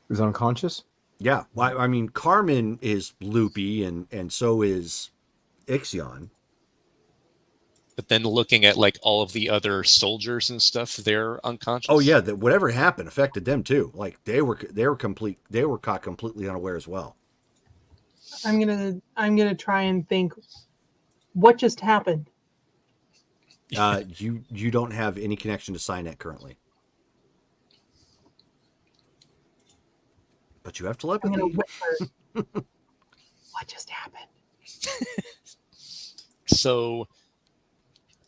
Is unconscious? Yeah. Well, I mean, Carmen is loopy, and so is Ixion. But then looking at like all of the other soldiers and stuff, they're unconscious. Oh yeah, that whatever happened affected them too. Like they were caught completely unaware as well. I'm gonna try and think what just happened. You don't have any connection to Cynet currently, but you have I'm gonna telepathy. whisper. What just happened? So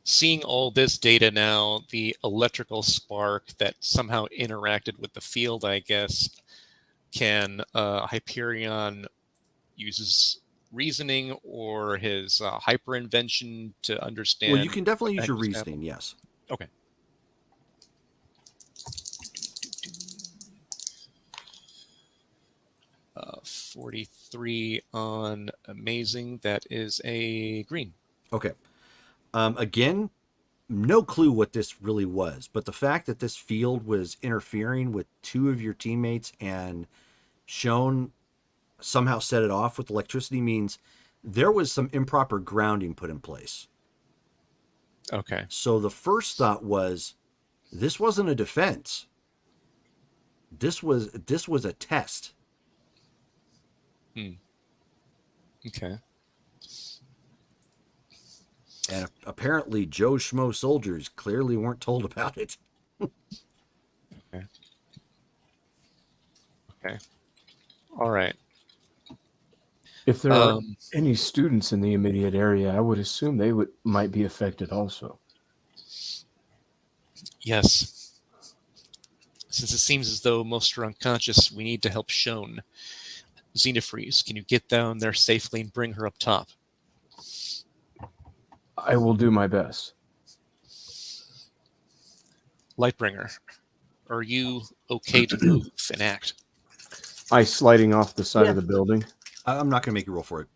seeing all this data now, the electrical spark that somehow interacted with the field, I guess, can Hyperion uses reasoning or his hyper invention to understand? Well, you can definitely what use the your heck was reasoning. happening? Yes. Okay. Uh, 43 on amazing. That is a green. Okay. Again, no clue what this really was, but the fact that this field was interfering with two of your teammates and shown somehow set it off with electricity means there was some improper grounding put in place. Okay. So the first thought was this wasn't a defense. This was a test. Okay. And apparently Joe Schmo soldiers clearly weren't told about it. Okay. Okay. All right. If there are Um, any students in the immediate area, I would assume they might be affected also. yes. Since it seems as though most are unconscious, we need to help Shone. Xenofreeze, can you get down there safely and bring her up top? I will do my best. Lightbringer, are you okay to move and act? Ice sliding off the side of Yeah. the building. I'm not going to make you roll for it.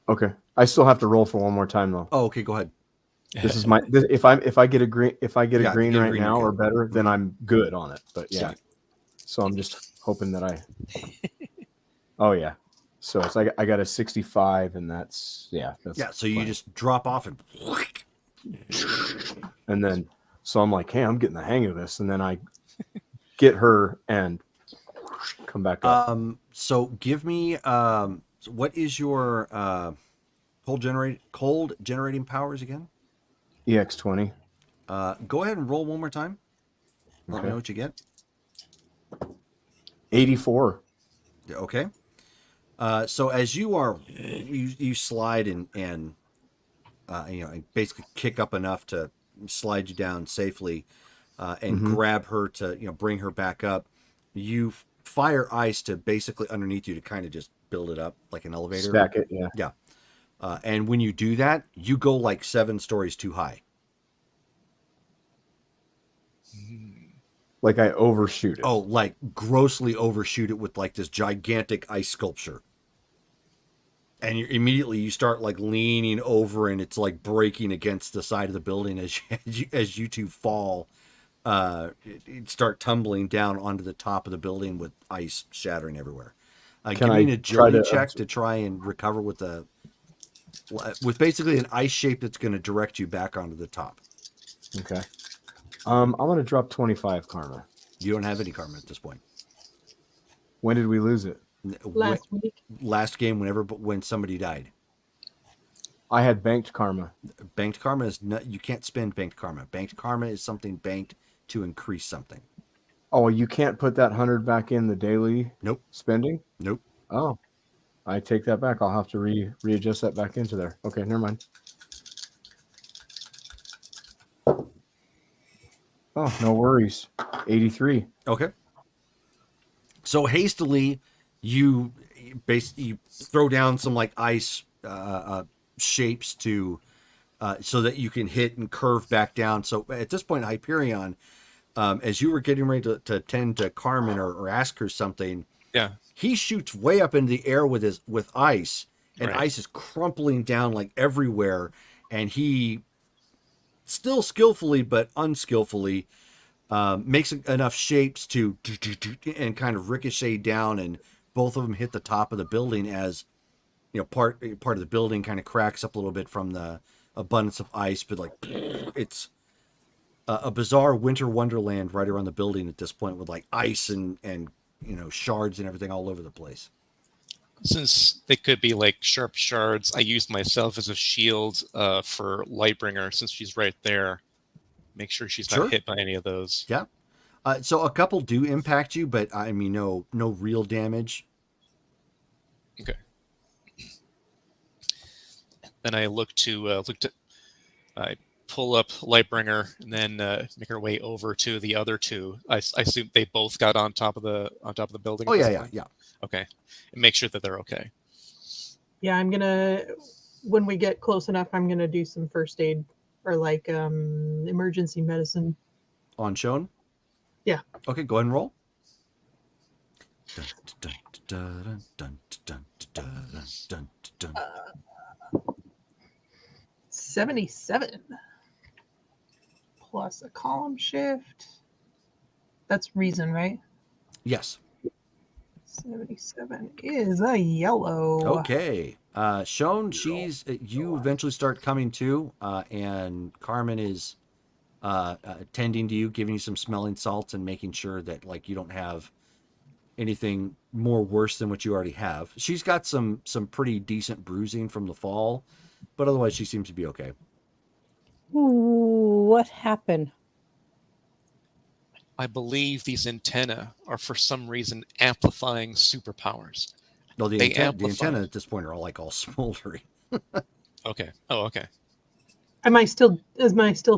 Okay. I still have to roll for one more time though. Oh, okay, go ahead. This is my if I get a green Yeah, if you green get a right green, now you're or good. better, then I'm good on it. But yeah. Yeah. So I'm just hoping that I Oh yeah. So it's like I got a 65 and that's So you fine. just drop off and And then so I'm like, hey, I'm getting the hang of this, and then I get her and come back up. so give me what is your cold generating powers again? EX20. Go ahead and roll one more time. Let me Okay. know what you get. 84. Okay. So as you slide and basically kick up enough to slide you down safely, and grab her to bring her back up. You fire ice to basically underneath you to kind of just build it up like an elevator. Stack it, yeah. Yeah. And when you do that, you go like 7 stories too high. Like I overshoot it. Oh, like grossly overshoot it with like this gigantic ice sculpture. And you start like leaning over, and it's like breaking against the side of the building as you two fall. Start tumbling down onto the top of the building with ice shattering everywhere. Can Give me I an agility try to- check to try and recover with basically an ice shape that's going to direct you back onto the top. Okay. I'm gonna drop 25 karma. You don't have any karma at this point. When did we lose it? Last week. Last game, when somebody died. I had banked karma. Banked karma is not, you can't spend banked karma. Banked karma is something banked to increase something. Oh, you can't put that 100 back in the daily Nope. spending? Nope. Oh, I take that back. I'll have to readjust that back into there. Okay, never mind. Oh, no worries. 83. Okay. So hastily, you throw down some like ice shapes to so that you can hit and curve back down. So at this point, Hyperion, as you were getting ready to tend to Carmen or ask her something, Yeah. he shoots way up into the air with ice, and Right. ice is crumpling down like everywhere, and he still skillfully but unskillfully makes enough shapes to and kind of ricochet down, and both of them hit the top of the building as part of the building kind of cracks up a little bit from the abundance of ice, but like it's a bizarre winter wonderland right around the building at this point with like ice and shards and everything all over the place. Since they could be like sharp shards, I used myself as a shield for Lightbringer since she's right there. Make sure she's Sure. not hit by any of those. Yeah. So a couple do impact you, but I mean, no real damage. Okay. Then I I pull up Lightbringer and then make our way over to the other two. I assume they both got on top of the building. Oh at this yeah. point? Okay, and make sure that they're okay. Yeah, I'm gonna, when we get close enough, I'm gonna do some first aid or like emergency medicine. On Shone? Yeah. Okay, go ahead and roll. Dun, dun, dun, dun, dun, dun, dun, dun, dun. 77 plus a column shift. That's reason, right? Yes. 77 is a yellow. Okay. Shone, you eventually start coming to, and Carmen is tending to you, giving you some smelling salts and making sure that like you don't have anything more worse than what you already have. She's got some pretty decent bruising from the fall, but otherwise she seems to be okay. Ooh, what happened? I believe these antennae are for some reason amplifying superpowers. No, the They antenna amplify. at this point are all like all smoldering. Okay. Oh, okay. Am I still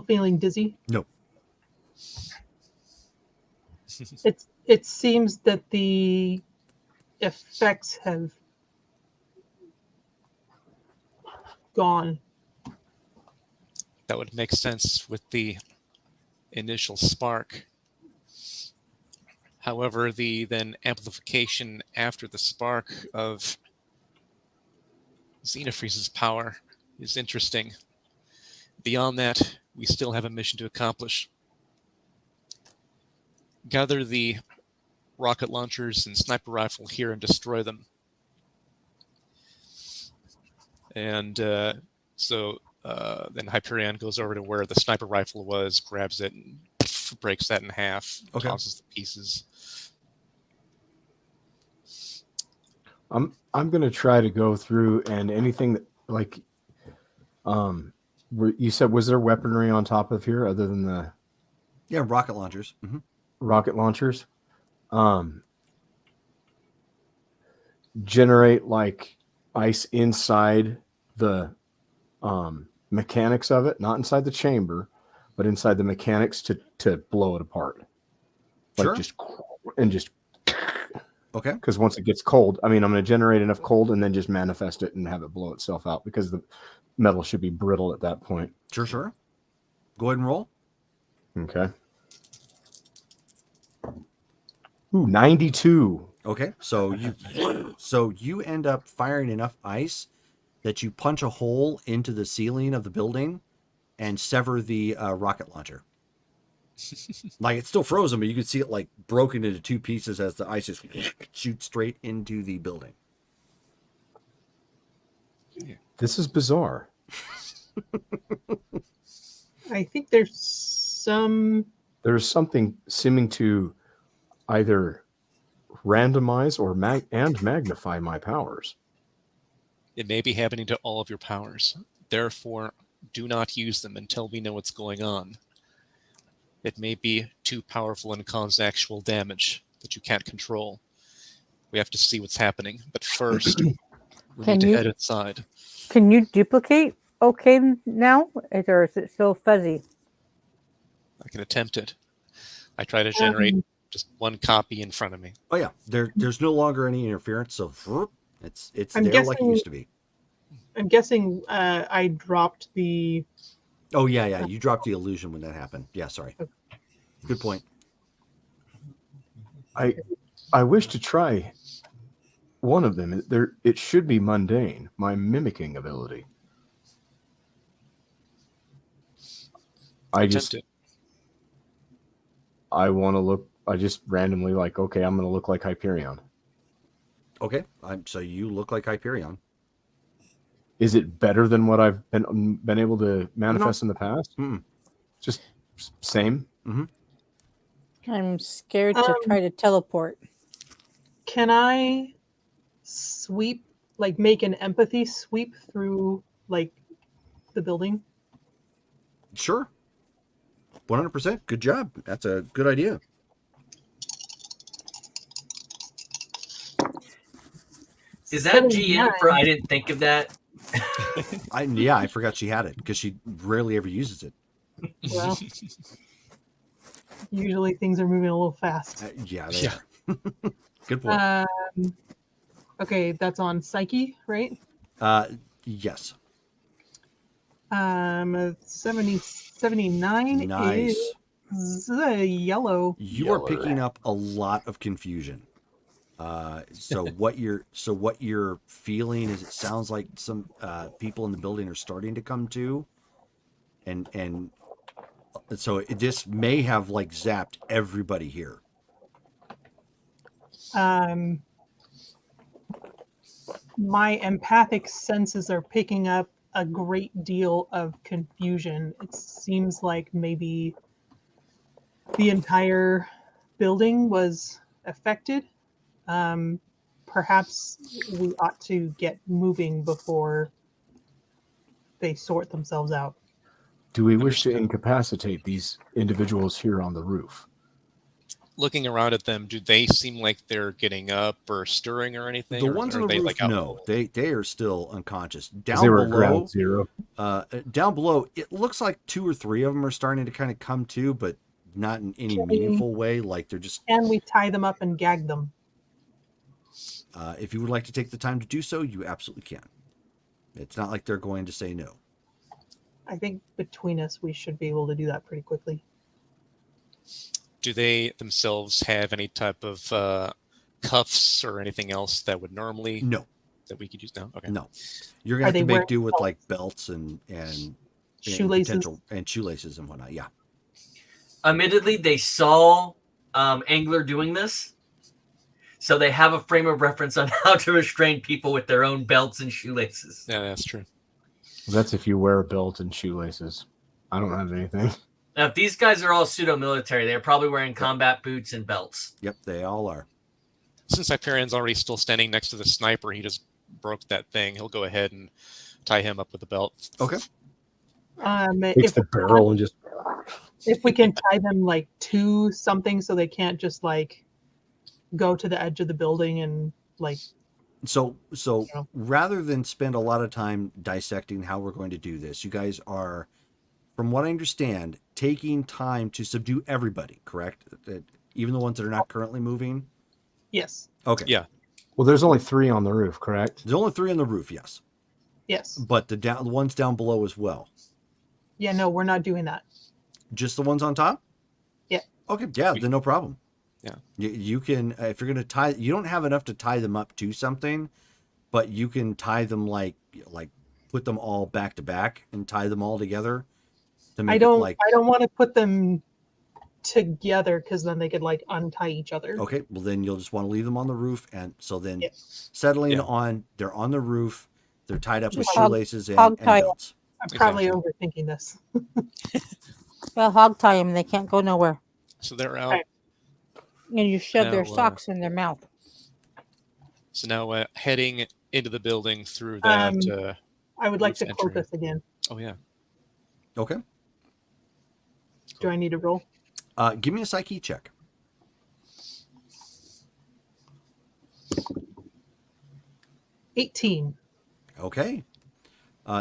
feeling dizzy? No. It seems that the effects have gone. That would make sense with the initial spark. However, the then amplification after the spark of Xenofreeze's power is interesting. Beyond that, we still have a mission to accomplish. Gather the rocket launchers and sniper rifle here and destroy them. And then Hyperion goes over to where the sniper rifle was, grabs it, and breaks that in half, Okay. tosses the pieces. I'm gonna try to go through and anything that like you said, was there weaponry on top of here other than the Yeah, rocket launchers. Mm-hmm. rocket launchers? Generate like ice inside the mechanics of it, not inside the chamber, but inside the mechanics to blow it apart. Like Sure. just Okay. because once it gets cold, I mean, I'm going to generate enough cold and then just manifest it and have it blow itself out because the metal should be brittle at that point. Sure. Go ahead and roll. Okay. Ooh, 92. Okay. So you end up firing enough ice that you punch a hole into the ceiling of the building and sever the rocket launcher. Like it's still frozen, but you can see it like broken into two pieces as the ice just shoots straight into the building. This is bizarre. I think there's some. There's something seeming to either randomize or magnify my powers. It may be happening to all of your powers. Therefore, do not use them until we know what's going on. It may be too powerful and cause actual damage that you can't control. We have to see what's happening. But first, we Can need to you- head inside. Can you duplicate okay now? Or is it still fuzzy? I can attempt it. I try to generate just one copy in front of me. Oh yeah, there's no longer any interference, so it's I'm there like it guessing- used to be. I'm guessing I dropped the. Oh yeah, you dropped the illusion when that happened. Yeah, sorry. Good point. I wish to try one of them. It should be mundane, my mimicking ability. I want to look. I just randomly like, okay, I'm going to look like Hyperion. Okay, so you look like Hyperion. Is it better than what I've been able to manifest in the past? Just same. I'm scared to try to teleport. Can I sweep, like make an empathy sweep through like the building? Sure. 100%. Good job. That's a good idea. Is that GM for I didn't think of that? I forgot she had it because she rarely ever uses it. Well, usually things are moving a little fast. Yeah, they are. Good point. Okay, that's on Psyche, right? Yes. 79 Nice. is a yellow. You are Yeller. picking up a lot of confusion. So what you're feeling is it sounds like some people in the building are starting to come to, and so this may have like zapped everybody here. My empathic senses are picking up a great deal of confusion. It seems like maybe the entire building was affected. Perhaps we ought to get moving before they sort themselves out. Do we wish to Understood. incapacitate these individuals here on the roof? Looking around at them, do they seem like they're getting up or stirring or anything? The or ones on are the they roof, like out no, cold? they are still unconscious. 'Cause they were at ground zero. Down below, it looks like 2 or 3 of them are starting to kind of come to, but not in any Can we- meaningful way. Like they're just. Can we tie them up and gag them? If you would like to take the time to do so, you absolutely can. It's not like they're going to say no. I think between us, we should be able to do that pretty quickly. Do they themselves have any type of cuffs or anything else that would normally No, that we could use now? Okay. no. You're Are gonna have they to make wearing do with belts? like belts and Shoelaces. potential and shoelaces and whatnot. Yeah. Admittedly, they saw Angler doing this, so they have a frame of reference on how to restrain people with their own belts and shoelaces. Yeah, that's true. That's if you wear a belt and shoelaces. I don't have anything. Now, if these guys are all pseudo-military, they're probably wearing combat boots and belts. Yep, they all are. Since Hyperion's already still standing next to the sniper, he just broke that thing. He'll go ahead and tie him up with a belt. Okay. Takes the barrel and just. If we can tie them like to something so they can't just like go to the edge of the building and like. So Yeah. rather than spend a lot of time dissecting how we're going to do this, you guys are, from what I understand, taking time to subdue everybody, correct? Even the ones that are not currently moving? Yes. Okay. Yeah. Well, there's only 3 on the roof, correct? There's only 3 on the roof, yes. Yes. But the ones down below as well. Yeah, no, we're not doing that. Just the ones on top? Yeah. Okay, yeah, then no problem. Yeah. You can, if you're going to tie, you don't have enough to tie them up to something, but you can tie them like put them all back to back and tie them all together to make I don't it want to put them together because then they could like untie each other. okay, well then you'll just want to leave them on the roof, and so then Yeah. settling Yeah. on, they're on the roof, they're tied up with Just hog- shoelaces and hog-tie 'em. belts. I'm probably Exactly. overthinking this. Well, hog tie them. They can't go nowhere. So they're out. Right. And you shove their Now, socks in their mouth. So now heading into the building through that. I would like to Roof quote entry. this again. Oh yeah. Okay, Do I need to roll? give me a psyche check. $18. Okay,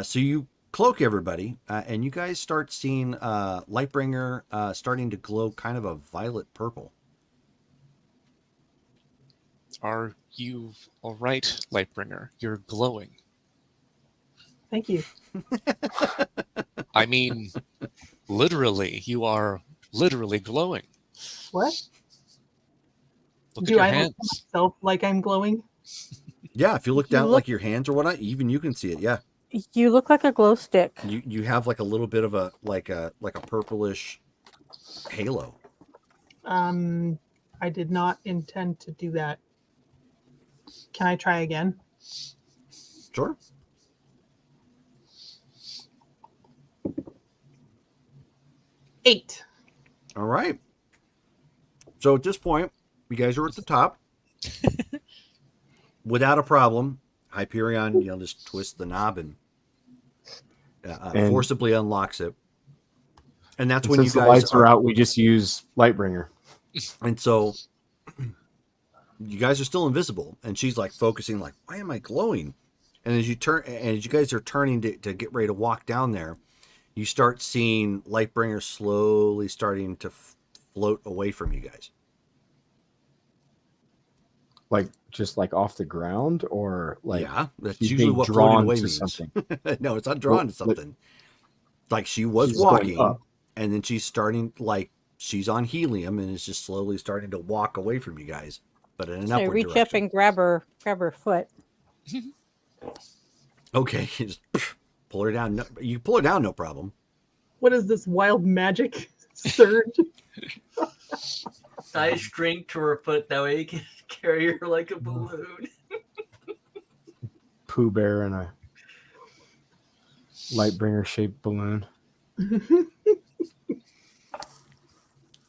so you cloak everybody, and you guys start seeing Lightbringer starting to glow kind of a violet purple. Are you all right, Lightbringer? You're glowing. Thank you. I mean, literally, you are literally glowing. What? Look Do at your I look hands. to myself like I'm glowing? Yeah, if you look You down look- like your hands or whatnot, even you can see it. Yeah, You look like a glow stick. you have like a little bit of a like a purplish halo. I did not intend to do that. Can I try again? Sure. Eight. All right. So at this point, you guys are at the top. Without a problem, Hyperion, just twists the knob and And- forcibly unlocks it. And that's And when you since the guys lights are out, we just use Lightbringer. And so you guys are still invisible, and she's like focusing, like, why am I glowing? And as you guys are turning to get ready to walk down there, you start seeing Lightbringer slowly starting to float away from you guys. Like just like off the ground, or like yeah, that's she's usually being what floating drawn away to means. something. No, it's not Well, drawn to something. Like she was she's going walking, up. and then she's starting, like she's on helium and is just slowly starting to walk away from you guys, but in an So I upward reach up direction. and grab her foot. Okay, you just pull her down. No, you pull her down, no problem. What is this wild magic surge? Tie a string to her foot. That way you can carry her like a balloon. Pooh Bear and a Lightbringer shaped balloon.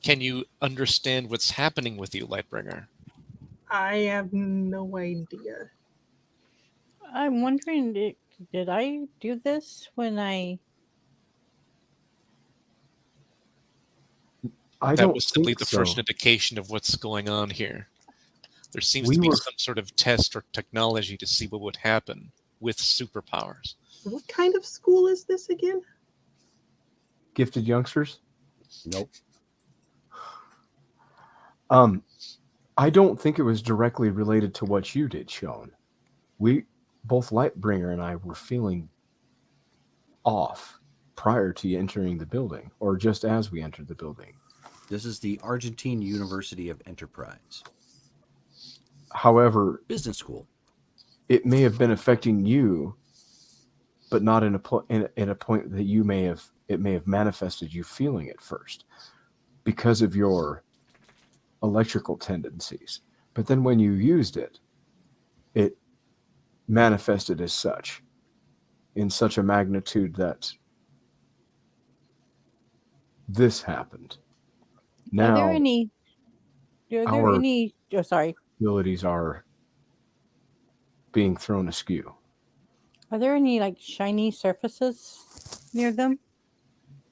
Can you understand what's happening with you, Lightbringer? I have no idea. I'm wondering, did I do this when I That don't was simply think the so. first indication of what's going on here. There seems We to be were- some sort of test or technology to see what would happen with superpowers. What kind of school is this again? Gifted youngsters. Nope. I don't think it was directly related to what you did, Sean. We both Lightbringer and I were feeling off prior to entering the building, or just as we entered the building. This is the Argentine University of Enterprise However, business school. it may have been affecting you, but not in a point that it may have manifested you feeling it first because of your electrical tendencies. But then when you used it, it manifested as such, in such a magnitude that this happened. Now, are there any? our- Oh, sorry. abilities are being thrown askew. Are there any like shiny surfaces near them?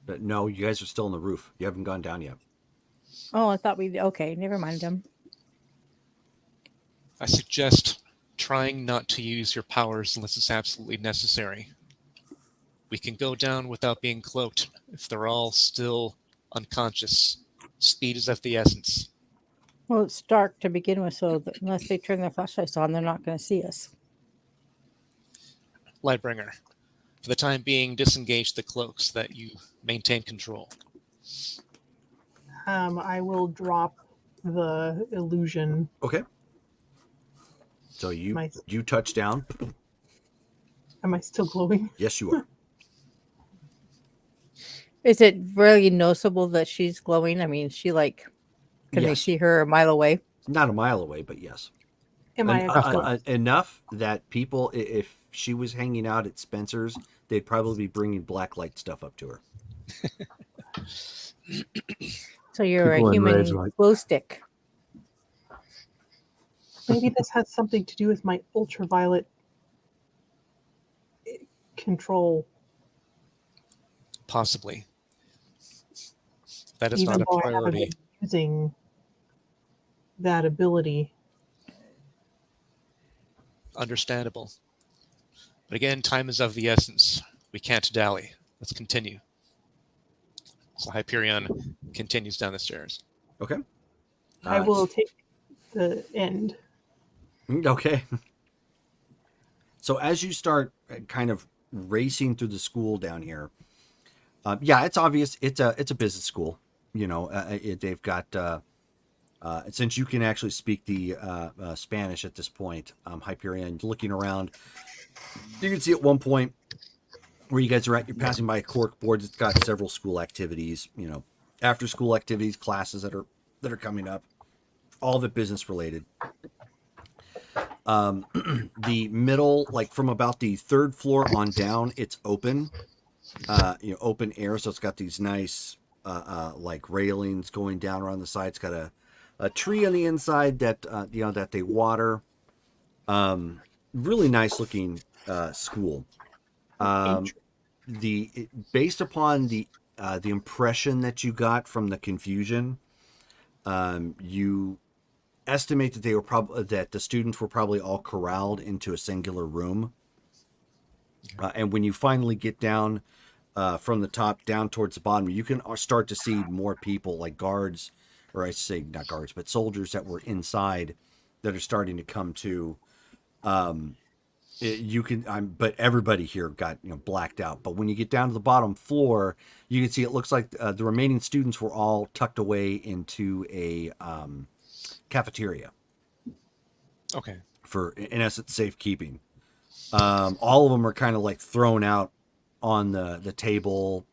But no, you guys are still on the roof. You haven't gone down yet. Oh, I thought we. Okay, never mind them. I suggest trying not to use your powers unless it's absolutely necessary. We can go down without being cloaked if they're all still unconscious. Speed is of the essence. Well, it's dark to begin with, so unless they turn their flashlights on, they're not going to see us. Lightbringer, for the time being, disengage the cloaks so that you maintain control. I will drop the illusion. Okay. So you My- you touch down. Am I still glowing? Yes, you are. Is it really noticeable that she's glowing? I mean, she like, can they Yes. see her a mile away? Not a mile away, but yes. Am I actually? Enough that people, if she was hanging out at Spencer's, they'd probably be bringing black light stuff up to her. So you're People a in rage human like- glow stick. Maybe this has something to do with my ultraviolet control. Possibly. That is Even not a though I haven't priority. been using that ability. Understandable. But again, time is of the essence. We can't dally. Let's continue. So Hyperion continues down the stairs. Okay. I will take the end. Okay. So as you start kind of racing through the school down here, yeah, it's obvious it's a business school. You know, they've got since you can actually speak the Spanish at this point, Hyperion. Looking around, you can see at one point where you guys are at, you're passing by a cork board. It's got several school activities. You know, after school activities, classes that are coming up, all of it business related. The middle, like from about the third floor on down, it's open, open air. So it's got these nice, like railings going down around the side. It's got a tree on the inside that, that they water. Really nice looking, school. Based upon the impression that you got from the confusion, you estimate that that the students were probably all corralled into a singular room. And when you finally get down from the top down towards the bottom, you can start to see more people like guards, or I say not guards, but soldiers that were inside that are starting to come to. You can, but everybody here got blacked out. But when you get down to the bottom floor, you can see it looks like the remaining students were all tucked away into a cafeteria Okay. for, in essence, safekeeping. All of them are kind of like thrown out on the table,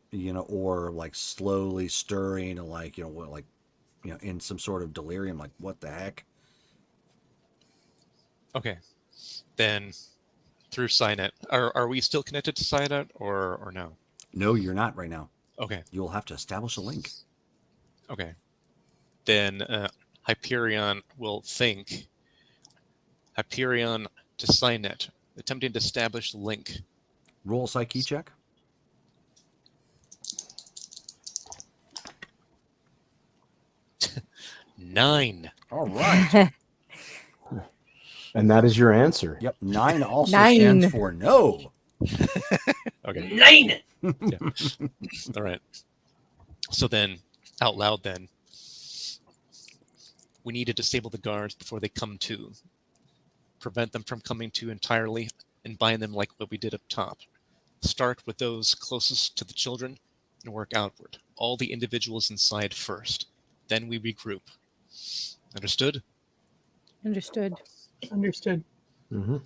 or like slowly stirring, and like in some sort of delirium. Like, what the heck? Okay. Then through Signet, are we still connected to Signet or no? No, you're not right now. Okay. You'll have to establish a link. Okay. Then Hyperion will think. Hyperion to Signet, attempting to establish the link. Roll a psyche check. 9. All right. And that is your answer. Yep. 9 also 9. stands for no. Okay. 9. All right. So then, out loud then, we need to disable the guards before they come to. Prevent them from coming to entirely and bind them like what we did up top. Start with those closest to the children and work outward. All the individuals inside first. Then we regroup. Understood? Understood. Understood. Mm-hmm.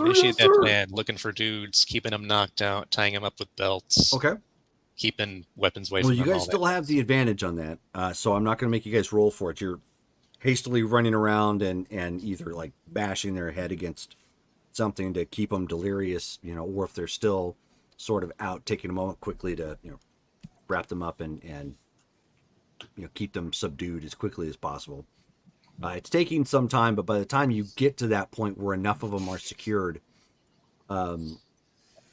Initiate that plan, looking for dudes, keeping them knocked out, tying them up with belts, Okay. keeping weapons away Well, from you them. guys all still that. have the advantage on that, so I'm not going to make you guys roll for it. You're hastily running around and either like bashing their head against something to keep them delirious, or if they're still sort of out, taking a moment quickly to wrap them up and keep them subdued as quickly as possible. It's taking some time, but by the time you get to that point where enough of them are secured,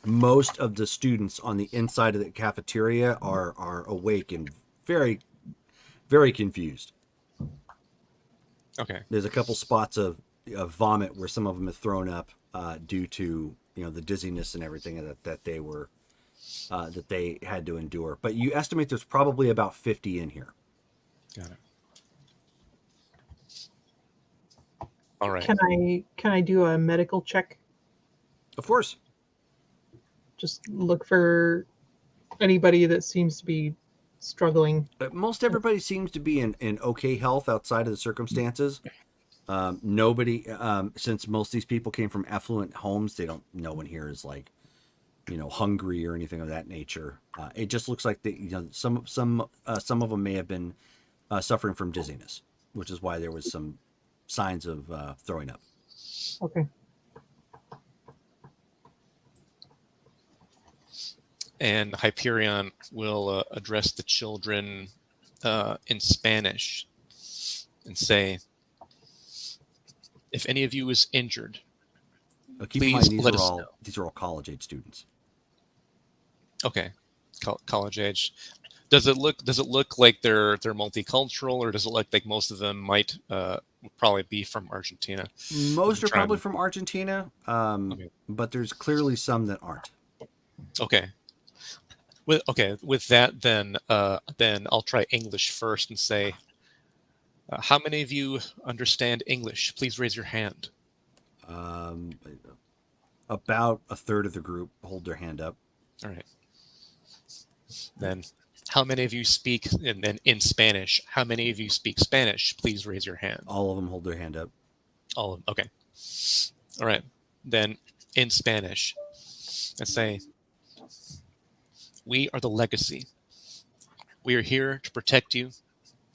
most of the students on the inside of the cafeteria are awake and very, very confused. Okay. There's a couple spots of vomit where some of them have thrown up due to the dizziness and everything that they were that they had to endure. But you estimate there's probably about 50 in here. Got it. All right. Can I do a medical check? Of course. Just look for anybody that seems to be struggling. Most everybody seems to be in okay health outside of the circumstances. Nobody, since most of these people came from affluent homes, no one here is like, hungry or anything of that nature. It just looks like some of them may have been suffering from dizziness, which is why there was some signs of throwing up. Okay. And Hyperion will address the children in Spanish and say, if any of you is injured, Keep in please mind let us know. these are all college age students. Okay, college age. Does it look like they're multicultural, or does it look like most of them might probably be from Argentina? Most are Trying probably to- from Argentina, Okay. but there's clearly some that aren't. Okay. With that, then I'll try English first and say, how many of you understand English? Please raise your hand. About a third of the group hold their hand up. All right. Then, how many of you speak, and then in Spanish, how many of you speak Spanish? Please raise your hand. All of them hold their hand up. All of them. Okay. All right. Then, in Spanish, I say, we are the legacy. We are here to protect you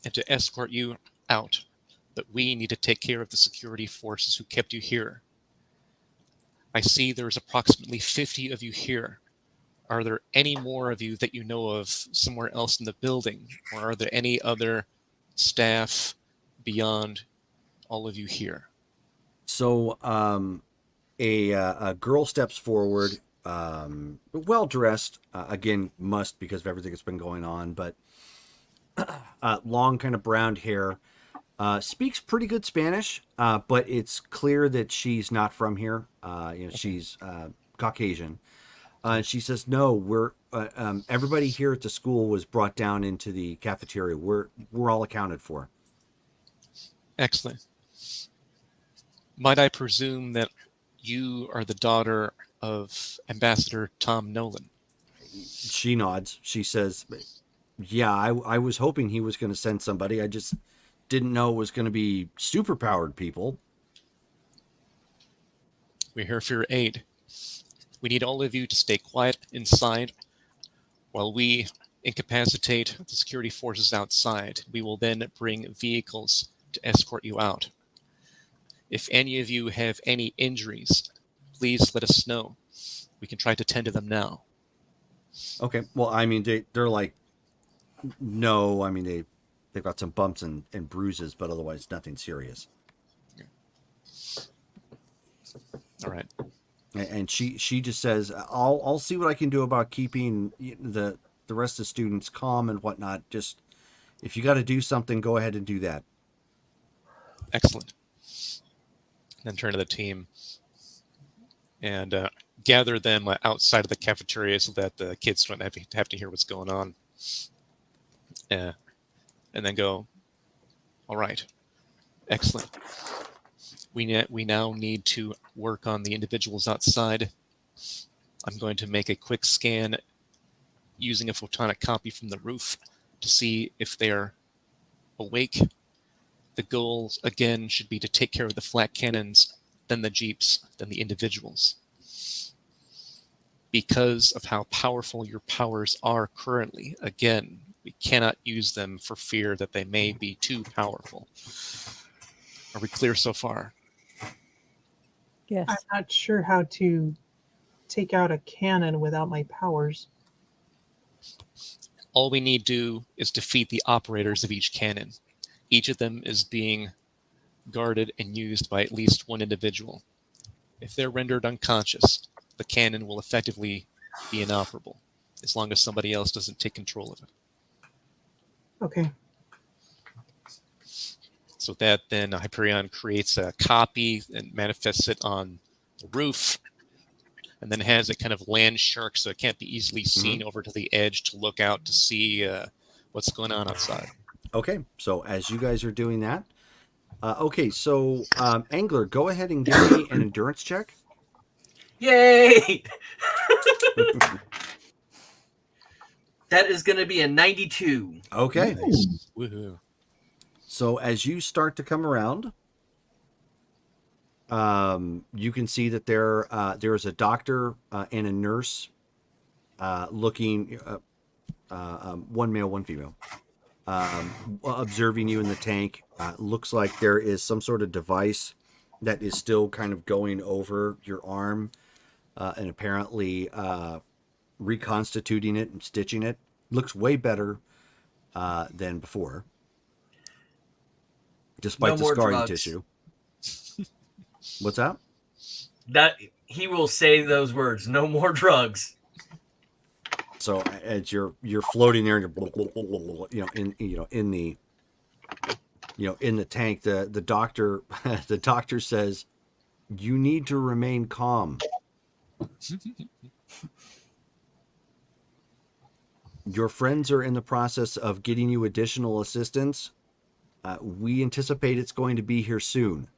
and to escort you out, but we need to take care of the security forces who kept you here. I see there's approximately 50 of you here. Are there any more of you that you know of somewhere else in the building? Or are there any other staff beyond all of you here? So a girl steps forward, well dressed, again, must because of everything that's been going on, but long kind of brown hair, speaks pretty good Spanish, but it's clear that she's not from here. She's Caucasian. She says, no, we're everybody here at the school was brought down into the cafeteria. We're all accounted for. Excellent. Might I presume that you are the daughter of Ambassador Tom Nolan? She nods. She says, yeah, I was hoping he was going to send somebody. I just didn't know it was going to be superpowered people. We're here for your aid. We need all of you to stay quiet inside while we incapacitate the security forces outside. We will then bring vehicles to escort you out. If any of you have any injuries, please let us know. We can try to tend to them now. Okay. Well, I mean, they're like, no, I mean, they've got some bumps and bruises, but otherwise nothing serious. All right. And she just says, I'll see what I can do about keeping the rest of the students calm and whatnot. Just if you got to do something, go ahead and do that. Excellent. Then turn to the team and gather them outside of the cafeteria so that the kids don't have to hear what's going on. And then go, all right, excellent. We now need to work on the individuals outside. I'm going to make a quick scan using a photonic copy from the roof to see if they're awake. The goals, again, should be to take care of the flak cannons, then the jeeps, then the individuals. Because of how powerful your powers are currently, again, we cannot use them for fear that they may be too powerful. Are we clear so far? Yes. I'm not sure how to take out a cannon without my powers. All we need to do is defeat the operators of each cannon. Each of them is being guarded and used by at least one individual. If they're rendered unconscious, the cannon will effectively be inoperable, as long as somebody else doesn't take control of it. Okay. So that then Hyperion creates a copy and manifests it on the roof, and then has it kind of land shark so it can't be easily seen over to the edge to look out to see what's going on outside. Okay, so as you guys are doing that, Angler, go ahead and give me an endurance check. Yay! That is going to be a 92. Okay. Nice. Woohoo. So as you start to come around, you can see that there is a doctor and a nurse looking, one male, one female, observing you in the tank. Looks like there is some sort of device that is still kind of going over your arm and apparently reconstituting it and stitching it. Looks way better than before, despite No the more scarring drugs. tissue. What's that? That he will say those words. No more drugs. So as you're floating there, and you're in the tank, the doctor the doctor says, you need to remain calm. Your friends are in the process of getting you additional assistance. We anticipate it's going to be here soon.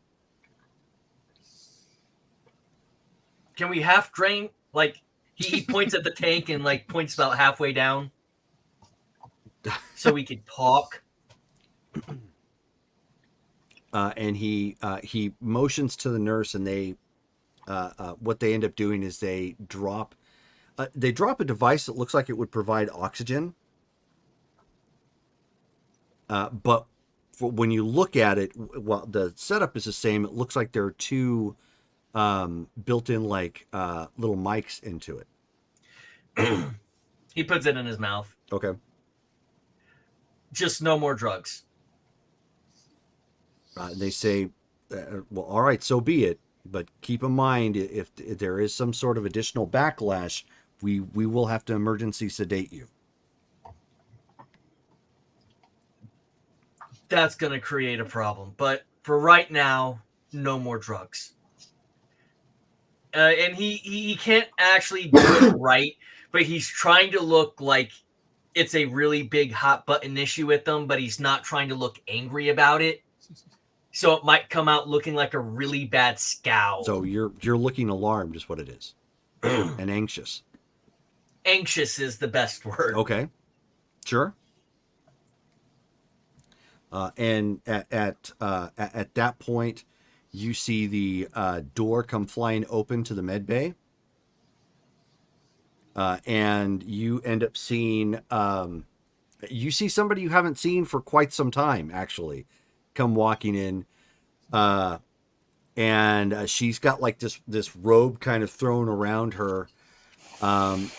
Can we half drain? Like, he points at the tank and, like, points about halfway down so we could talk. And he motions to the nurse, and they what they end up doing is they drop a device that looks like it would provide oxygen. But when you look at it, well, the setup is the same. It looks like there are two built-in little mics into it. He puts it in his mouth. Okay. Just no more drugs. They say, well, all right, so be it. But keep in mind, if there is some sort of additional backlash, we will have to emergency sedate you. That's going to create a problem. But for right now, no more drugs. And he can't actually do it right, but he's trying to look like it's a really big hot button issue with them, but he's not trying to look angry about it. So it might come out looking like a really bad scowl. So you're looking alarmed is what it is. And anxious. Anxious is the best word. Okay. Sure. And at that point, you see the door come flying open to the med bay. And you end up seeing, you see somebody you haven't seen for quite some time, actually, come walking in. And she's got like this robe kind of thrown around her. And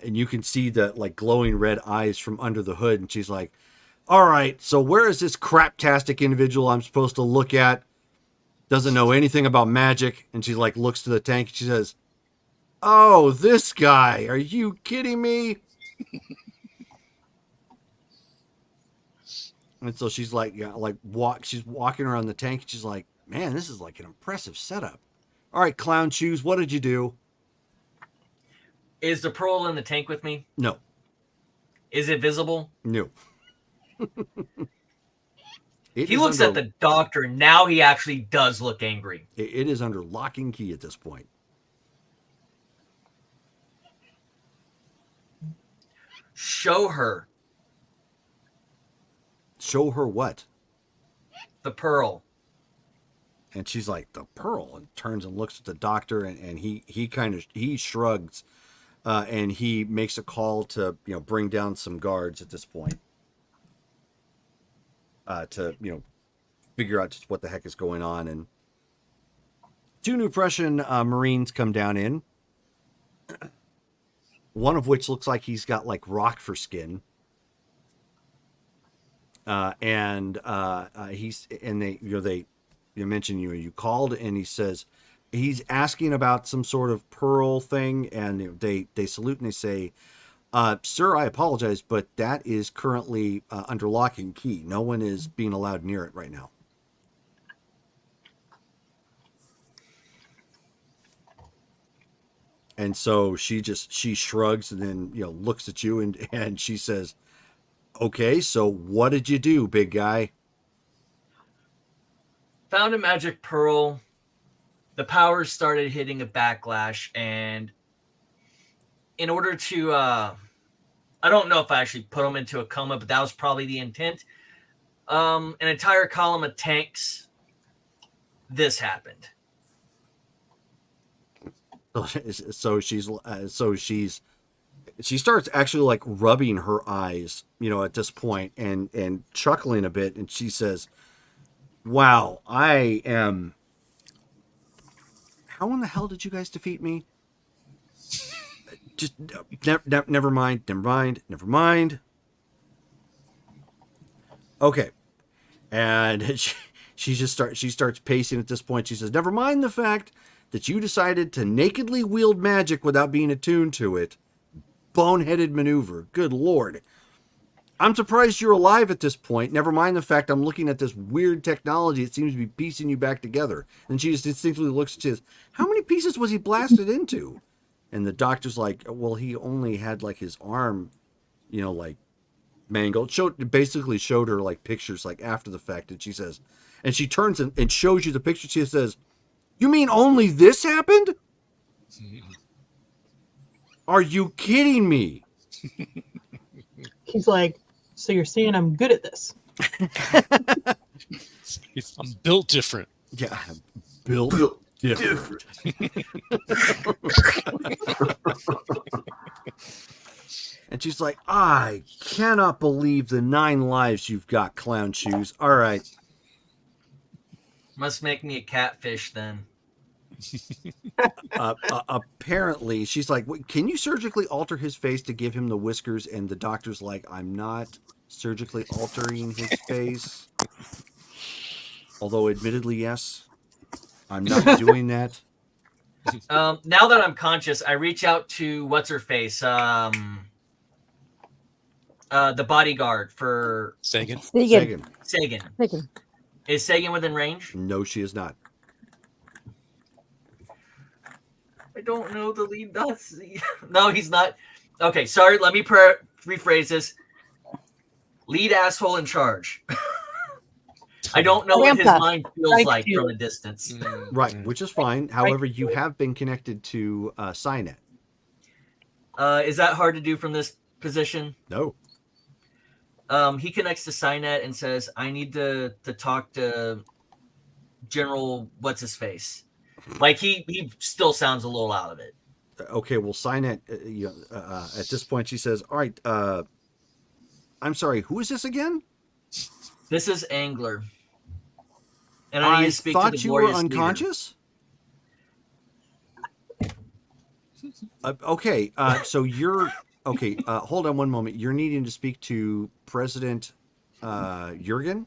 you can see the like glowing red eyes from under the hood. And she's like, all right, so where is this craptastic individual I'm supposed to look at? Doesn't know anything about magic. And she like looks to the tank and she says, oh, this guy, are you kidding me? And so she's like, she's walking around the tank and she's like, man, this is like an impressive setup. All right, Clown Shoes, what did you do? Is the pearl in the tank with me? No. Is it visible? No. He looks at the doctor. Now he actually does look angry. It is under lock and key at this point. Show her. Show her what? The pearl. And she's like, the pearl, and turns and looks at the doctor, and he shrugs, and he makes a call to bring down some guards at this point, to figure out just what the heck is going on. And 2 new Prussian Marines come down in, one of which looks like he's got like rock for skin. You mentioned you called, and he says he's asking about some sort of pearl thing, and they salute and they say, sir, I apologize, but that is currently under lock and key. No one is being allowed near it right now. And so she shrugs and then looks at you and she says, okay, so what did you do, big guy? Found a magic pearl. The powers started hitting a backlash, and in order to, I don't know if I actually put them into a coma, but that was probably the intent. An entire column of tanks. This happened. So she starts actually like rubbing her eyes, at this point and chuckling a bit. And she says, wow, how in the hell did you guys defeat me? Just never mind. Okay. And she starts pacing at this point. She says, never mind the fact that you decided to nakedly wield magic without being attuned to it. Boneheaded maneuver. Good Lord. I'm surprised you're alive at this point. Never mind the fact I'm looking at this weird technology that seems to be piecing you back together. And she just instinctively looks at you. How many pieces was he blasted into? And the doctor's like, well, he only had like his arm, like mangled. Basically showed her like pictures like after the fact. And she says, and she turns and shows you the picture. She says, you mean only this happened? Are you kidding me? He's like, so you're saying I'm good at this? I'm built different. Yeah, built different. And she's like, I cannot believe the 9 lives you've got, Clown Shoes. All right. Must make me a catfish then. Apparently, she's like, can you surgically alter his face to give him the whiskers? And the doctor's like, I'm not surgically altering his face. Although, admittedly, yes, I'm not doing that. Now that I'm conscious, I reach out to what's her face, the bodyguard for Sagan. Sagan. Sagan. Is Sagan within range? No, she is not. I don't know the lead Nazi. No, he's not. Okay, sorry. Let me rephrase this. Lead asshole in charge. I don't know what his Grandpa. mind feels Right like to from a it. distance. Right, Mm. which is fine. However, you have been connected to Cynet. Is that hard to do from this position? No. He connects to Cynet and says, I need to talk to General what's his face. Like he still sounds a little out of it. Okay, well, Cynet, at this point, she says, all right, I'm sorry, who is this again? This is Angler. And I need I to speak to the thought you were glorious leader. unconscious? Okay, so you're... Okay, hold on one moment. You're needing to speak to President Jurgen?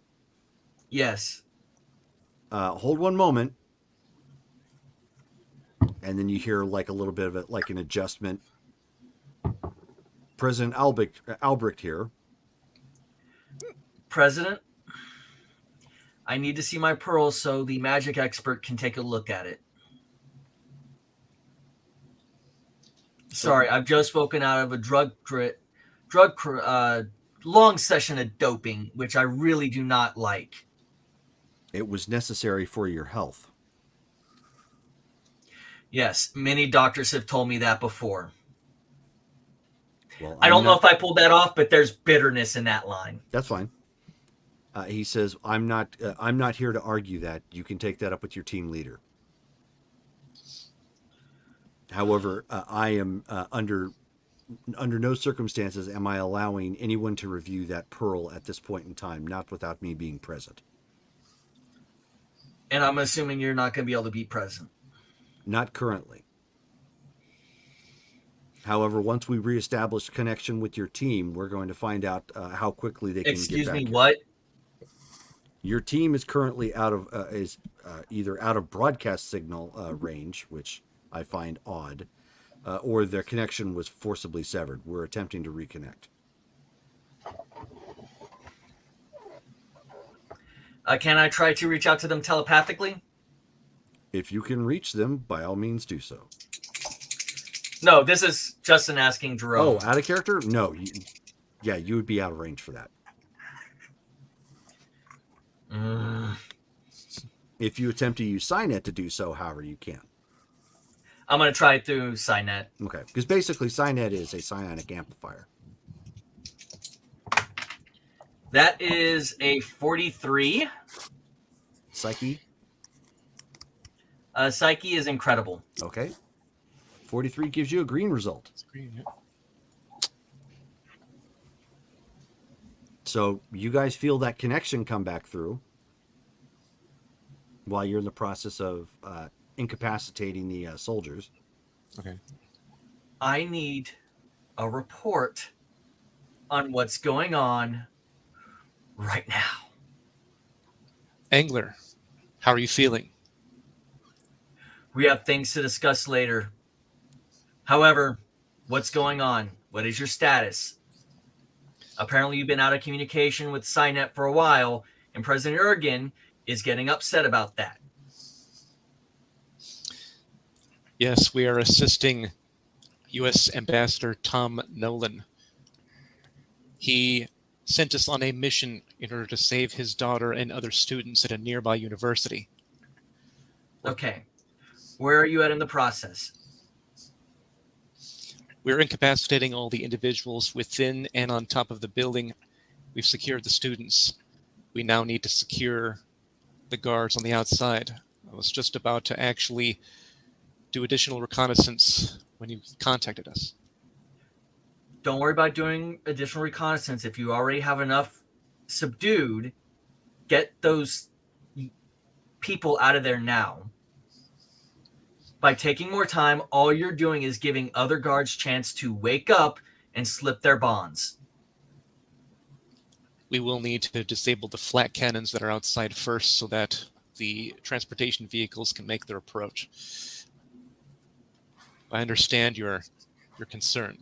Yes. Hold one moment. And then you hear like a little bit of it, like an adjustment. President Albrecht here. President, I need to see my pearls so the magic expert can take a look at it. Sorry, I've just woken out of a long session of doping, which I really do not like. It was necessary for your health. Yes, many doctors have told me that before. Well, I don't know if I pulled that off, but there's bitterness in that line. That's fine. He says, I'm not here to argue that. You can take that up with your team leader. However, I am under no circumstances am I allowing anyone to review that pearl at this point in time, not without me being present. And I'm assuming you're not going to be able to be present. Not currently. However, once we reestablish connection with your team, we're going to find out how quickly they can get back. Excuse me, here. what? Your team is currently out of either out of broadcast signal range, which I find odd, or their connection was forcibly severed. We're attempting to reconnect. Can I try to reach out to them telepathically? If you can reach them, by all means do so. No, this is Justin asking Jerome. Oh, out of character? No. You would be out of range for that. If you attempt to use Cynet to do so, however, you can. I'm going to try it through Cynet. Okay, because basically Cynet is a psionic amplifier. That is a 43. Psyche? Psyche is incredible. Okay. 43 gives you a green result. So you guys feel that connection come back through while you're in the process of incapacitating the soldiers. Okay. I need a report on what's going on right now. Angler, how are you feeling? We have things to discuss later. However, what's going on? What is your status? Apparently, you've been out of communication with Cynet for a while, and President Ergen is getting upset about that. Yes, we are assisting U.S. Ambassador Tom Nolan. He sent us on a mission in order to save his daughter and other students at a nearby university. Okay. Where are you at in the process? We're incapacitating all the individuals within and on top of the building. We've secured the students. We now need to secure the guards on the outside. I was just about to actually do additional reconnaissance when you contacted us. Don't worry about doing additional reconnaissance. If you already have enough subdued, get those people out of there now. By taking more time, all you're doing is giving other guards chance to wake up and slip their bonds. We will need to disable the flat cannons that are outside first so that the transportation vehicles can make their approach. I understand your concern.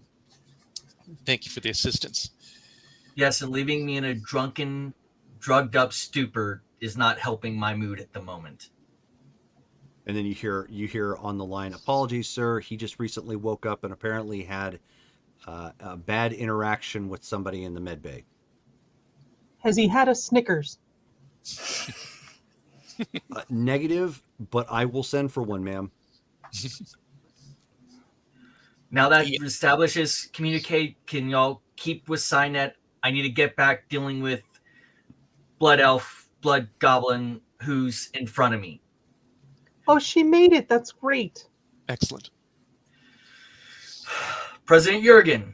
Thank you for the assistance. Yes, and leaving me in a drunken, drugged up stupor is not helping my mood at the moment. And then you hear on the line, apologies, sir. He just recently woke up and apparently had a bad interaction with somebody in the med bay. Has he had a Snickers? Negative, but I will send for one, ma'am. Now that Yeah. establishes communicate, can y'all keep with Signet? I need to get back dealing with Blood Elf, Blood Goblin, who's in front of me. Oh, she made it. That's great. Excellent. President Jurgen,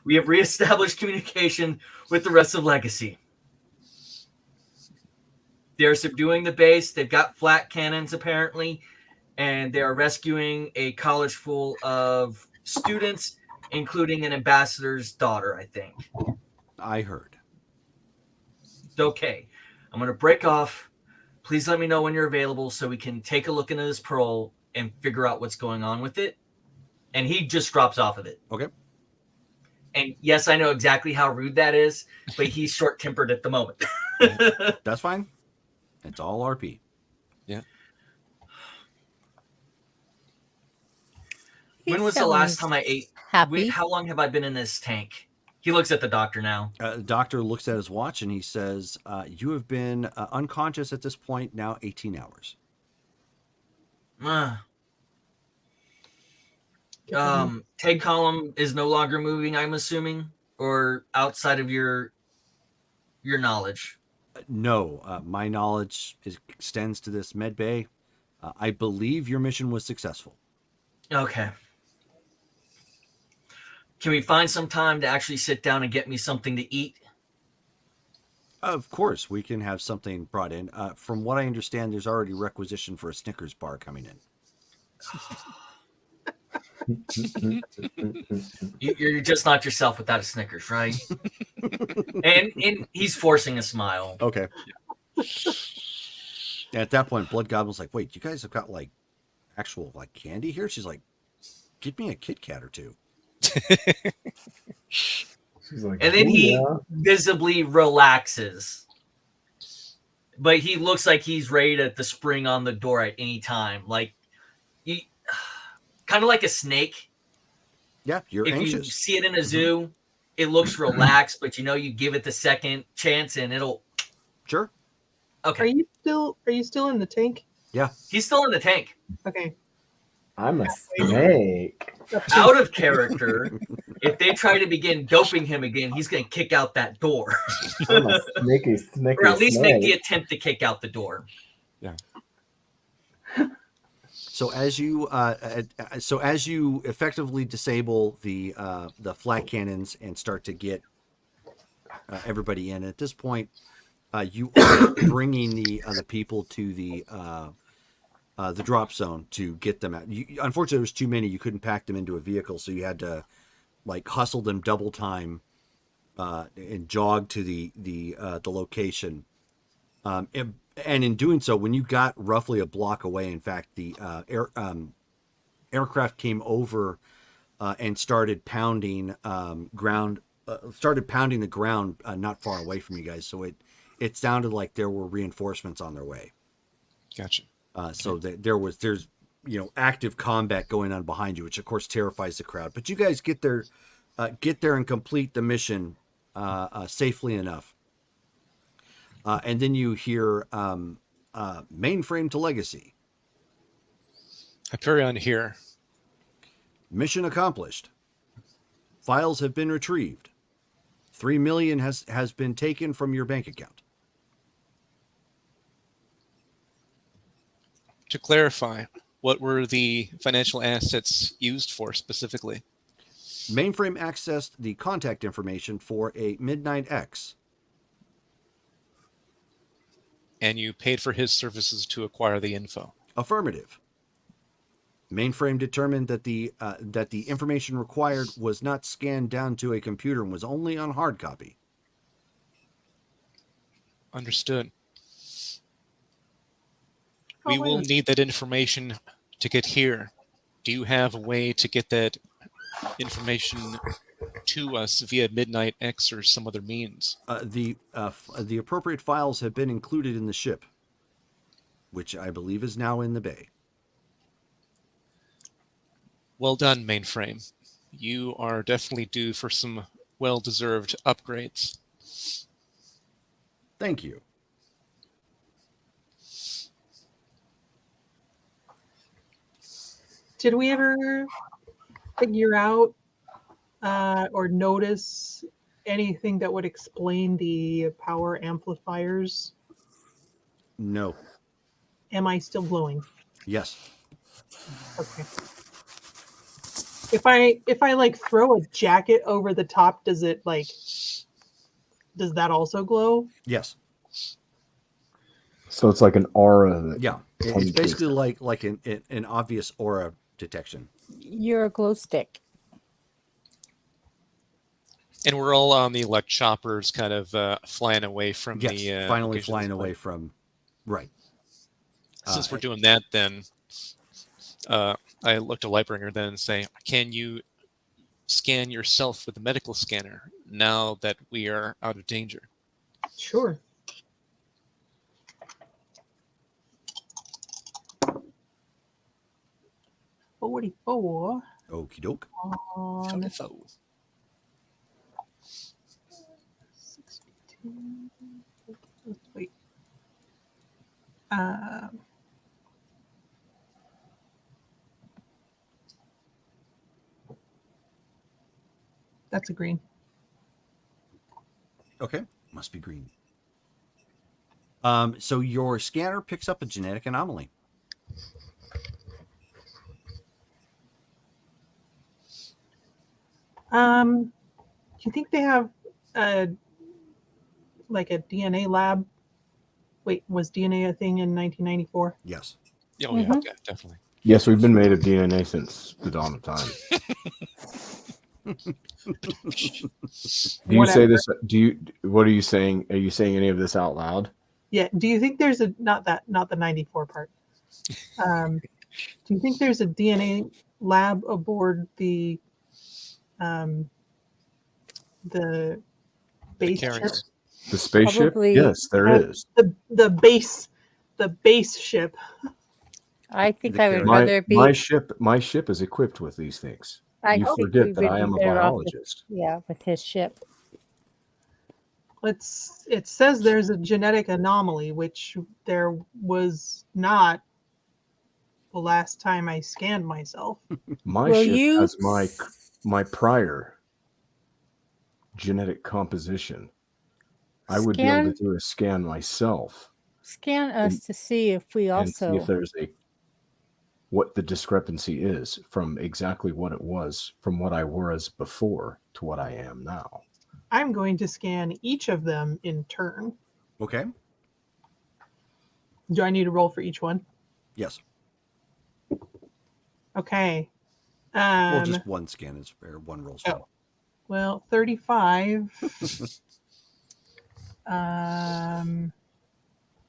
we have reestablished communication with the rest of Legacy. They're subduing the base. They've got flat cannons, apparently, and they are rescuing a college full of students, including an ambassador's daughter, I think. I heard. Okay, I'm going to break off. Please let me know when you're available so we can take a look into this pearl and figure out what's going on with it. And he just drops off of it. Okay. And yes, I know exactly how rude that is, but he's short-tempered at the moment. That's fine. It's all RP. Yeah. When was the last time I ate? Happy. How long have I been in this tank? He looks at the doctor now. The doctor looks at his watch and he says, you have been unconscious at this point now 18 hours. Tag column is no longer moving, I'm assuming, or outside of your knowledge. No, my knowledge extends to this med bay. I believe your mission was successful. Okay. Can we find some time to actually sit down and get me something to eat? Of course, we can have something brought in. From what I understand, there's already requisition for a Snickers bar coming in. You're just not yourself without a Snickers, right? and he's forcing a smile. Okay. At that point, Blood Goblin's like, wait, you guys have got like actual like candy here? She's like, give me a Kit Kat or two. She's like, And then "Oh, he yeah." visibly relaxes. But he looks like he's ready to spring on the door at any time. Like, kind of like a snake. Yeah, you're If anxious. you see it in a zoo, it looks relaxed, but you give it the second chance and it'll. Sure. Okay. Are you still in the tank? Yeah. He's still in the tank. Okay. I'm a snake. Out of character. If they try to begin doping him again, he's going to kick out that door. I'm a sneaky, sneaky Or at least make the snake. attempt to kick out the door. So as you effectively disable the flat cannons and start to get everybody in, at this point, you are bringing the people to the drop zone to get them out. Unfortunately, there was too many. You couldn't pack them into a vehicle, so you had to like hustle them double time and jog to the location. And in doing so, when you got roughly a block away, in fact, the aircraft came over and started pounding the ground not far away from you guys. So it sounded like there were reinforcements on their way. Gotcha. So that there's active combat going on behind you, which of course terrifies the crowd. But you guys get there and complete the mission safely enough. And then you hear mainframe to legacy. Hyperion here. Mission accomplished. Files have been retrieved. 3 million has been taken from your bank account. To clarify, what were the financial assets used for specifically? Mainframe accessed the contact information for a Midnight X. And you paid for his services to acquire the info. Affirmative. Mainframe determined that the information required was not scanned down to a computer and was only on hard copy. Understood. Oh, We wait a will minute. need that information to get here. Do you have a way to get that information to us via Midnight X or some other means? The appropriate files have been included in the ship, which I believe is now in the bay. Well done, Mainframe. You are definitely due for some well-deserved upgrades. Thank you. Did we ever figure out or notice anything that would explain the power amplifiers? No. Am I still glowing? Yes. Okay. If I like throw a jacket over the top, does that also glow? Yes. So it's like an aura that Yeah. It's comes basically with- like an obvious aura detection. You're a glow stick. And we're all on the elect choppers, kind of flying away from Yes. the Finally location of flying this away fight. from. Right. Since we're doing that, then I look to Lightbringer then and say, "Can you scan yourself with the medical scanner now that we are out of danger?" Sure. $44 Okie doke. on 62. Wait. That's a green. Okay. Must be green. So your scanner picks up a genetic anomaly. Do you think they have like a DNA lab? Wait, was DNA a thing in 1994? Yes. Oh, yeah, Mhm. yeah, definitely. Yes, we've been made of DNA since the dawn of time. Do you say Whatever. this? What are you saying? Are you saying any of this out loud? Yeah. Do you think there's not the 94 part? Do you think there's a DNA lab aboard the base ship? carrier. The spaceship? Probably- Yes, there is. The base ship. I think The I would carrier. rather be. My ship is equipped with these things. I You think forget we that would I be am a better off with- biologist. with his ship. It says there's a genetic anomaly, which there was not the last time I scanned myself. My Will ship you has my prior genetic composition. I would be able to do a scan myself scan us to see if we and see also if there's what the discrepancy is from exactly what it was from what I was before to what I am now. I'm going to scan each of them in turn. Okay. Do I need to roll for each one? Yes. Okay. Well, just one scan is or one roll. Oh. Well, 35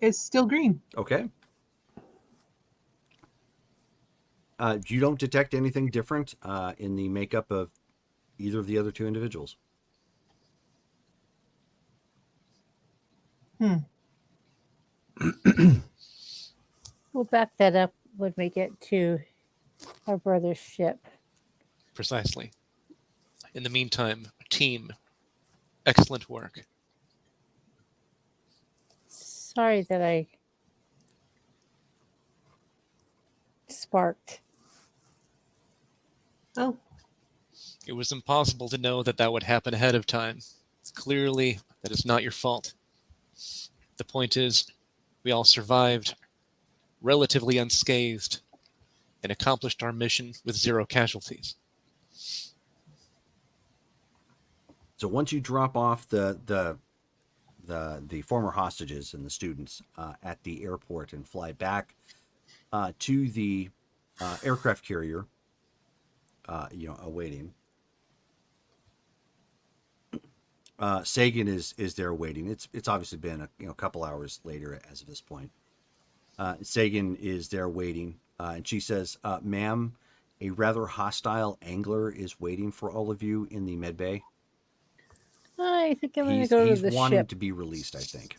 is still green. Okay. You don't detect anything different in the makeup of either of the other two individuals. we'll back that up when we get to our brother's ship. Precisely. In the meantime, team, excellent work. Sorry that I sparked. Oh, It was impossible to know that would happen ahead of time. Clearly, that is not your fault. The point is, we all survived, relatively unscathed, and accomplished our mission with 0 casualties. So once you drop off the former hostages and the students at the airport and fly back to the aircraft carrier, awaiting. Sagan is there waiting. It's obviously been a couple hours later as of this point. Sagan is there waiting, and she says, "Ma'am, a rather hostile angler is waiting for all of you in the med bay. I think I'm going to go to He's the wanting ship. to be released, I think."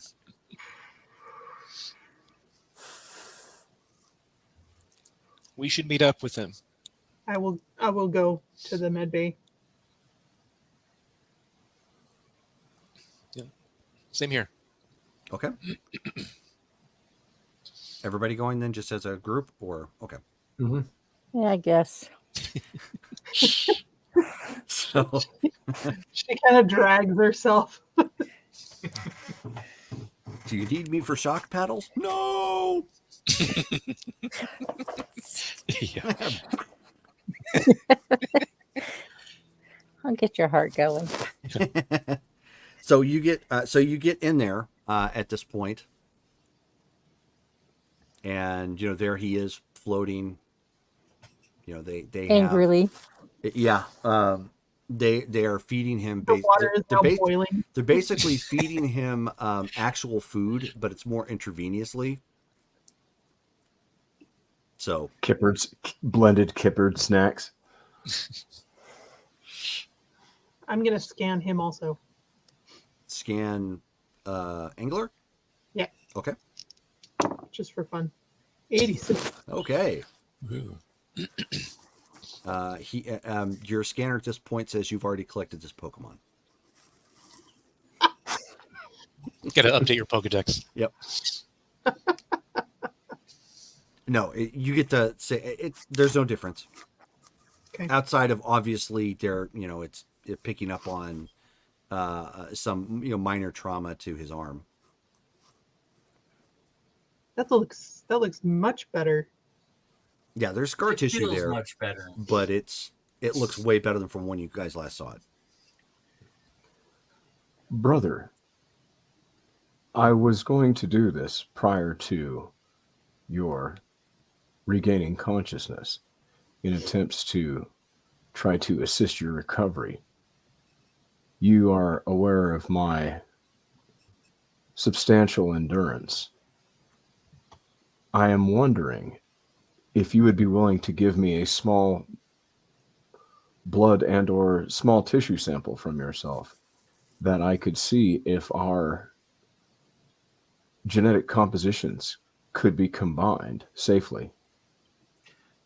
We should meet up with him. I will go to the med bay. Same here. Okay. Everybody going then, just as a group, or okay? Mm-hmm. Yeah, I guess. So, She kind of drags herself. do you need me for shock paddles? No. Yeah. I'll get your heart going. So you get in there at this point, and there he is floating. They have Angrily. yeah. They are feeding him. The water is now They're boiling. they're basically feeding him actual food, but it's more intravenously. So Blended kippered snacks. I'm gonna scan him also. scan angler. Yeah, Okay. just for fun. 86. Okay. Ooh. Your scanner at this point says you've already collected this Pokemon. Got to update your Pokedex. Yep. No, you get to say there's no difference. Okay. Outside of obviously it's picking up on some minor trauma to his arm. That looks much better. Yeah, there's scar It tissue feels there, much better. but it looks way better than from when you guys last saw it. Brother, I was going to do this prior to your regaining consciousness in attempts to try to assist your recovery. You are aware of my substantial endurance. I am wondering if you would be willing to give me a small blood and or small tissue sample from yourself that I could see if our genetic compositions could be combined safely.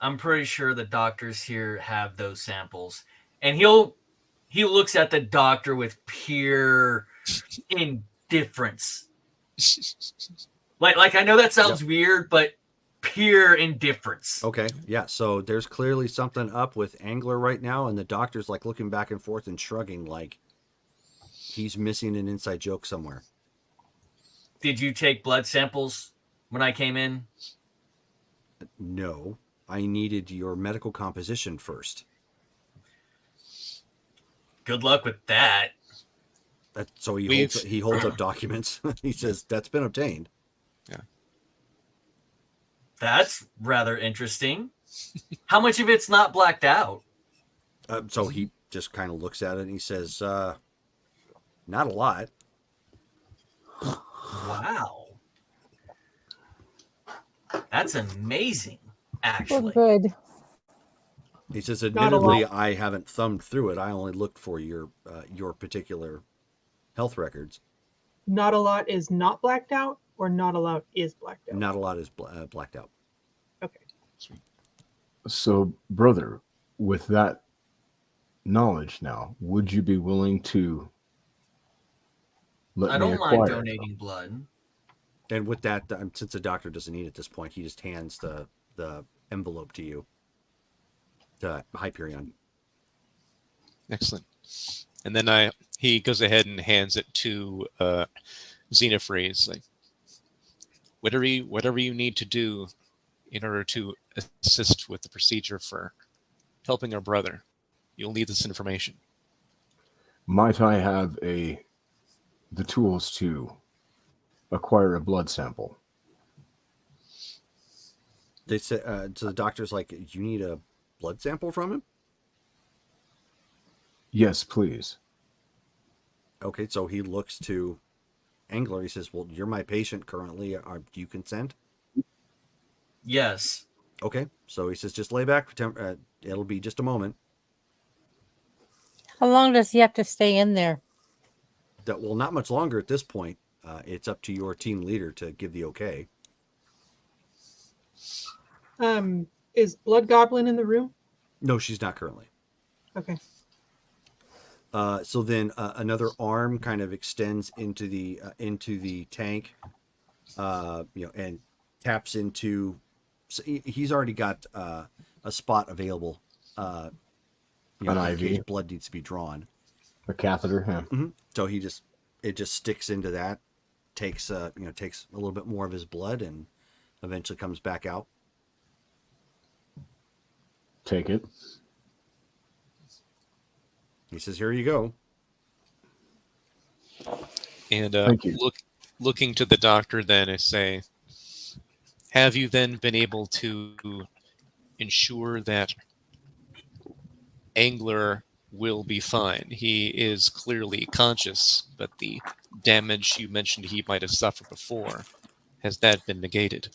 I'm pretty sure the doctors here have those samples, and he looks at the doctor with pure indifference. Like I know that sounds weird, but pure indifference. Okay, yeah. So there's clearly something up with Angler right now, and the doctor's like looking back and forth and shrugging, like he's missing an inside joke somewhere. Did you take blood samples when I came in? No, I needed your medical composition first. Good luck with that. So he holds up documents. He says that's been obtained. Yeah. That's rather interesting. How much of it's not blacked out? So he just kind of looks at it and he says, "Not a lot." Wow. That's amazing, Well, actually. good. He says, Not a "Admittedly, I haven't thumbed through it. I only looked for your particular health records. Not a lot is not blacked out, or not a lot is blacked out. Not a lot is blacked out." Okay. So, brother, with that knowledge now, would you be willing to let I me don't mind acquire? donating blood. And with that, since the doctor doesn't need it at this point, he just hands the envelope to you, to Hyperion. Excellent. And then he goes ahead and hands it to Xenophrase. Like, whatever you need to do in order to assist with the procedure for helping our brother, you'll need this information. Might I have the tools to acquire a blood sample? They say, so the doctor's like, "You need a blood sample from him?" Yes, please. Okay, so he looks to Angler. He says, "Well, you're my patient currently. Do you consent?" Yes. Okay, so he says, "Just lay back. It'll be just a moment." How long does he have to stay in there? Well, not much longer at this point. It's up to your team leader to give the okay. Is Blood Goblin in the room? No, she's not currently. Okay. So then another arm kind of extends into the tank, and taps into. So he's already got a spot available, An in case IV, blood needs to be drawn. a catheter. Yeah. So it just sticks into that, takes takes a little bit more of his blood, and eventually comes back out. Take it. He says, "Here you go." And Thank you. looking to the doctor, then I say, have you then been able to ensure that Angler will be fine? He is clearly conscious, but the damage you mentioned he might have suffered before, has that been negated?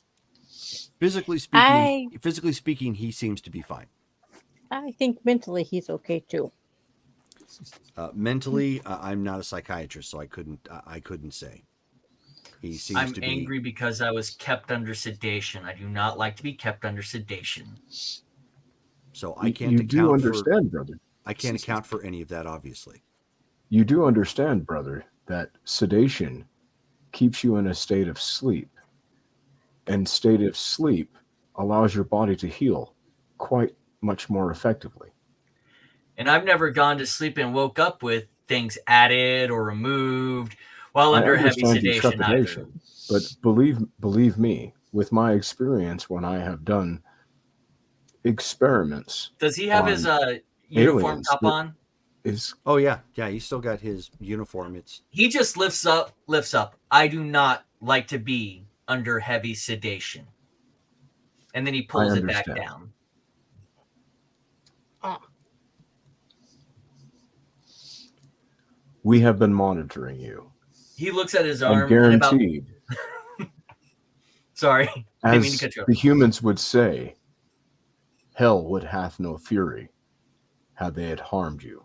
Physically I speaking, he seems to be fine. think mentally he's okay too. Mentally, I'm not a psychiatrist, so I couldn't say. He seems I'm to be angry because I was kept under sedation. I do not like to be kept under sedation. So I can't You do account for understand, brother. I can't account for any of that, obviously. You do understand, brother, that sedation keeps you in a state of sleep, and state of sleep allows your body to heal quite much more effectively. And I've never gone to sleep and woke up with things added or removed while I under heavy understand your sedation either. trepidation, but believe me, with my experience when I have done experiments Does he have his on uniform aliens, top on? is Oh yeah, he's still got his uniform. It's He just lifts up. I do not like to be under heavy sedation. And then he pulls it back understand. down. We have been monitoring you. He looks at his And arm and about. guaranteed, Sorry, didn't mean to as cut you off. the humans would say, hell would hath no fury had they had harmed you.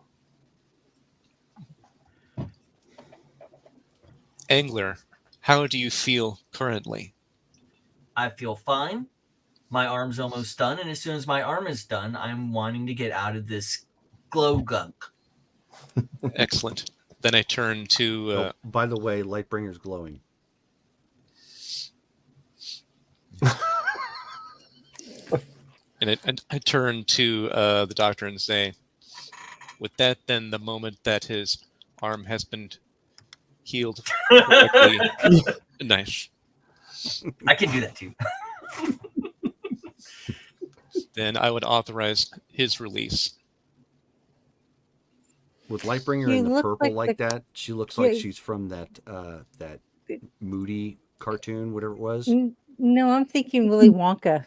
Angler, how do you feel currently? I feel fine. My arm's almost done, and as soon as my arm is done, I'm wanting to get out of this glow gunk. Excellent. Then I turn to by the way, Lightbringer's glowing. and I turn to the doctor and say, with that, then the moment that his arm has been healed correctly, nice. I can do that too. Then I would authorize his release. With Lightbringer You in the look purple like like the- that, she looks like Yeah. she's from that Moody cartoon, whatever it was. No, I'm thinking Willy Wonka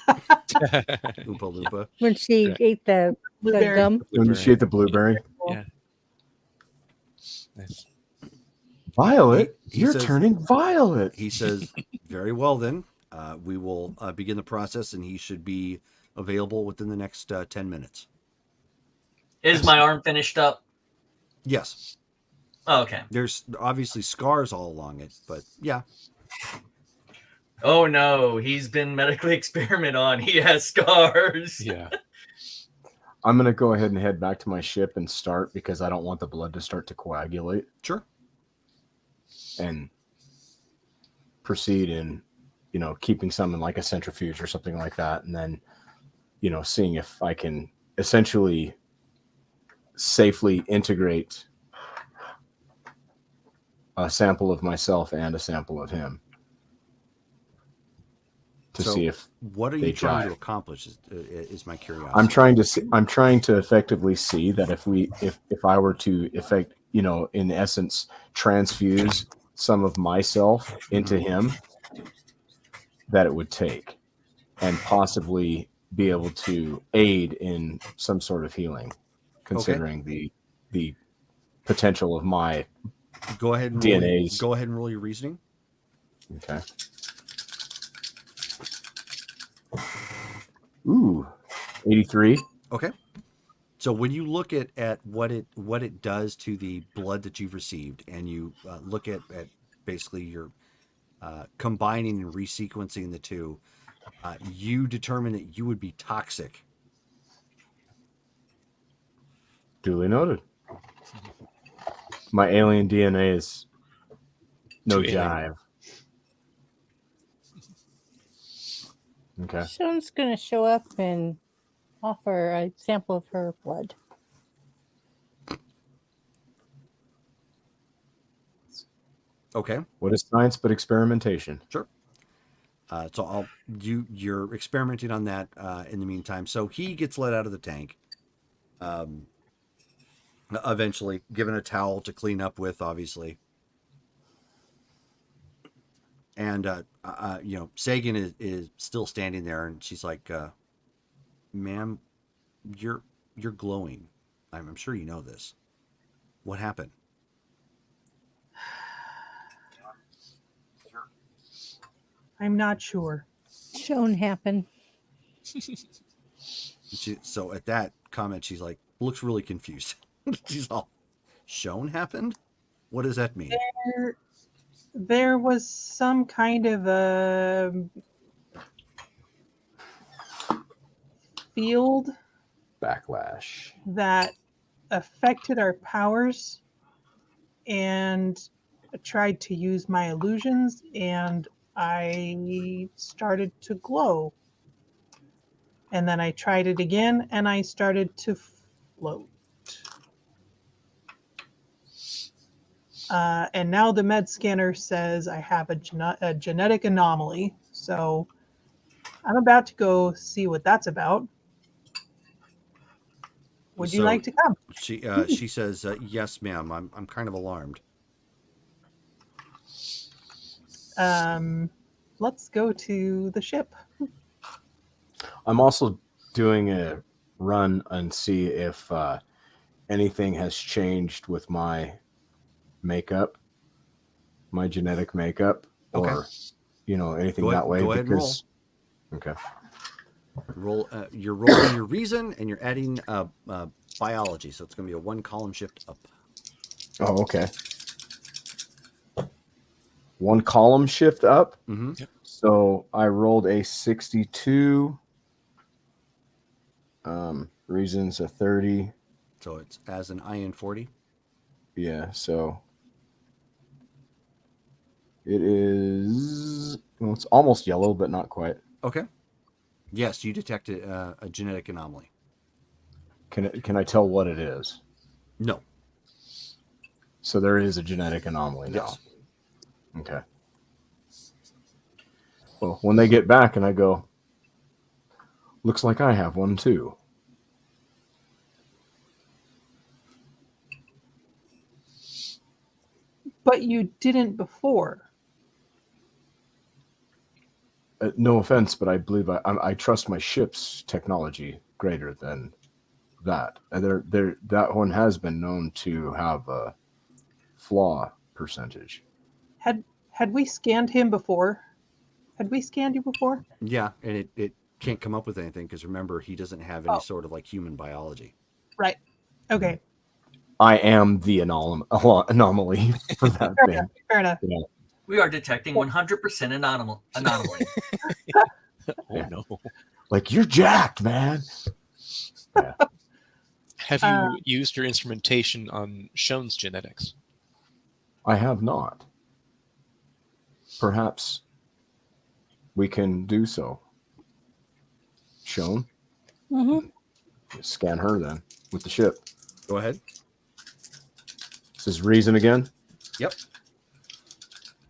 Oompa Loompa. when she Correct. ate the Blueberry. gum. When she ate the blueberry. Yeah. Nice. Violet, He you're says- turning violet. He says, "Very well then. We will begin the process, and he should be available within the next 10 minutes." Is my arm finished up? Yes. Oh, okay. There's obviously scars all along it, but yeah. Oh no, he's been medically experimented on. He has scars. Yeah. I'm going to go ahead and head back to my ship and start because I don't want the blood to start to coagulate Sure. and proceed in, keeping some in like a centrifuge or something like that. And then, seeing if I can essentially safely integrate a sample of myself and a sample of him to So, see if What are you they trying to jive. accomplish? Is my curiosity. I'm trying to effectively see that if I were to in essence transfuse some of myself into him, that it would take and possibly be able to aid in some sort of healing, considering the potential of my Go ahead and DNAs. Go ahead and roll your reasoning. Okay. Ooh, 83. Okay. So when you look at what it does to the blood that you've received, and you look at basically your combining and resequencing the two, you determine that you would be toxic. Duly noted. My alien DNA is no Too alien. jive. Okay. Sean's going to show up and offer a sample of her blood. Okay. What is science but experimentation? Sure. So you're experimenting on that in the meantime. So he gets let out of the tank. Eventually given a towel to clean up with, obviously. And Sagan is still standing there, and she's like, "Ma'am, you're glowing. I'm sure you know this. What happened?" I'm not sure. Sean happened. So at that comment, she's like, looks really confused. She's all, "Shown happened? What does that mean?" There was some kind of a field Backlash. that affected our powers, and I tried to use my illusions, and I started to glow. And then I tried it again, and I started to float. And now the med scanner says I have a genetic anomaly. So I'm about to go see what that's about. Would you So like to come? she says, "Yes, ma'am. I'm kind of alarmed." Let's go to the ship. I'm also doing a run and see if anything has changed with my makeup, my genetic makeup, Okay. or anything Go ahead- that way. go ahead and because okay, Roll. You're rolling your reason, and you're adding biology. So it's going to be a 1-column shift up. oh okay, 1 column shift up. Mm-hmm. Yep. So I rolled a 62. Reasons a 30. So it's as an IN 40. Yeah, so it is. Well, it's almost yellow, but not quite. Okay. Yes, you detected a genetic anomaly. Can I tell what it is? No. So there is a genetic anomaly now. Yes. Okay. Well, when they get back and I go, looks like I have one too. But you didn't before. No offense, but I believe I trust my ship's technology greater than that. And that one has been known to have a flaw percentage. Had we scanned him before? Had we scanned you before? Yeah, and it can't come up with anything because remember, he doesn't have any Oh. sort of like human biology. Right. Okay. I am the anomaly for that Fair thing. enough. Fair enough. Yeah. We are detecting 100% anomaly. Oh no. Like, you're jacked, man. Yeah. Have you used your instrumentation on Shone's genetics? I have not. Perhaps we can do so. Shown? Mm-hmm. Scan her then with the ship. Go ahead. This is reason again? Yep.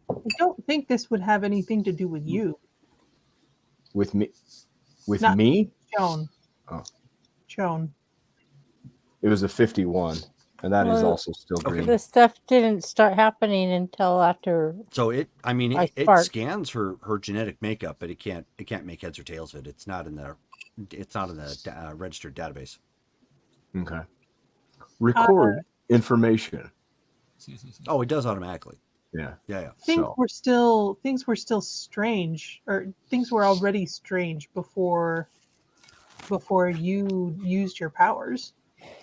I don't think this would have anything to do with you. With me? With Not- me? Joan. Oh. Joan. It was a 51, and that is Well, also still green. The stuff didn't start happening until after. So it sparked. scans her genetic makeup, but it can't make heads or tails of it. It's not in the registered database. Okay. Record information. Oh, it does automatically. Yeah. Yeah. Things So- were still strange, or things were already strange before you used your powers.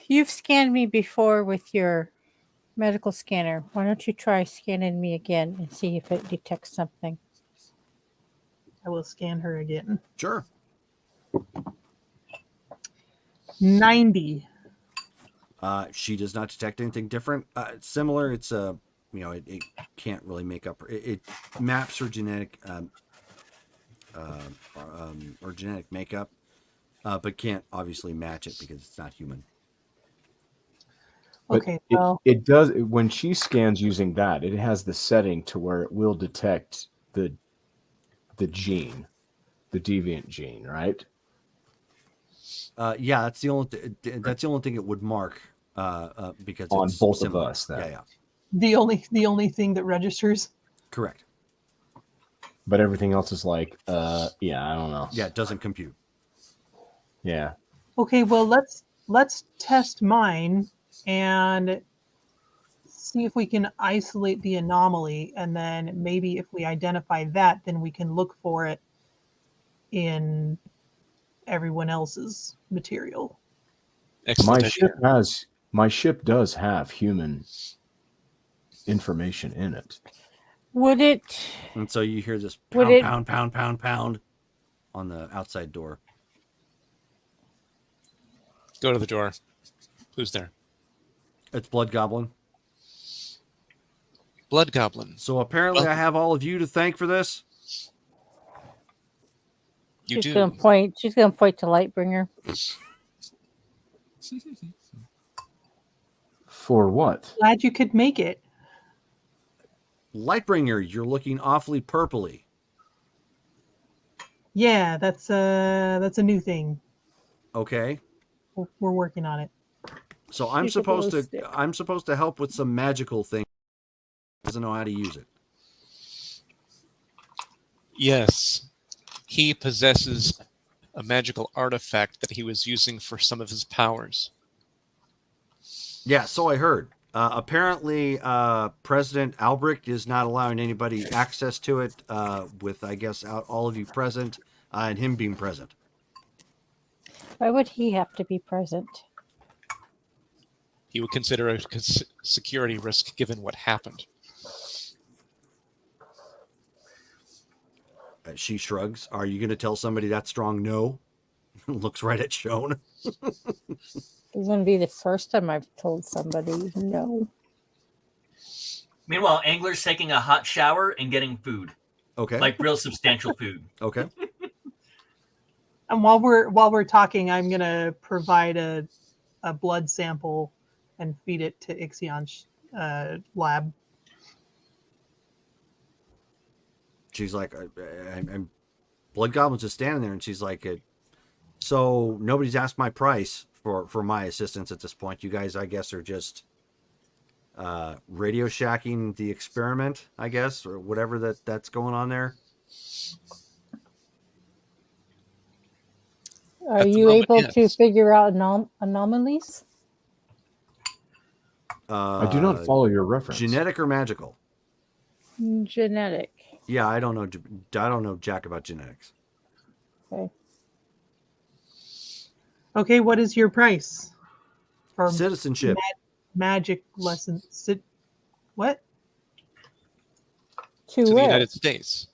You've scanned me before with your medical scanner. Why don't you try scanning me again and see if it detects something? I will scan her again. Sure. 90. She does not detect anything different. Similar, it's it can't really make up. It maps her genetic or genetic makeup, but can't obviously match it because it's not human. But Okay, well, it does when she scans using that, it has the setting to where it will detect the gene, the deviant gene, right? Yeah, that's the only thing it would mark because On it's both similar. of us, then. Yeah, the only thing that registers. correct. But everything else is like, yeah, I don't know. Yeah, it doesn't compute. Yeah. Okay, well let's test mine and see if we can isolate the anomaly, and then maybe if we identify that, then we can look for it in everyone else's material. Excellent idea. My ship does have human information in it. Would it? And so you hear this Would pound, it? pound, pound, pound, pound on the outside door. Go to the door. Who's there? It's Blood Goblin. Blood Goblin. So apparently, I Welcome. have all of you to thank for this. You She's do. gonna point. She's gonna point to Lightbringer. For what? Glad you could make it. Lightbringer, you're looking awfully purpley. Yeah, that's a new thing. Okay, We're working on it. so I'm She's a supposed glow to stick. help with some magical thing. Doesn't know how to use it. Yes. He possesses a magical artifact that he was using for some of his powers. Yeah, so I heard. Apparently, President Albrecht is not allowing anybody access to it. With I guess all of you present and him being present. Why would he have to be present? He would consider a security risk given what happened. She shrugs. Are you going to tell somebody that strong? No. Looks right at Shone. It's gonna be the first time I've told somebody no. Meanwhile, Angler's taking a hot shower and getting food, Okay. like real substantial food. Okay. And while we're talking, I'm gonna provide a blood sample and feed it to Ixion's lab. She's like, I'm Blood Goblin's just standing there, and she's like, so nobody's asked my price for my assistance at this point. You guys, I guess, are just Radio Shacking the experiment, I guess, or whatever that's going on there. Are At the you moment, able yes. to figure out anomalies? I do not follow your reference. Genetic or magical? Genetic. Yeah, I don't know. I don't know jack about genetics. Okay. Okay, what is your price for Citizenship. magic lessons? What? To To the where? United States.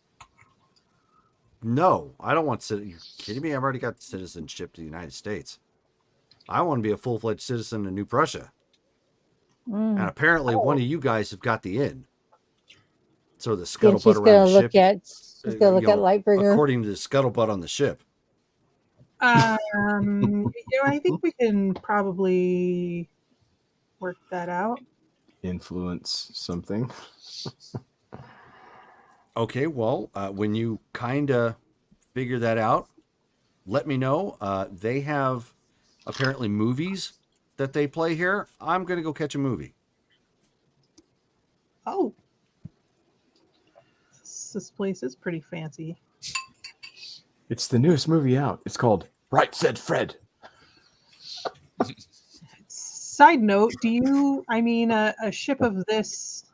No, I don't want you kidding me? I've already got citizenship to the United States. I want to be a full-fledged citizen of New Prussia. And apparently one of you guys have got the in. So the Then scuttlebutt she's around gonna the look ship. at. She's gonna look at Lightbringer. According to the scuttlebutt on the ship. I think we can probably work that out. Influence something. Okay, well, when you kind of figure that out, let me know. They have apparently movies that they play here. I'm going to go catch a movie. Oh, this place is pretty fancy. It's the newest movie out. It's called Right Said Fred. Side note, a ship of this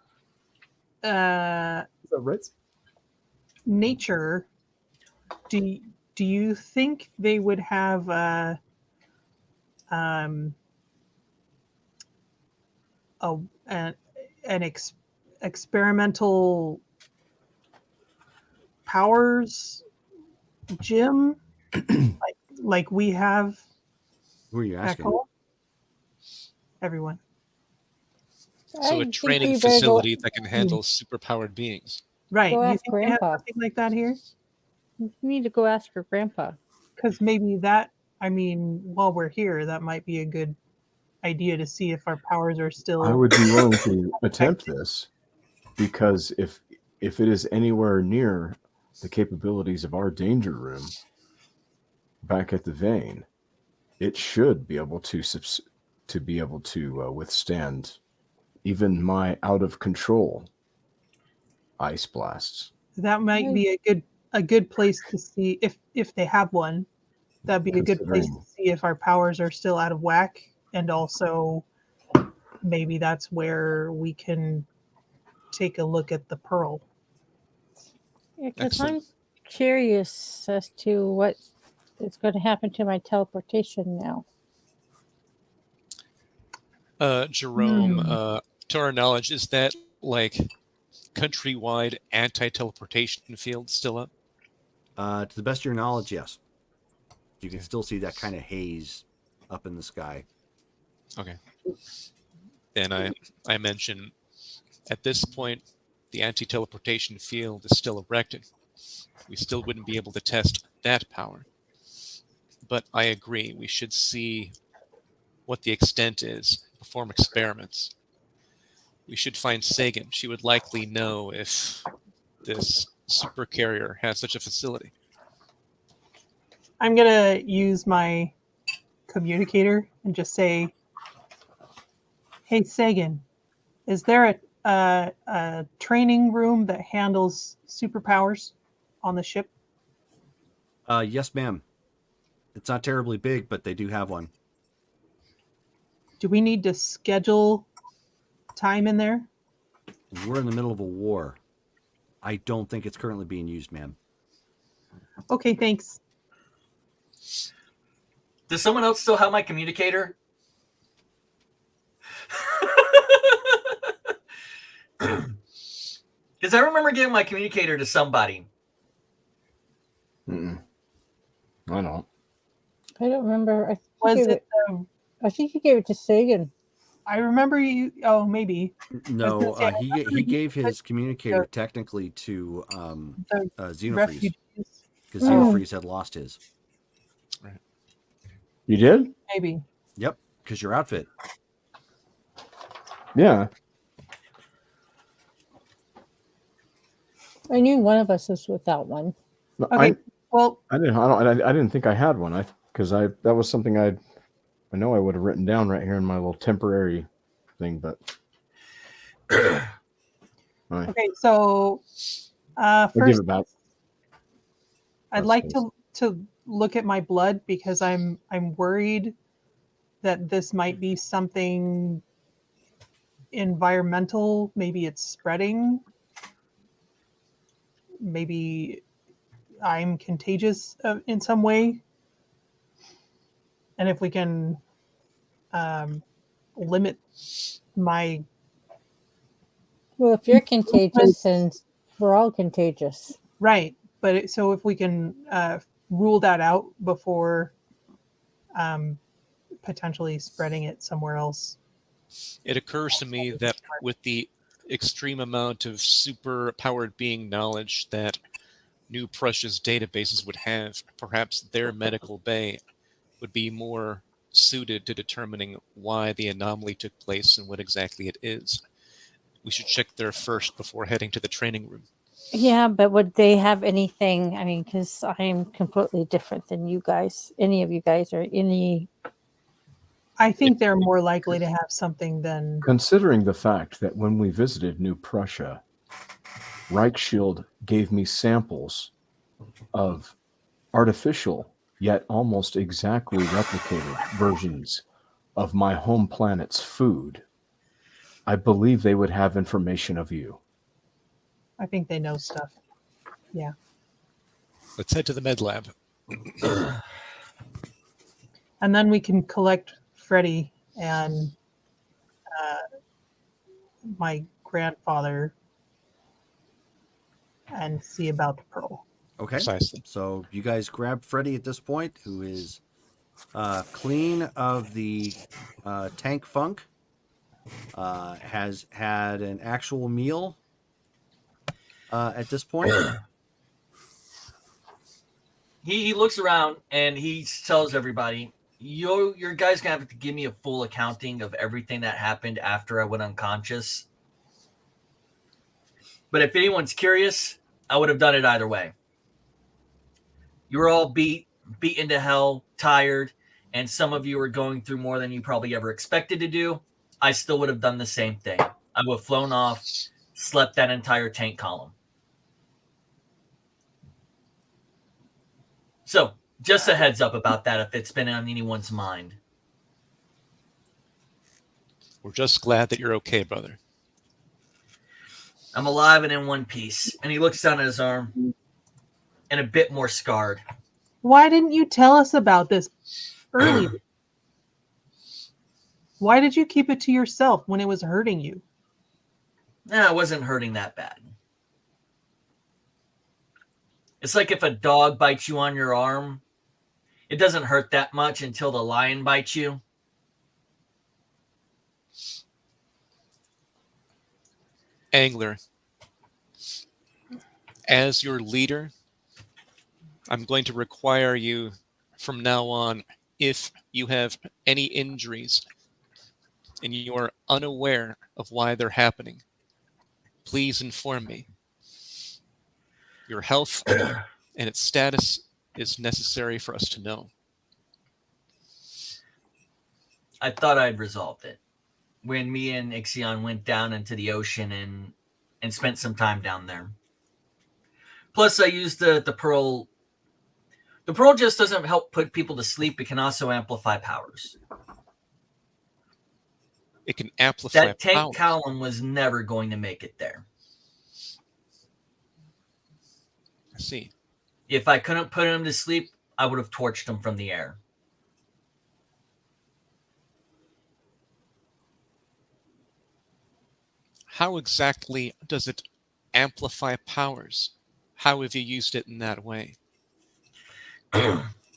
Is that right? nature, do you think they would have an experimental powers gym like we have Who are you at asking? home? everyone. So I a think training we better facility that can handle superpowered beings. Right. Go Do you ask think they have Grandpa. something like that here? You need to go ask your grandpa. Because maybe that, I mean, while we're here, that might be a good idea to see if our powers are still. I would be willing to attempt this, because if it is anywhere near the capabilities of our danger room back at the vein, it should be able to withstand even my out of control ice blasts. That might be a good place to see if they have one. That'd be a good place to Considering- see if our powers are still out of whack, and also maybe that's where we can take a look at the pearl. Yeah, because I'm Excellent. curious as to what is going to happen to my teleportation now. Jerome, Hmm. to our knowledge, is that like countrywide anti-teleportation field still up? To the best of your knowledge, yes. You can still see that kind of haze up in the sky. Okay. And I mention at this point the anti-teleportation field is still erected. We still wouldn't be able to test that power. But I agree, we should see what the extent is, perform experiments. We should find Sagan. She would likely know if this supercarrier has such a facility. I'm gonna use my communicator and just say, "Hey Sagan, is there a training room that handles superpowers on the ship?" Yes, ma'am. It's not terribly big, but they do have one. Do we need to schedule time in there? We're in the middle of a war. I don't think it's currently being used, ma'am. Okay, thanks. Does someone else still have my communicator? Because I remember giving my communicator to somebody. Mm-mm. I don't. I don't remember. Was it? I think you gave it to Sagan. I remember you. Oh, maybe. No, say, I he remember gave he his put communicator the- technically to the Xenofreeze, refugees. because Oh. Xenofreeze had lost his. You did? Maybe. Yep, because your outfit. Yeah. I knew one of us was without one. No, Okay. Well, I didn't think I had one. That was something I know I would have written down right here in my little temporary thing, but okay. So, I'll give first, it back. I'd like to look at my blood because I'm worried that this might be something environmental. Maybe it's spreading. Maybe I'm contagious in some way. And if we can limit my Well, if you're contagious, then we're all contagious. right, but so if we can rule that out before potentially spreading it somewhere else. It occurs to me that with the extreme amount of super powered being knowledge that New Prussia's databases would have, perhaps their medical bay would be more suited to determining why the anomaly took place and what exactly it is. We should check there first before heading to the training room. Yeah, but would they have anything? I mean, because I'm completely different than you guys. Any of you guys or any. I think they're more likely to have something than. Considering the fact that when we visited New Prussia, Reichshield gave me samples of artificial yet almost exactly replicated versions of my home planet's food, I believe they would have information of you. I think they know stuff. Yeah. Let's head to the med lab. And then we can collect Freddie and my grandfather and see about the pearl. Okay. Precisely. So you guys grab Freddy at this point, who is clean of the tank funk has had an actual meal at this point. He looks around and he tells everybody, your guys gonna have to give me a full accounting of everything that happened after I went unconscious. But if anyone's curious, I would have done it either way. You were all beaten to hell, tired, and some of you are going through more than you probably ever expected to do. I still would have done the same thing. I would have flown off, slept that entire tank column. So, just a heads up about that if it's been on anyone's mind. We're just glad that you're okay, brother. I'm alive and in one piece. And he looks down at his arm and a bit more scarred. Why didn't you tell us about this earlier? Why did you keep it to yourself when it was hurting you? Nah, it wasn't hurting that bad. It's like if a dog bites you on your arm, it doesn't hurt that much until the lion bites you. Angler, as your leader, I'm going to require you from now on, if you have any injuries and you are unaware of why they're happening, please inform me. Your health and its status is necessary for us to know. I thought I'd resolved it when me and Ixion went down into the ocean and spent some time down there. Plus, I used the pearl. The pearl just doesn't help put people to sleep. It can also amplify powers. It can amplify That tank powers. column was never going to make it there. I see. If I couldn't put him to sleep, I would have torched him from the air. How exactly does it amplify powers? How have you used it in that way?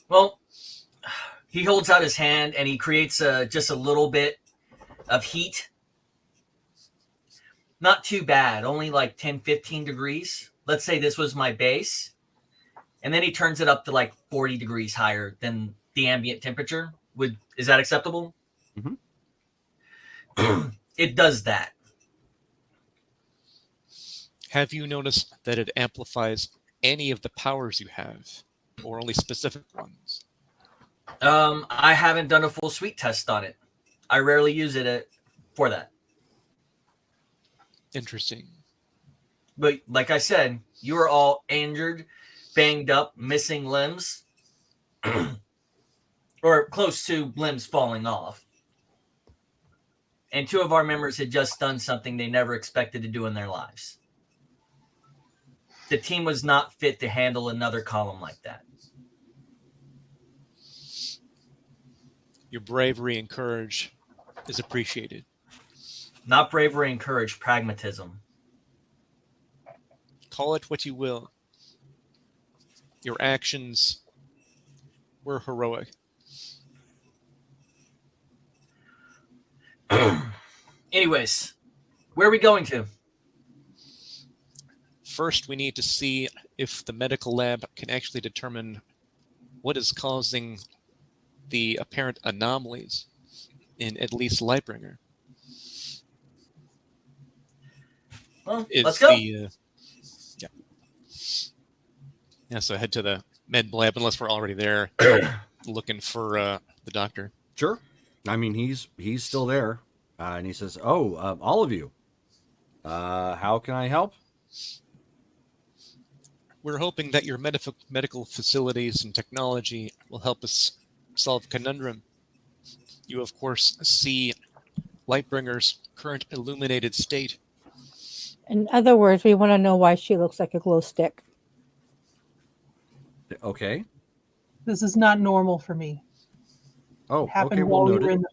Well, he holds out his hand and he creates just a little bit of heat. Not too bad, only like 10, 15 degrees. Let's say this was my base. And then he turns it up to like 40 degrees higher than the ambient temperature. Is that acceptable? Mm-hmm. It does that. Have you noticed that it amplifies any of the powers you have, or only specific ones? I haven't done a full suite test on it. I rarely use it for that. Interesting. But like I said, you are all injured, banged up, missing limbs, or close to limbs falling off. And two of our members had just done something they never expected to do in their lives. The team was not fit to handle another column like that. Your bravery and courage is appreciated. Not bravery and courage, pragmatism. Call it what you will. Your actions were heroic. Anyways, where are we going to? First, we need to see if the medical lab can actually determine what is causing the apparent anomalies in at least Lightbringer. Well, let's go. So head to the med lab unless we're already there looking for the doctor. Sure. I mean, he's still there. And he says, all of you. How can I help? We're hoping that your medical facilities and technology will help us solve conundrum. You, of course, see Lightbringer's current illuminated state. In other words, we want to know why she looks like a glow stick. Okay. This is not normal for me. Oh, It happened okay. while We'll we note were it. in the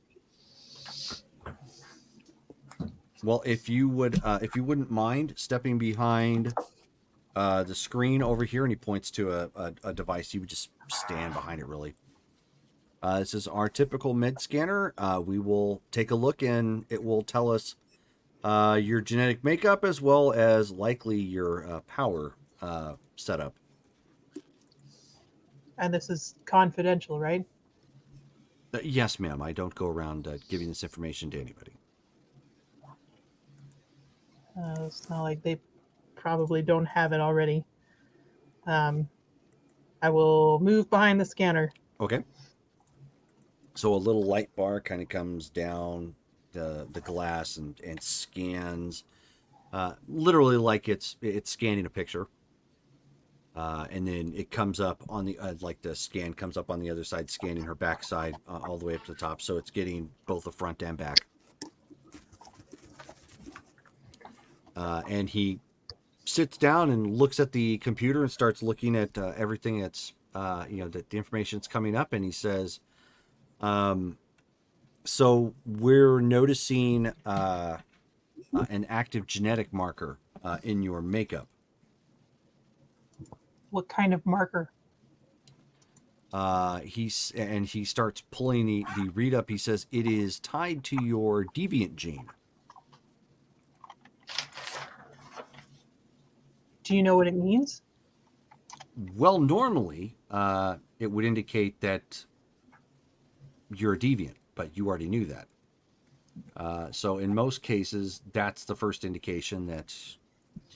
Well, if you wouldn't mind stepping behind the screen over here, and he points to a device, you would just stand behind it, really. This is our typical med scanner. We will take a look and it will tell us your genetic makeup as well as likely your power setup. And this is confidential, right? Yes, ma'am. I don't go around giving this information to anybody. It's not like they probably don't have it already. I will move behind the scanner. Okay. So a little light bar kind of comes down the glass and scans, literally like it's scanning a picture. And then it comes up on the like the scan comes up on the other side, scanning her backside all the way up to the top. So it's getting both the front and back. And he sits down and looks at the computer and starts looking at everything that's that the information's coming up, and he says, so we're noticing an active genetic marker in your makeup. What kind of marker? He starts pulling the read up. He says it is tied to your deviant gene. Do you know what it means? Well, normally it would indicate that you're a deviant, but you already knew that. So in most cases, that's the first indication that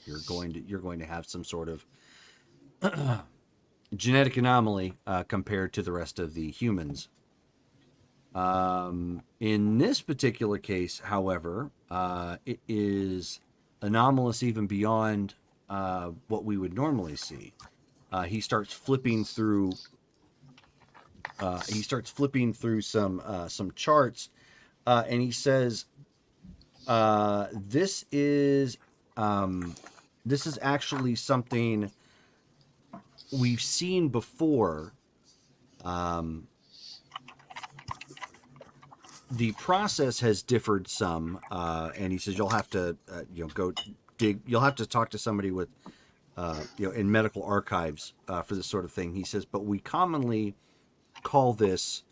you're going to have some sort of genetic anomaly compared to the rest of the humans. In this particular case, however, it is anomalous even beyond what we would normally see. He starts flipping through. Some charts, and he says, "This is actually something we've seen before. The process has differed some, and he says you'll have to go dig. You'll have to talk to somebody with in medical archives for this sort of thing." He says, but we commonly call this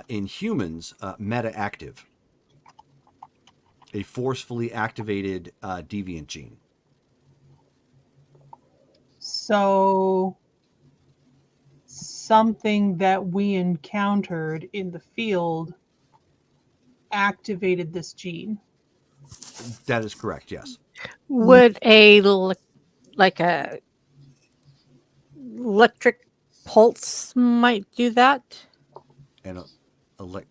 in humans meta-active, a forcefully activated deviant gene. So something that we encountered in the field activated this gene. That is correct, yes. Would like a electric pulse might do that? And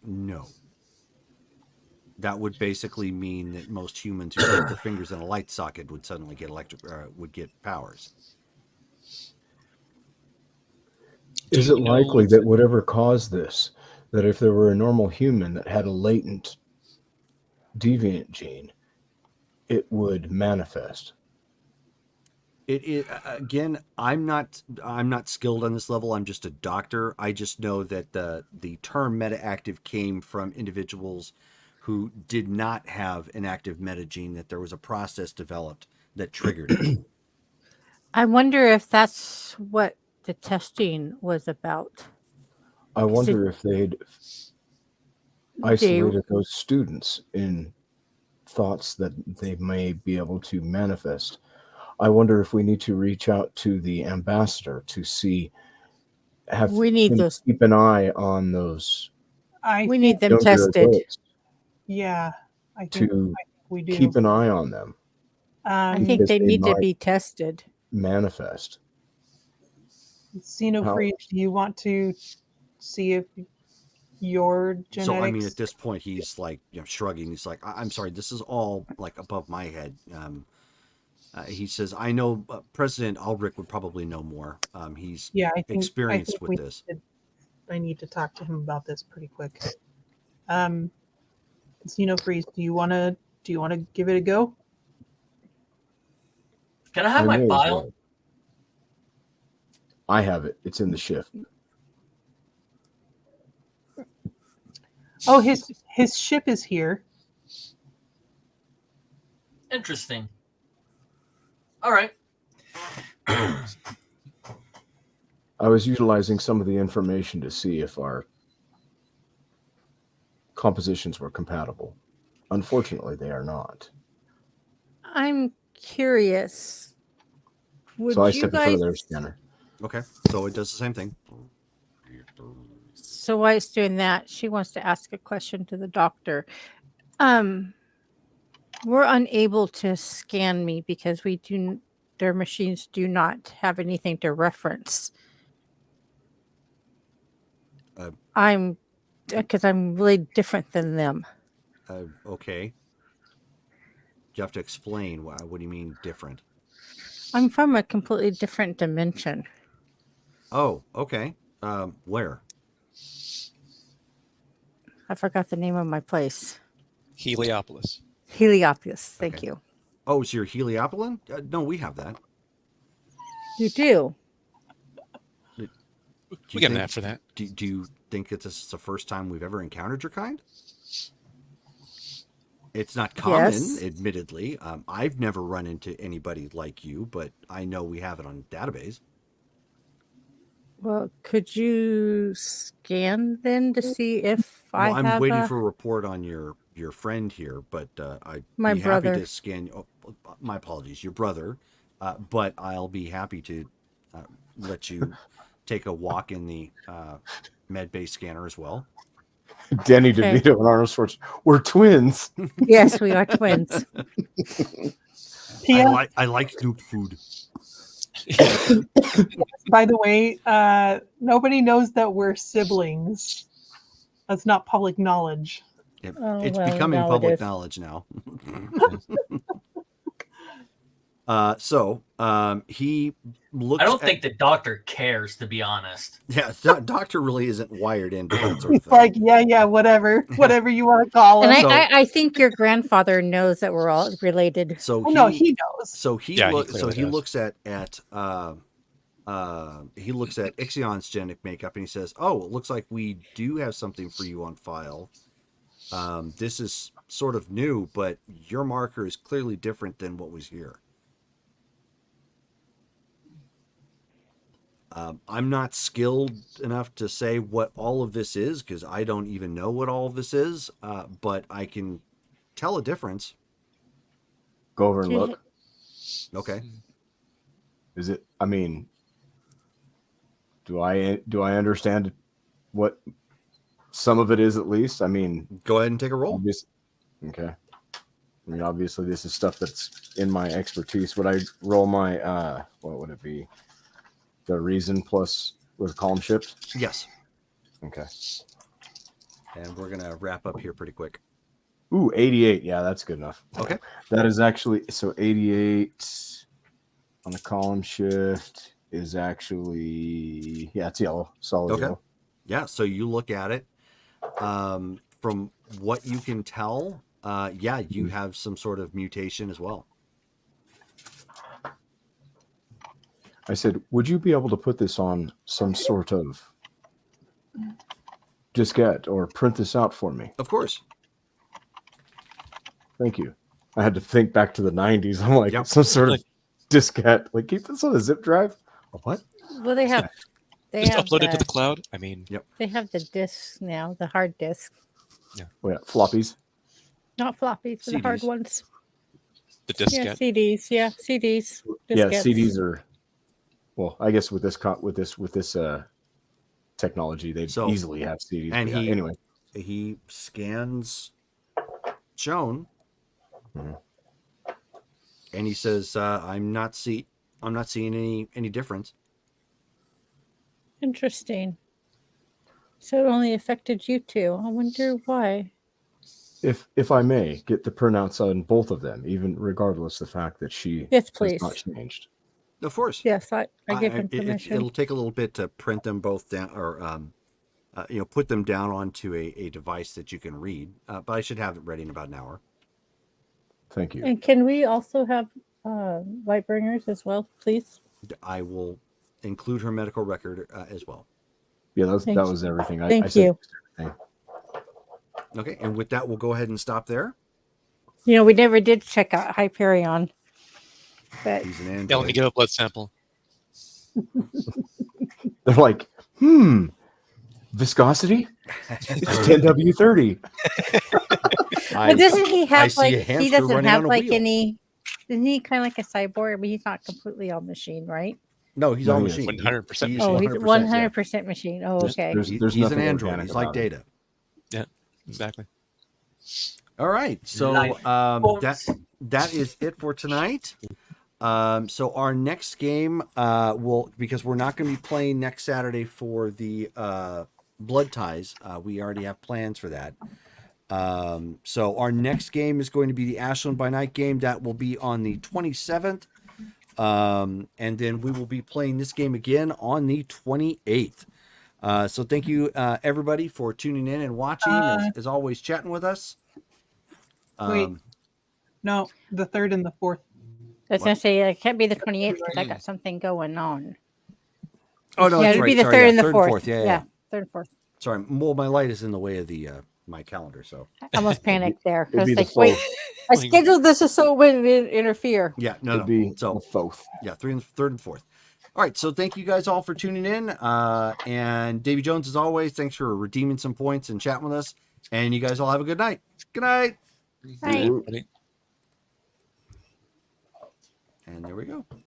no. That would basically mean that most humans who stick their fingers in a light socket would suddenly get would get powers. Is it likely that whatever caused this, that if there were a normal human that had a latent deviant gene, it would manifest? It is, again, I'm not skilled on this level. I'm just a doctor. I just know that the term meta-active came from individuals who did not have an active metagene, that there was a process developed that triggered it. I wonder if that's what the testing was about. I wonder if they'd isolated those students in thoughts that they may be able to manifest. I wonder if we need to reach out to the ambassador to see, keep an eye on those. We need them tested. Yeah, I think we do. Keep an eye on them. I think they need to be tested. Manifest. Xenofreeze, do you want to see if your genetics... So, I mean, at this point, he's like, shrugging. He's like, I'm sorry, this is all like above my head. He says, I know President Albrecht would probably know more. He's experienced with this. I need to talk to him about this pretty quick. Xenofreeze, do you want to give it a go? Can I have my file? I have it. It's in the shift. Oh, his ship is here. Interesting. All right. I was utilizing some of the information to see if our compositions were compatible. Unfortunately, they are not. I'm curious. Would So I you step in front guys? of their scanner. Okay, so it does the same thing. So while it's doing that, she wants to ask a question to the doctor. Um, we're unable to scan me because their machines do not have anything to reference. Uh, because I'm really different than them. Okay. You have to explain. What do you mean different? I'm from a completely different dimension. Oh, okay. Where? I forgot the name of my place. Heliopolis. Heliopolis. Thank Okay. you. Oh, so you're Heliopolis? No, we have that. You do. Do We you get an think- ad for that. Do you think that this is the first time we've ever encountered your kind? It's not common, Yes. admittedly. I've never run into anybody like you, but I know we have it on database. Well, could you scan then to see if I Well, I'm have waiting for a report on your friend here, but I'd My be happy brother. to scan. Oh, my apologies, your brother. But I'll be happy to let you take a walk in the med-based scanner as well. Danny Okay. DeVito and Arnold Schwarzenegger. We're twins. Yes, we are twins. Pia, I like Snoop food. by the way, nobody knows that we're siblings. That's not public knowledge. Oh, It's well, becoming now it public is. knowledge now. So he looks. I don't think the doctor cares, to be honest. Yeah, doctor really isn't wired into that sort of It's thing. like, yeah, whatever you want to call And him. So- I think your grandfather knows that we're all related. So Oh no, he knows. So he Yeah, he looks. So clearly he does. looks at he looks at Ixion's genetic makeup and he says, "Oh, it looks like we do have something for you on file. This is sort of new, but your marker is clearly different than what was here." I'm not skilled enough to say what all of this is because I don't even know what all of this is, but I can tell a difference. Go over and Do you- look. Okay. Is it? I mean, do I understand what some of it is at least? I mean, Go ahead and take a roll. Okay. I mean, obviously, this is stuff that's in my expertise. Would I roll my what would it be? The reason plus with column shift. Yes. Okay. And we're gonna wrap up here pretty quick. Ooh, 88. Yeah, that's good enough. Okay. That is actually so 88 on the column shift is actually it's yellow, solid Okay. yellow. Yeah. So you look at it. From what you can tell, you have some sort of mutation as well. I said, would you be able to put this on some sort of diskette or print this out for me? Of course. Thank you. I had to think back to the 90s. I'm like, Yep. some sort of diskette. Like, keep this on a zip drive? A what? Well, they have. They Just have upload it to the cloud. I mean, They have the discs now, the hard disc, Oh, yeah, floppies. not floppies, the hard CDs. ones. the Yeah, diskette. CDs. Yeah, CDs. Yeah, diskettes. CDs are. Well, I guess with this technology, they So- easily have CDs. and but yeah, he- anyway, He scans Joan, Mhm. and he says, I'm not seeing any difference." Interesting. So it only affected you two. I wonder why. if I may get the printouts on both of them, even regardless the fact that she Yes, has please. not changed. Of course. Yes, I give him permission. It'll take a little bit to print them both down, or put them down onto a device that you can read. But I should have it ready in about an hour. Thank you. And can we also have light bringers as well, please? I will include her medical record as well. Yeah, that Thanks. was everything. I Thank said you. everything. Okay, and with that, we'll go ahead and stop there. You know, we never did check out Hyperion. But He's an Yeah, let me android. get a blood sample. They're like, Viscosity? It's 10W30. But doesn't he I have see a like he hamster doesn't running have on a like wheel. any? Isn't he kind of like a cyborg? But he's not completely all machine, right? No, he's No, all he is. machine. 100% He's Oh, he's 100%, yeah. 100% machine. Oh, okay. There's He's nothing an android. organic He's like about him. Data. Yeah, exactly. All right. So Life that is it for tonight. So our next game will, because we're not going to be playing next Saturday for the Blood Ties. We already have plans for that. So our next game is going to be the Ashland by Night game. That will be on the 27th. And then we will be playing this game again on the 28th. So thank you, everybody, for tuning in and watching, as always, chatting with us. Wait. No, the 3rd and the 4th. I was gonna say it can't be the 28th because I got something going on. Oh, no, Yeah, that's it'd right. be the Sorry, 3rd yeah, and the 3rd 4th. Yeah. 3rd and 4th. Sorry. Well, my light is in the way of the my calendar, so. I almost panicked there. I It'd be was the like, wait, fourth. I scheduled this so it wouldn't interfere. Yeah, no. It'd be So the fourth. yeah, 3rd and 4th. All right, so thank you guys all for tuning in. And Davy Jones, as always, thanks for redeeming some points and chatting with us. And you guys all have a good night. Good night. Right. Ready? And there we go.